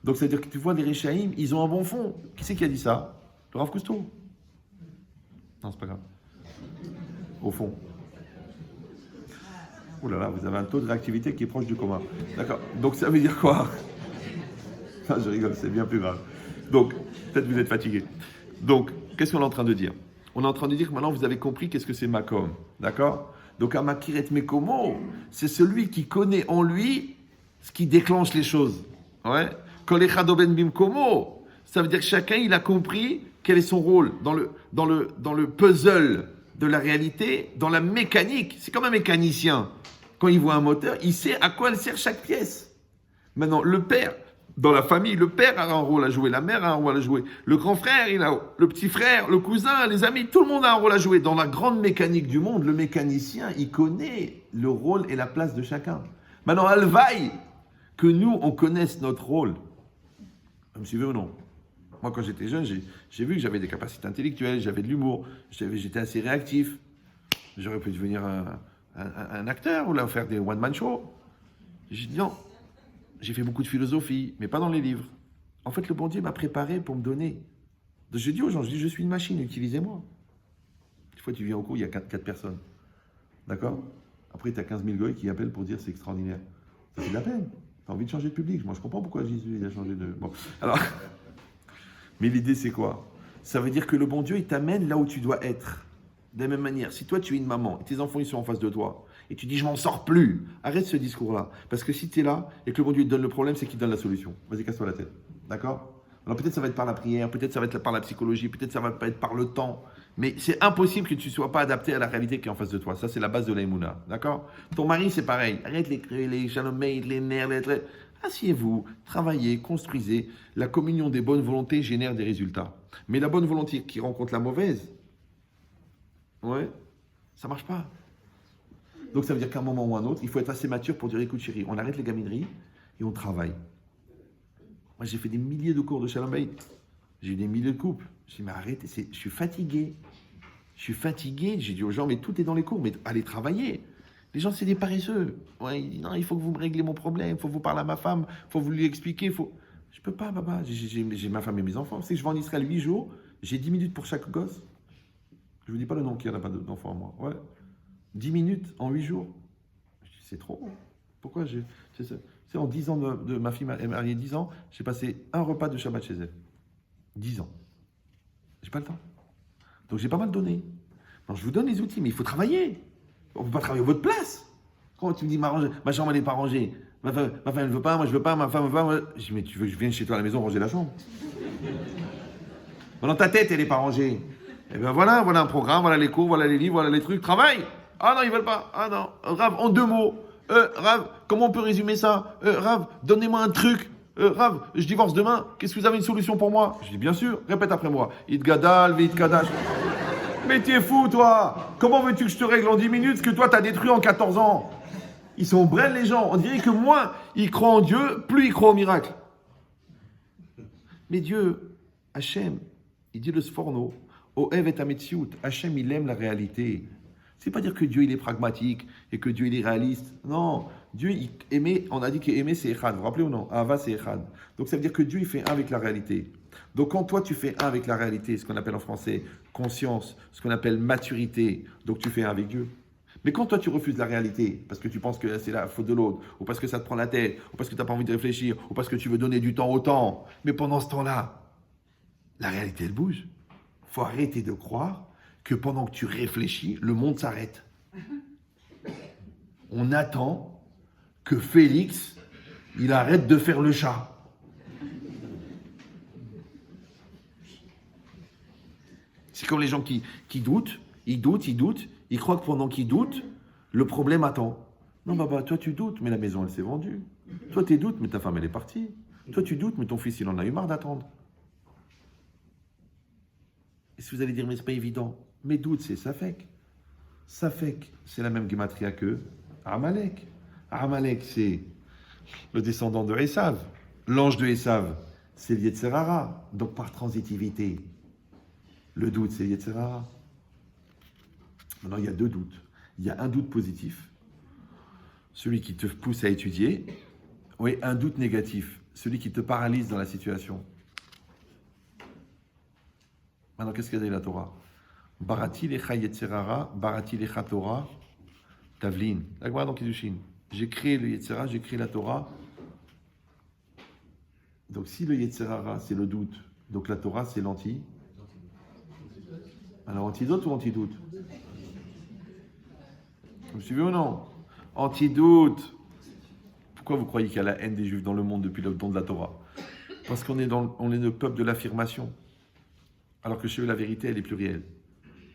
Donc, c'est-à-dire que tu vois, les Réchaïm, ils ont un bon fond. Qui c'est qui a dit ça? Le Rav Cousteau. Non, c'est pas grave. Au fond. Ouh là là, vous avez un taux de réactivité qui est proche du coma. D'accord. Donc, ça veut dire quoi? Ah, je rigole, c'est bien plus grave. Donc, peut-être vous êtes fatigué. Donc, qu'est-ce qu'on est en train de dire? On est en train de dire que maintenant, vous avez compris qu'est-ce que c'est Makom. D'accord? Donc, un Makiret Mekomo, c'est celui qui connaît en lui ce qui déclenche les choses. Ouais. Kol echad oben bimkomo, ça veut dire que chacun, il a compris quel est son rôle dans le puzzle de la réalité, dans la mécanique. C'est comme un mécanicien. Quand il voit un moteur, il sait à quoi elle sert chaque pièce. Maintenant, le père, dans la famille, le père a un rôle à jouer, la mère a un rôle à jouer, le grand frère, le petit frère, le cousin, les amis, tout le monde a un rôle à jouer. Dans la grande mécanique du monde, le mécanicien, il connaît le rôle et la place de chacun. Maintenant, alvaï, que nous, on connaisse notre rôle. Vous me suivez ou non? Moi, quand j'étais jeune, j'ai vu que j'avais des capacités intellectuelles, j'avais de l'humour, j'étais assez réactif. J'aurais pu devenir un acteur ou là, faire des one-man shows. J'ai dit non. J'ai fait beaucoup de philosophie, mais pas dans les livres. En fait, le bon Dieu m'a préparé pour me donner. Donc, je dis aux gens, je suis une machine, utilisez-moi. Des fois, tu viens au cours, il y a 4 personnes. D'accord? Après, tu as 15 000 goy qui appellent pour dire c'est extraordinaire. Ça fait de la peine. Tu as envie de changer de public. Moi, je comprends pourquoi Jésus il a changé de... Bon, alors... Mais l'idée, c'est quoi? Ça veut dire que le bon Dieu, il t'amène là où tu dois être. De la même manière, si toi, tu es une maman, et tes enfants, ils sont en face de toi, et tu dis, je m'en sors plus, arrête ce discours-là. Parce que si tu es là, et que le bon Dieu te donne le problème, c'est qu'il donne la solution. Vas-y, casse-toi la tête. D'accord? Alors peut-être ça va être par la prière, peut-être ça va être par la psychologie, peut-être ça va pas être par le temps. Mais c'est impossible que tu ne sois pas adapté à la réalité qui est en face de toi. Ça, c'est la base de l'aïmouna. D'accord? Ton mari, c'est pareil. Arrête les jalomés, les nerfs, les... Asseyez-vous, travaillez, construisez. La communion des bonnes volontés génère des résultats. Mais la bonne volonté qui rencontre la mauvaise, ouais, ça marche pas. Donc ça veut dire qu'à un moment ou à un autre, il faut être assez mature pour dire, écoute chérie, on arrête les gamineries et on travaille. Moi j'ai fait des milliers de cours de Shalom Bayit. J'ai eu des milliers de couples. J'ai dit, mais arrêtez, je suis fatigué. J'ai dit aux gens, mais tout est dans les cours, mais allez travailler. Les gens, c'est des paresseux. Ouais, il dit, non, il faut que vous me réglez mon problème, il faut que vous parlez à ma femme, il faut que vous lui expliquer, faut... Je peux pas, papa, j'ai ma femme et mes enfants. C'est que je vais en Israël 8 jours, j'ai 10 minutes pour chaque gosse. Je vous dis pas le nom qu'il n'y en a pas d'enfants à moi. Ouais. 10 minutes en 8 jours. Je dis, c'est trop. Pourquoi j'ai... C'est en 10 ans ma fille est mariée 10 ans, j'ai passé un repas de Shabbat chez elle. 10 ans. J'ai pas le temps. Donc j'ai pas mal donné. Non, je vous donne les outils, mais il faut travailler. On ne peut pas travailler à votre place. Quand tu me dis ma chambre elle n'est pas rangée, ma femme elle ne veut pas, moi je veux pas, ma femme veut pas. Moi... Je dis mais tu veux que je vienne chez toi à la maison ranger la chambre? Dans ta tête elle n'est pas rangée. Et bien voilà un programme, voilà les cours, voilà les livres, voilà les trucs, travaille. Ah non ils veulent pas. Ah non, Rav en 2 mots. Rav, comment on peut résumer ça? Rav, donnez-moi un truc. Rav, je divorce demain, qu'est-ce que vous avez une solution pour moi? Je dis bien sûr, répète après moi. Itgadal, Vitgadash. Mais t'es fou, toi! Comment veux-tu que je te règle en 10 minutes ce que toi t'as détruit en 14 ans? Ils sont brels, les gens. On dirait que moins ils croient en Dieu, plus ils croient au miracle. Mais Dieu, Hachem, il dit le Sforno, Oev et Ametsiout. Hachem, il aime la réalité. C'est pas dire que Dieu, il est pragmatique et que Dieu, il est réaliste. Non. Dieu, il aimait, on a dit qu'aimer, c'est Echad. Vous vous rappelez ou non? Ava, c'est Echad. Donc ça veut dire que Dieu, il fait un avec la réalité. Donc quand toi, tu fais un avec la réalité, ce qu'on appelle en français conscience, ce qu'on appelle maturité, donc tu fais un avec Dieu. Mais quand toi, tu refuses la réalité, parce que tu penses que c'est la faute de l'autre, ou parce que ça te prend la tête, ou parce que tu n'as pas envie de réfléchir, ou parce que tu veux donner du temps au temps, mais pendant ce temps-là, la réalité, elle bouge. Il faut arrêter de croire que pendant que tu réfléchis, le monde s'arrête. On attend que Félix, il arrête de faire le chat. C'est comme les gens qui doutent, ils croient que pendant qu'ils doutent, le problème attend. Non, papa, toi tu doutes, mais la maison elle s'est vendue. Toi tu doutes, mais ta femme elle est partie. Toi tu doutes, mais ton fils il en a eu marre d'attendre. Est-ce que vous allez dire, mais c'est pas évident? Mes doutes, c'est Safek. Safek, c'est la même gematria que Amalek. Amalek, c'est le descendant de Esav. L'ange de Esav, c'est le Yetzerara. Donc par transitivité, le doute, c'est Yetzerara. Maintenant, il y a 2 doutes. Il y a un doute positif, celui qui te pousse à étudier. Oui, un doute négatif, celui qui te paralyse dans la situation. Maintenant, qu'est-ce qu'il y a dans la Torah? Barati lecha Yetzerara, barati lecha Torah, Tavlin. La Gemara dans Kiddushin. J'ai créé le Yetzerara, j'ai créé la Torah. Donc si le Yetzerara, c'est le doute, donc la Torah, c'est l'anti. Alors antidote ou antidoute? Vous me suivez ou non? Antidoute. Pourquoi vous croyez qu'il y a la haine des Juifs dans le monde depuis le temps de la Torah? Parce qu'on est le peuple de l'affirmation. Alors que chez eux, la vérité, elle est plurielle.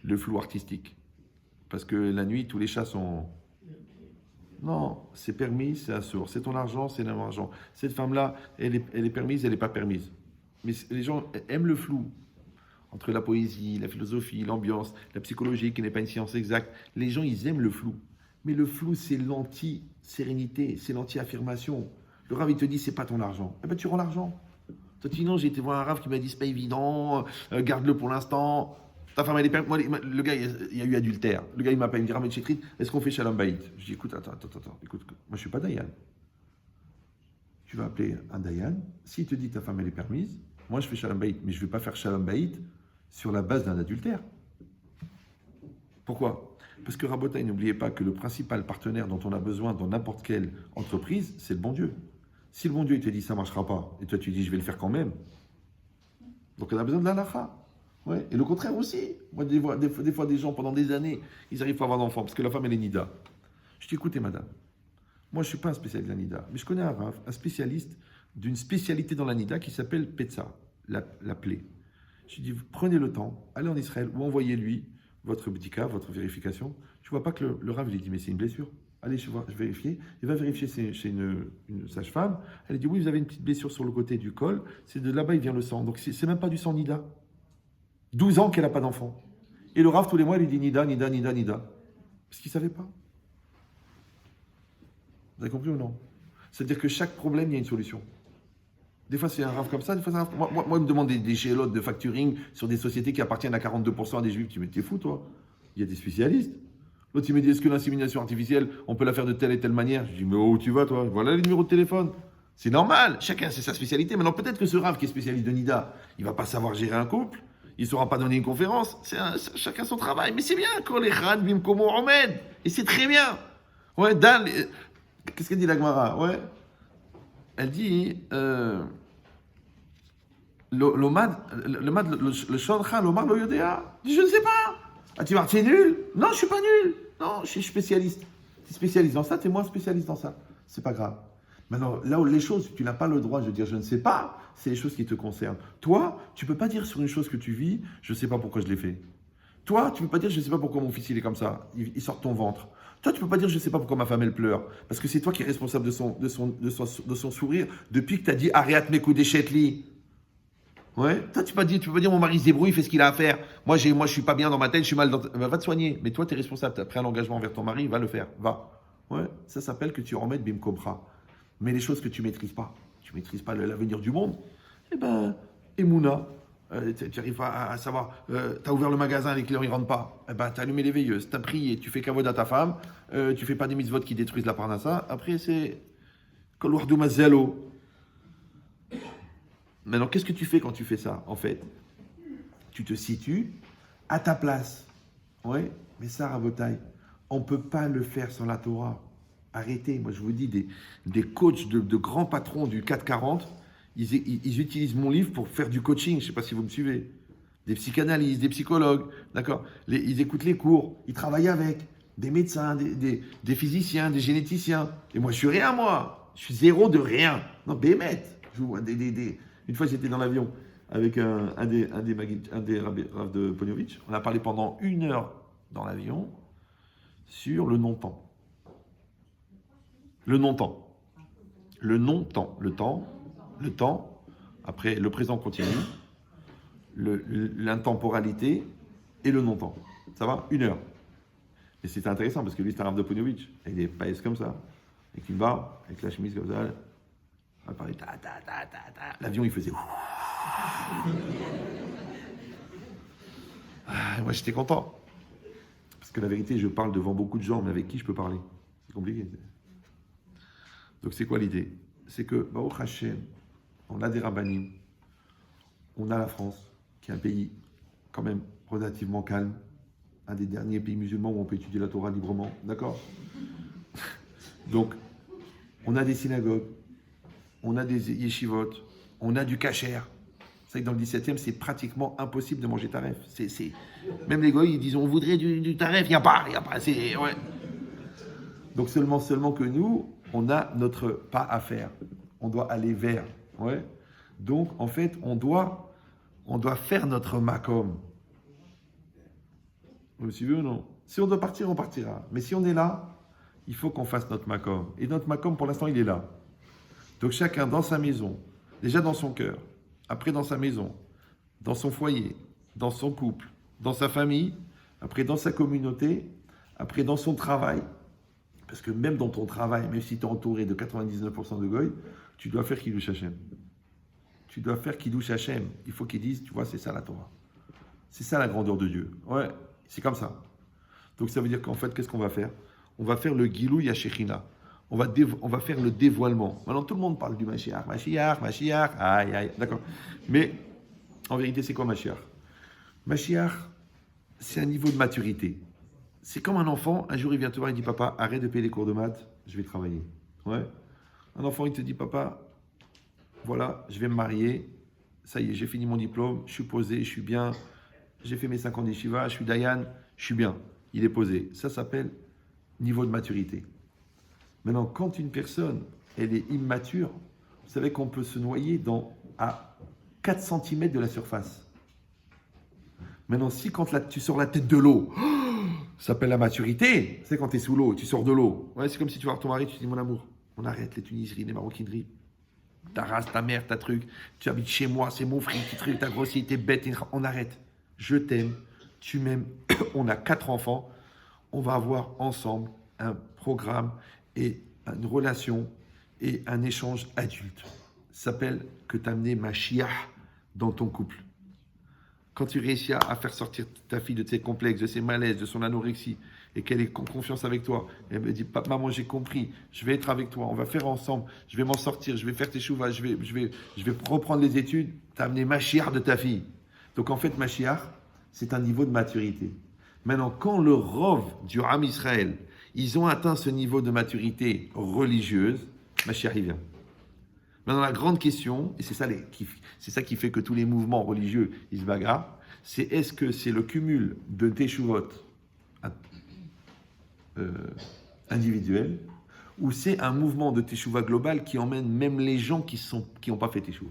Le flou artistique. Parce que la nuit, tous les chats sont... Non, c'est permis, c'est assourd. C'est ton argent, c'est mon argent. Cette femme-là, elle est permise, elle n'est pas permise. Mais les gens aiment le flou. Entre la poésie, la philosophie, l'ambiance, la psychologie, qui n'est pas une science exacte. Les gens, ils aiment le flou. Mais le flou, c'est l'anti-sérénité, c'est l'anti-affirmation. Le Rav, il te dit, c'est pas ton argent. Eh bien, tu rends l'argent. Toi, tu dis non, j'ai été voir un Rav qui m'a dit, c'est pas évident, garde-le pour l'instant. Ta femme, elle est permise. Moi, le gars, il y a eu adultère. Le gars, il m'appelle, il me dit, Rav Chétrit, est-ce qu'on fait Shalom Bayit? Je dis, écoute, attends. Écoute, moi, je suis pas Dayan. Tu vas appeler un Dayan. S'il te dit, ta femme, elle est permise, moi, je fais Shalom Bayit. Mais je ne vais pas faire Shalom Bayit sur la base d'un adultère. Pourquoi? Parce que Rabotai, n'oubliez pas que le principal partenaire dont on a besoin dans n'importe quelle entreprise, c'est le bon Dieu. Si le bon Dieu il te dit ça ne marchera pas, et toi tu dis je vais le faire quand même, donc on a besoin de l'halakha. Ouais. Et le contraire aussi. Moi, des fois, des gens, pendant des années, ils n'arrivent pas à avoir d'enfants parce que la femme elle est nida. Je dis écoutez madame, moi je ne suis pas un spécialiste de la nida, mais je connais un spécialiste d'une spécialité dans la nida qui s'appelle Petsa, la plaie. Je lui dis, prenez le temps, allez en Israël ou envoyez-lui votre bdika, votre vérification. Tu vois pas que le Rav lui dit, mais c'est une blessure. Allez, je vais vérifier. Il va vérifier chez une sage-femme. Elle dit, oui, vous avez une petite blessure sur le côté du col. C'est de là-bas, il vient le sang. Donc, c'est même pas du sang Nida. 12 ans qu'elle n'a pas d'enfant. Et le Rav, tous les mois, il lui dit Nida. Parce qu'il ne savait pas. Vous avez compris ou non? C'est-à-dire que chaque problème, il y a une solution. Des fois, c'est un Rav comme ça. Des fois, c'est un Rav... Moi, il me demande des chélotes de facturing sur des sociétés qui appartiennent à 42% à des Juifs. Tu me dis, t'es fou, toi? Il y a des spécialistes. L'autre, il me dit, est-ce que l'insémination artificielle, on peut la faire de telle et telle manière? Je dis, mais où tu vas, toi? Voilà les numéros de téléphone. C'est normal, chacun c'est sa spécialité. Maintenant, peut-être que ce Rav qui est spécialiste de Nida, il va pas savoir gérer un couple, il ne saura pas donner une conférence. Chacun son travail. Mais c'est bien, quand les Khan, Bim, Komo, Ahmed. Et c'est très bien. Ouais, qu'est-ce qu'elle dit la Gemara? Ouais. Elle dit, le Shoncha, l'Omar, le Yodéa. Je ne sais pas. Ah, tu vas, tu es nul? Non, je suis pas nul. Non, je suis spécialiste. Tu es spécialiste dans ça, tu es moins spécialiste dans ça. C'est pas grave. Maintenant, là où les choses, tu n'as pas le droit de dire je ne sais pas, c'est les choses qui te concernent. Toi, tu ne peux pas dire sur une chose que tu vis, je ne sais pas pourquoi je l'ai fait. Toi, tu ne peux pas dire je ne sais pas pourquoi mon fils il est comme ça, il sort de ton ventre. Toi, tu ne peux pas dire je ne sais pas pourquoi ma femme elle pleure, parce que c'est toi qui es responsable de son sourire depuis que tu as dit arrête mes coups d'échetli. Ouais. Toi, tu peux pas dire mon mari se débrouille, il fait ce qu'il a à faire. Moi, je suis pas bien dans ma tête, je suis mal dans. Va te soigner. Mais toi, tu es responsable. Tu as pris un engagement envers ton mari, va le faire. Va. Ouais. Ça s'appelle que tu remettes Bim Cobra. Mais les choses que tu ne maîtrises pas, tu ne maîtrises pas l'avenir du monde, eh ben, Emouna, tu arrives à savoir, tu as ouvert le magasin, les clients ne rentrent pas, eh ben, tu as allumé les veilleuses, tu as prié, tu fais kavod à ta femme, tu fais pas des mitzvot qui détruisent la parnassa, après c'est Kolwardou Mazalo. Maintenant, qu'est-ce que tu fais quand tu fais ça? En fait, tu te situes à ta place. Oui, mais ça, Rabotai, on ne peut pas le faire sans la Torah. Arrêtez, moi je vous dis, des coachs de grands patrons du 440, ils utilisent mon livre pour faire du coaching, je ne sais pas si vous me suivez. Des psychanalystes, des psychologues, d'accord? Ils écoutent les cours, ils travaillent avec des médecins, des physiciens, des généticiens. Et moi je suis rien, moi. Je suis zéro de rien. Non, bémette. Une fois j'étais dans l'avion avec un des Rav de Poniovitch. On a parlé pendant 1 heure dans l'avion sur le non-temps. Le non-temps. Le non-temps. Le temps. Après, le présent continu. L'intemporalité et le non-temps. Ça va? 1 heure. Et c'était intéressant parce que lui, c'est un Rav de Poniovitch. Il est pas comme ça. Avec une barbe, avec la chemise comme ça. On a parlé. L'avion, il faisait. Moi, j'étais content. Parce que la vérité, je parle devant beaucoup de gens, mais avec qui je peux parler? C'est compliqué. Donc, c'est quoi l'idée? C'est que, Baruch Hashem, on a des rabbanim, on a la France, qui est un pays quand même relativement calme, un des derniers pays musulmans où on peut étudier la Torah librement, d'accord? Donc, on a des synagogues, on a des yeshivot, on a du kasher. Vous savez que dans le 17e, c'est pratiquement impossible de manger taref. Même les goïs, ils disent on voudrait du taref, il n'y a pas. Ouais. Donc seulement que nous, on a notre pas à faire. On doit aller vers. Ouais. Donc en fait, on doit faire notre makom. Vous me suivez ou non? Si on doit partir, on partira. Mais si on est là, il faut qu'on fasse notre makom. Et notre makom, pour l'instant, il est là. Donc chacun dans sa maison, déjà dans son cœur, après dans sa maison, dans son foyer, dans son couple, dans sa famille, après dans sa communauté, après dans son travail. Parce que même dans ton travail, même si tu es entouré de 99% de goy, tu dois faire Kiddush Hashem. Tu dois faire Kiddush Hashem. Il faut qu'ils disent, tu vois, c'est ça la Torah. C'est ça la grandeur de Dieu. Ouais, c'est comme ça. Donc ça veut dire qu'en fait, qu'est-ce qu'on va faire? On va faire le Gilou Yashechina. On va faire le dévoilement. Maintenant, tout le monde parle du Mashiach. Aïe, aïe, d'accord. Mais, en vérité, c'est quoi Mashiach? Mashiach, c'est un niveau de maturité. C'est comme un enfant, un jour il vient te voir, il dit papa, arrête de payer les cours de maths, je vais travailler. Ouais. Un enfant, il te dit papa, voilà, je vais me marier, ça y est, j'ai fini mon diplôme, je suis posé, je suis bien, j'ai fait mes 5 ans d'Yeshiva, je suis Dayan, je suis bien. Il est posé. Ça s'appelle niveau de maturité. Maintenant, quand une personne, elle est immature, vous savez qu'on peut se noyer à 4 cm de la surface. Maintenant, si quand tu sors la tête de l'eau, ça s'appelle la maturité. C'est quand tu es sous l'eau, tu sors de l'eau. Ouais, c'est comme si tu vois ton mari, tu dis mon amour, on arrête les tuniseries, les maroquineries. Ta race, ta mère, ta truc. Tu habites chez moi, c'est mon frère, t'as grossi, t'es bête. On arrête. Je t'aime, tu m'aimes. On a 4 enfants. On va avoir ensemble un programme et une relation et un échange adulte. Ça s'appelle que t'amener Mashiach dans ton couple. Quand tu réussis à faire sortir ta fille de ses complexes, de ses malaises, de son anorexie, et qu'elle ait confiance avec toi. Et elle me dit, papa, maman, j'ai compris, je vais être avec toi, on va faire ensemble, je vais m'en sortir, je vais faire tes chouvas, je vais reprendre les études, t'as amené Mashiach de ta fille. Donc en fait, Mashiach, c'est un niveau de maturité. Maintenant, quand le Rov du Ham Israël, ils ont atteint ce niveau de maturité religieuse, Mashiach il vient. Maintenant, la grande question, et c'est ça qui fait que tous les mouvements religieux, ils se bagarrent, c'est est-ce que c'est le cumul de teshuvot individuels, ou c'est un mouvement de teshuva global qui emmène même les gens qui n'ont pas fait teshuva.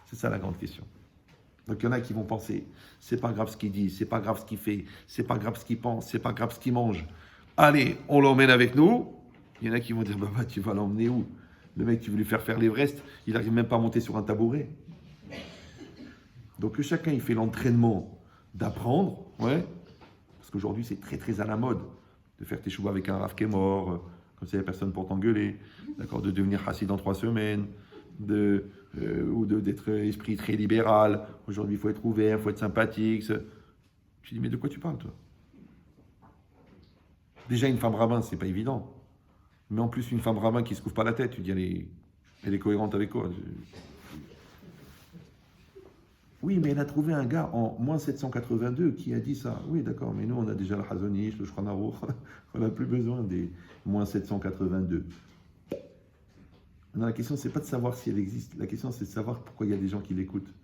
C'est ça la grande question. Donc il y en a qui vont penser, c'est pas grave ce qu'il dit, c'est pas grave ce qu'il fait, c'est pas grave ce qu'il pense, c'est pas grave ce qu'il mange. Allez, on l'emmène avec nous. Il y en a qui vont dire, bah, tu vas l'emmener où? Le mec, tu veux lui faire l'Everest, il n'arrive même pas à monter sur un tabouret. Donc que chacun il fait l'entraînement d'apprendre, ouais, parce qu'aujourd'hui c'est très très à la mode de faire tes chouvas avec un raf qui est mort, comme ça il n'y a personne pour t'engueuler, d'accord, de devenir chassid dans 3 semaines, ou d'être esprit très libéral. Aujourd'hui il faut être ouvert, il faut être sympathique. Je dis mais de quoi tu parles toi? Déjà une femme rabbin c'est pas évident, mais en plus une femme rabbin qui se couvre pas la tête, tu dis elle est cohérente avec quoi? Oui, mais elle a trouvé un gars en moins 782 qui a dit ça. Oui, d'accord, mais nous, on a déjà le Hazonish, le Shulchan Aruch. On n'a plus besoin des moins 782. Non, la question, c'est pas de savoir si elle existe. La question, c'est de savoir pourquoi il y a des gens qui l'écoutent.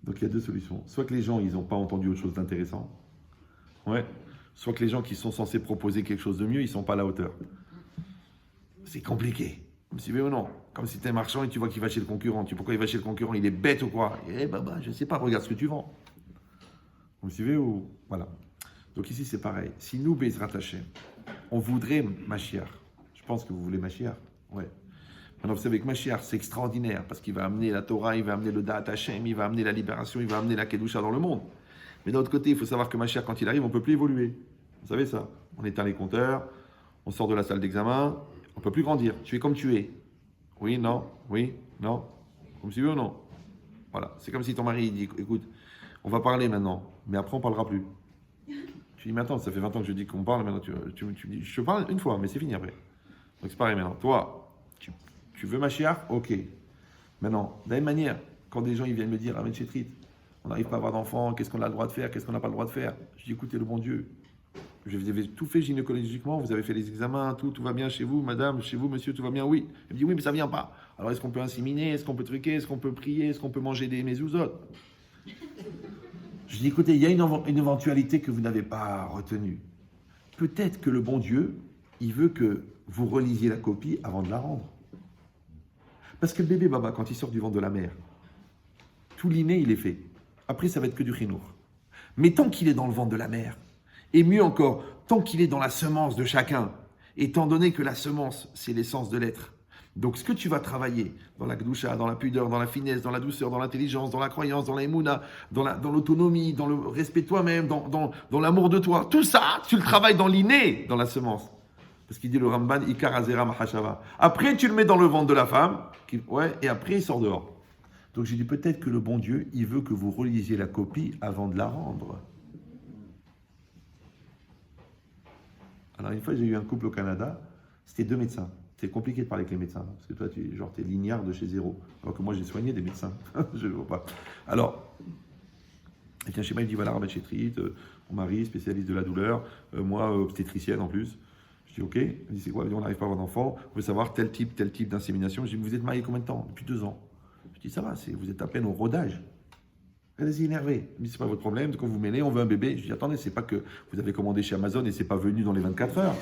Donc, il y a 2 solutions. Soit que les gens, ils n'ont pas entendu autre chose d'intéressant. Ouais. Soit que les gens qui sont censés proposer quelque chose de mieux, ils ne sont pas à la hauteur. C'est compliqué. Vous me suivez ou non? Comme si tu es marchand et tu vois qu'il va chez le concurrent. Tu sais pourquoi il va chez le concurrent? Il est bête ou quoi? Eh ben, je ne sais pas, regarde ce que tu vends. Vous me suivez ou... Voilà. Donc ici, c'est pareil. Si nous, Bezrat Hashem, on voudrait Mashiach, je pense que vous voulez Mashiach. Ouais. Maintenant, vous savez que Mashiach, c'est extraordinaire parce qu'il va amener la Torah, il va amener le Da'at Hashem, il va amener la libération, il va amener la Kedusha dans le monde. Mais d'un autre côté, il faut savoir que Mashiach, quand il arrive, on ne peut plus évoluer. Vous savez ça? On éteint les compteurs, on sort de la salle d'examen, on ne peut plus grandir. Tu es comme tu es. Oui, non, Vous me suivez ou non? Voilà. C'est comme si ton mari dit, écoute, on va parler maintenant, mais après on ne parlera plus. Tu dis, mais attends, ça fait 20 ans que je dis qu'on parle, maintenant tu me dis, je te parle une fois, mais c'est fini après. Donc c'est pareil maintenant. Toi, tu veux Mashiach? Ok. Maintenant, de la même manière, quand des gens ils viennent me dire, Amen Chétrit, on n'arrive pas à avoir d'enfants, qu'est-ce qu'on a le droit de faire, qu'est-ce qu'on n'a pas le droit de faire? Je dis, écoutez, le bon Dieu, vous avez tout fait gynécologiquement, vous avez fait les examens, tout va bien chez vous, madame, chez vous, monsieur, tout va bien, oui. Il me dit, oui, mais ça ne vient pas. Alors, est-ce qu'on peut inséminer, est-ce qu'on peut truquer, est-ce qu'on peut prier, est-ce qu'on peut manger des mezuzot? Je dis, écoutez, il y a une éventualité que vous n'avez pas retenue. Peut-être que le bon Dieu, il veut que vous relisiez la copie avant de la rendre. Parce que le bébé Baba, quand il sort du ventre de la mère, tout l'inné, il est fait. Après, ça va être que du chinour. Mais tant qu'il est dans le ventre de la mère, et mieux encore, tant qu'il est dans la semence de chacun, étant donné que la semence, c'est l'essence de l'être. Donc, ce que tu vas travailler dans la gdoucha, dans la pudeur, dans la finesse, dans la douceur, dans l'intelligence, dans la croyance, dans la émouna, dans l'autonomie, dans le respect de toi-même, dans l'amour de toi, tout ça, tu le travailles dans l'inné, dans la semence. Parce qu'il dit le Ramban, Ikar Azera Mahashava. Après, tu le mets dans le ventre de la femme, et après, il sort dehors. Donc, j'ai dit peut-être que le bon Dieu, il veut que vous relisiez la copie avant de la rendre. Alors, une fois, j'ai eu un couple au Canada, c'était 2 médecins. C'était compliqué de parler avec les médecins, parce que toi, t'es lignard de chez zéro. Alors que moi, j'ai soigné des médecins. Je ne vois pas. Alors, il vient chez moi, il me dit, voilà, Rabbi Chétrit, mon mari, spécialiste de la douleur, moi, obstétricienne en plus. Je dis, ok. Il me dit, c'est quoi? Il dit, on n'arrive pas à avoir d'enfant, on veut savoir tel type d'insémination. Je dis, vous êtes marié combien de temps? Depuis 2 ans. Je dis, ça va, vous êtes à peine au rodage. Allez-y, énervé. Il me dit, c'est pas votre problème, quand vous mêlez, on veut un bébé. Je dis, attendez, c'est pas que vous avez commandé chez Amazon et c'est pas venu dans les 24 heures.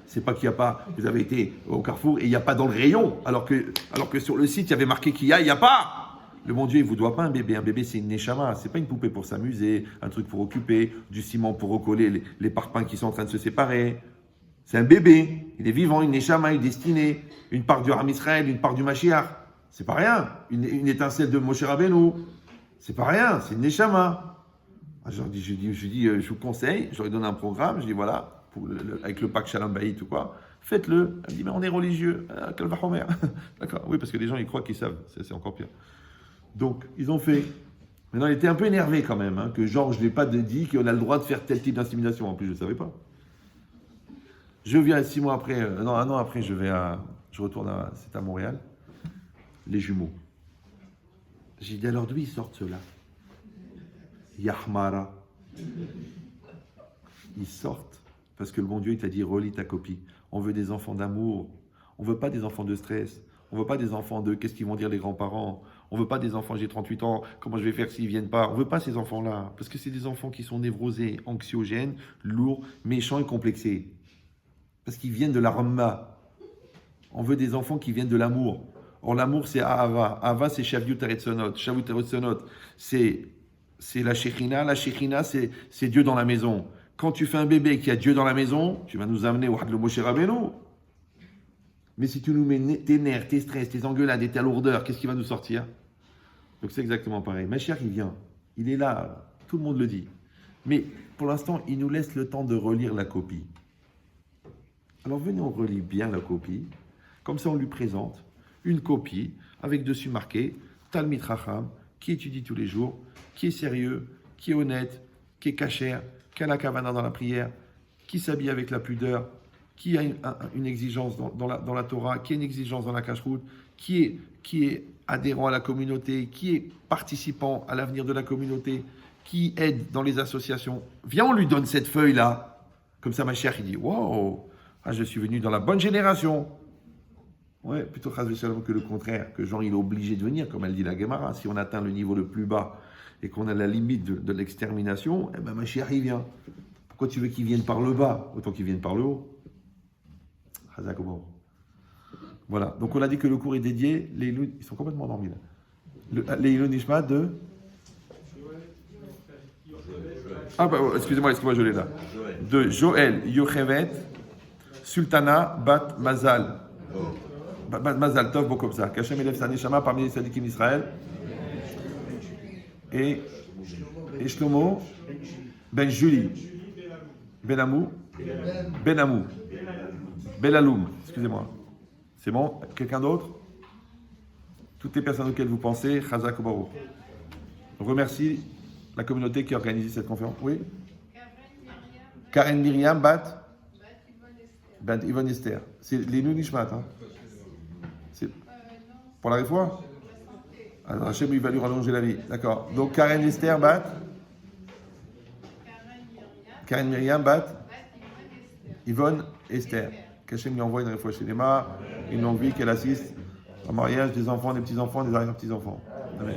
C'est pas qu'il n'y a pas, vous avez été au Carrefour et il n'y a pas dans le rayon, alors que sur le site, il y avait marqué qu'il y a, il n'y a pas. Le bon Dieu, il ne vous doit pas un bébé. Un bébé, c'est une neshama, c'est pas une poupée pour s'amuser, un truc pour occuper, du ciment pour recoller les parpaings qui sont en train de se séparer. C'est un bébé, il est vivant, une neshama, il est destiné, une part du Ham Israël, une part du Mashiach. C'est pas rien. Une étincelle de Moshe Rabbeinu. C'est pas rien, c'est une neshama. Je vous conseille, je leur donne un programme, je dis voilà, avec le pack Shalom Bayit ou quoi, faites-le. Elle me dit, mais on est religieux. Kalva Homer. D'accord, oui, parce que les gens, ils croient qu'ils savent. C'est encore pire. Donc, ils ont fait. Maintenant, il était un peu énervé quand même, hein, que genre, je ne lui ai pas dit qu'on a le droit de faire tel type d'insémination. En plus, je ne savais pas. Je viens 6 mois après, non, 1 an après, je retourne c'est à Montréal, les jumeaux. J'ai dit, alors d'où ils sortent ceux-là? Yahmara. Ils sortent parce que le bon Dieu, il t'a dit, relis ta copie. On veut des enfants d'amour. On ne veut pas des enfants de stress. On ne veut pas des enfants de qu'est-ce qu'ils vont dire les grands-parents. On ne veut pas des enfants, j'ai 38 ans, comment je vais faire s'ils ne viennent pas. On ne veut pas ces enfants-là. Parce que c'est des enfants qui sont névrosés, anxiogènes, lourds, méchants et complexés. Parce qu'ils viennent de la Ramma. On veut des enfants qui viennent de l'amour. Or, l'amour, c'est Ahava. Ahava, c'est Shavuot Eretzonot. Shavuot Eretzonot, c'est la Shekhinah. La Shekhinah, c'est Dieu dans la maison. Quand tu fais un bébé qui a Dieu dans la maison, tu vas nous amener au Hadlo Moshe Rabbeinu. Mais si tu nous mets tes nerfs, tes stress, tes engueulades et ta lourdeur, qu'est-ce qui va nous sortir? Donc c'est exactement pareil. Mashiach, il vient. Il est là. Tout le monde le dit. Mais pour l'instant, il nous laisse le temps de relire la copie. Alors venez, on relit bien la copie. Comme ça, on lui présente une copie avec dessus marqué Talmid Chacham, qui étudie tous les jours, qui est sérieux, qui est honnête, qui est cachère, qui a la kavana dans la prière, qui s'habille avec la pudeur, qui a une exigence dans la Torah, qui a une exigence dans la cacheroute, qui est adhérent à la communauté, qui est participant à l'avenir de la communauté, qui aide dans les associations. Viens, on lui donne cette feuille-là. Comme ça, ma chère, il dit, wow, je suis venu dans la bonne génération. Ouais, plutôt que le contraire, que Jean il est obligé de venir, comme elle dit la Gemara. Si on atteint le niveau le plus bas et qu'on a la limite de l'extermination, eh ben ma chère, il vient. Pourquoi tu veux qu'il vienne par le bas? Autant qu'il vienne par le haut. Voilà, donc on a dit que le cours est dédié, ils sont complètement endormis là. Les Ilun Nishma de... Ah bah excusez-moi, je l'ai là. De Joël Yochevet, Sultana Bat Mazal. Bat Mazal Tov, bon comme ça. Kachem Elef Sanishama parmi les sadikim d'Israël. Et Shlomo Ben Julie. Ben Amou. Belaloum, excusez-moi. C'est bon? Quelqu'un d'autre? Toutes les personnes auxquelles vous pensez, Chazak Baruch. On remercie la communauté qui a organisé cette conférence. Oui? Karen Myriam Bat Yvonne Esther. C'est les Nunishmat. Hein? C'est pour la réfoua? Alors Hachem, il va lui rallonger la vie. D'accord. Donc Karen Esther Bat Karen Myriam Bat Yvonne Esther. Qu'Hachem lui envoie une réfoua chez les mains, une longue vie, qu'elle assiste au mariage des enfants, des petits-enfants, des arrière-petits-enfants. Amen.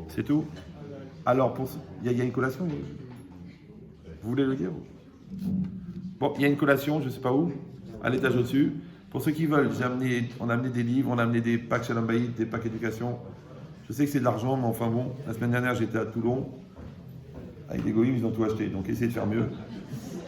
C'est tout? Alors, il y a une collation? Vous voulez le dire? Bon, il y a une collation, je ne sais pas où, à l'étage au-dessus. Pour ceux qui veulent, on a amené des livres, on a amené des packs Shalom Bayit, des packs éducation. Je sais que c'est de l'argent, mais enfin bon, la semaine dernière, j'étais à Toulon. Avec des goïms, ils ont tout acheté. Donc, essayez de faire mieux.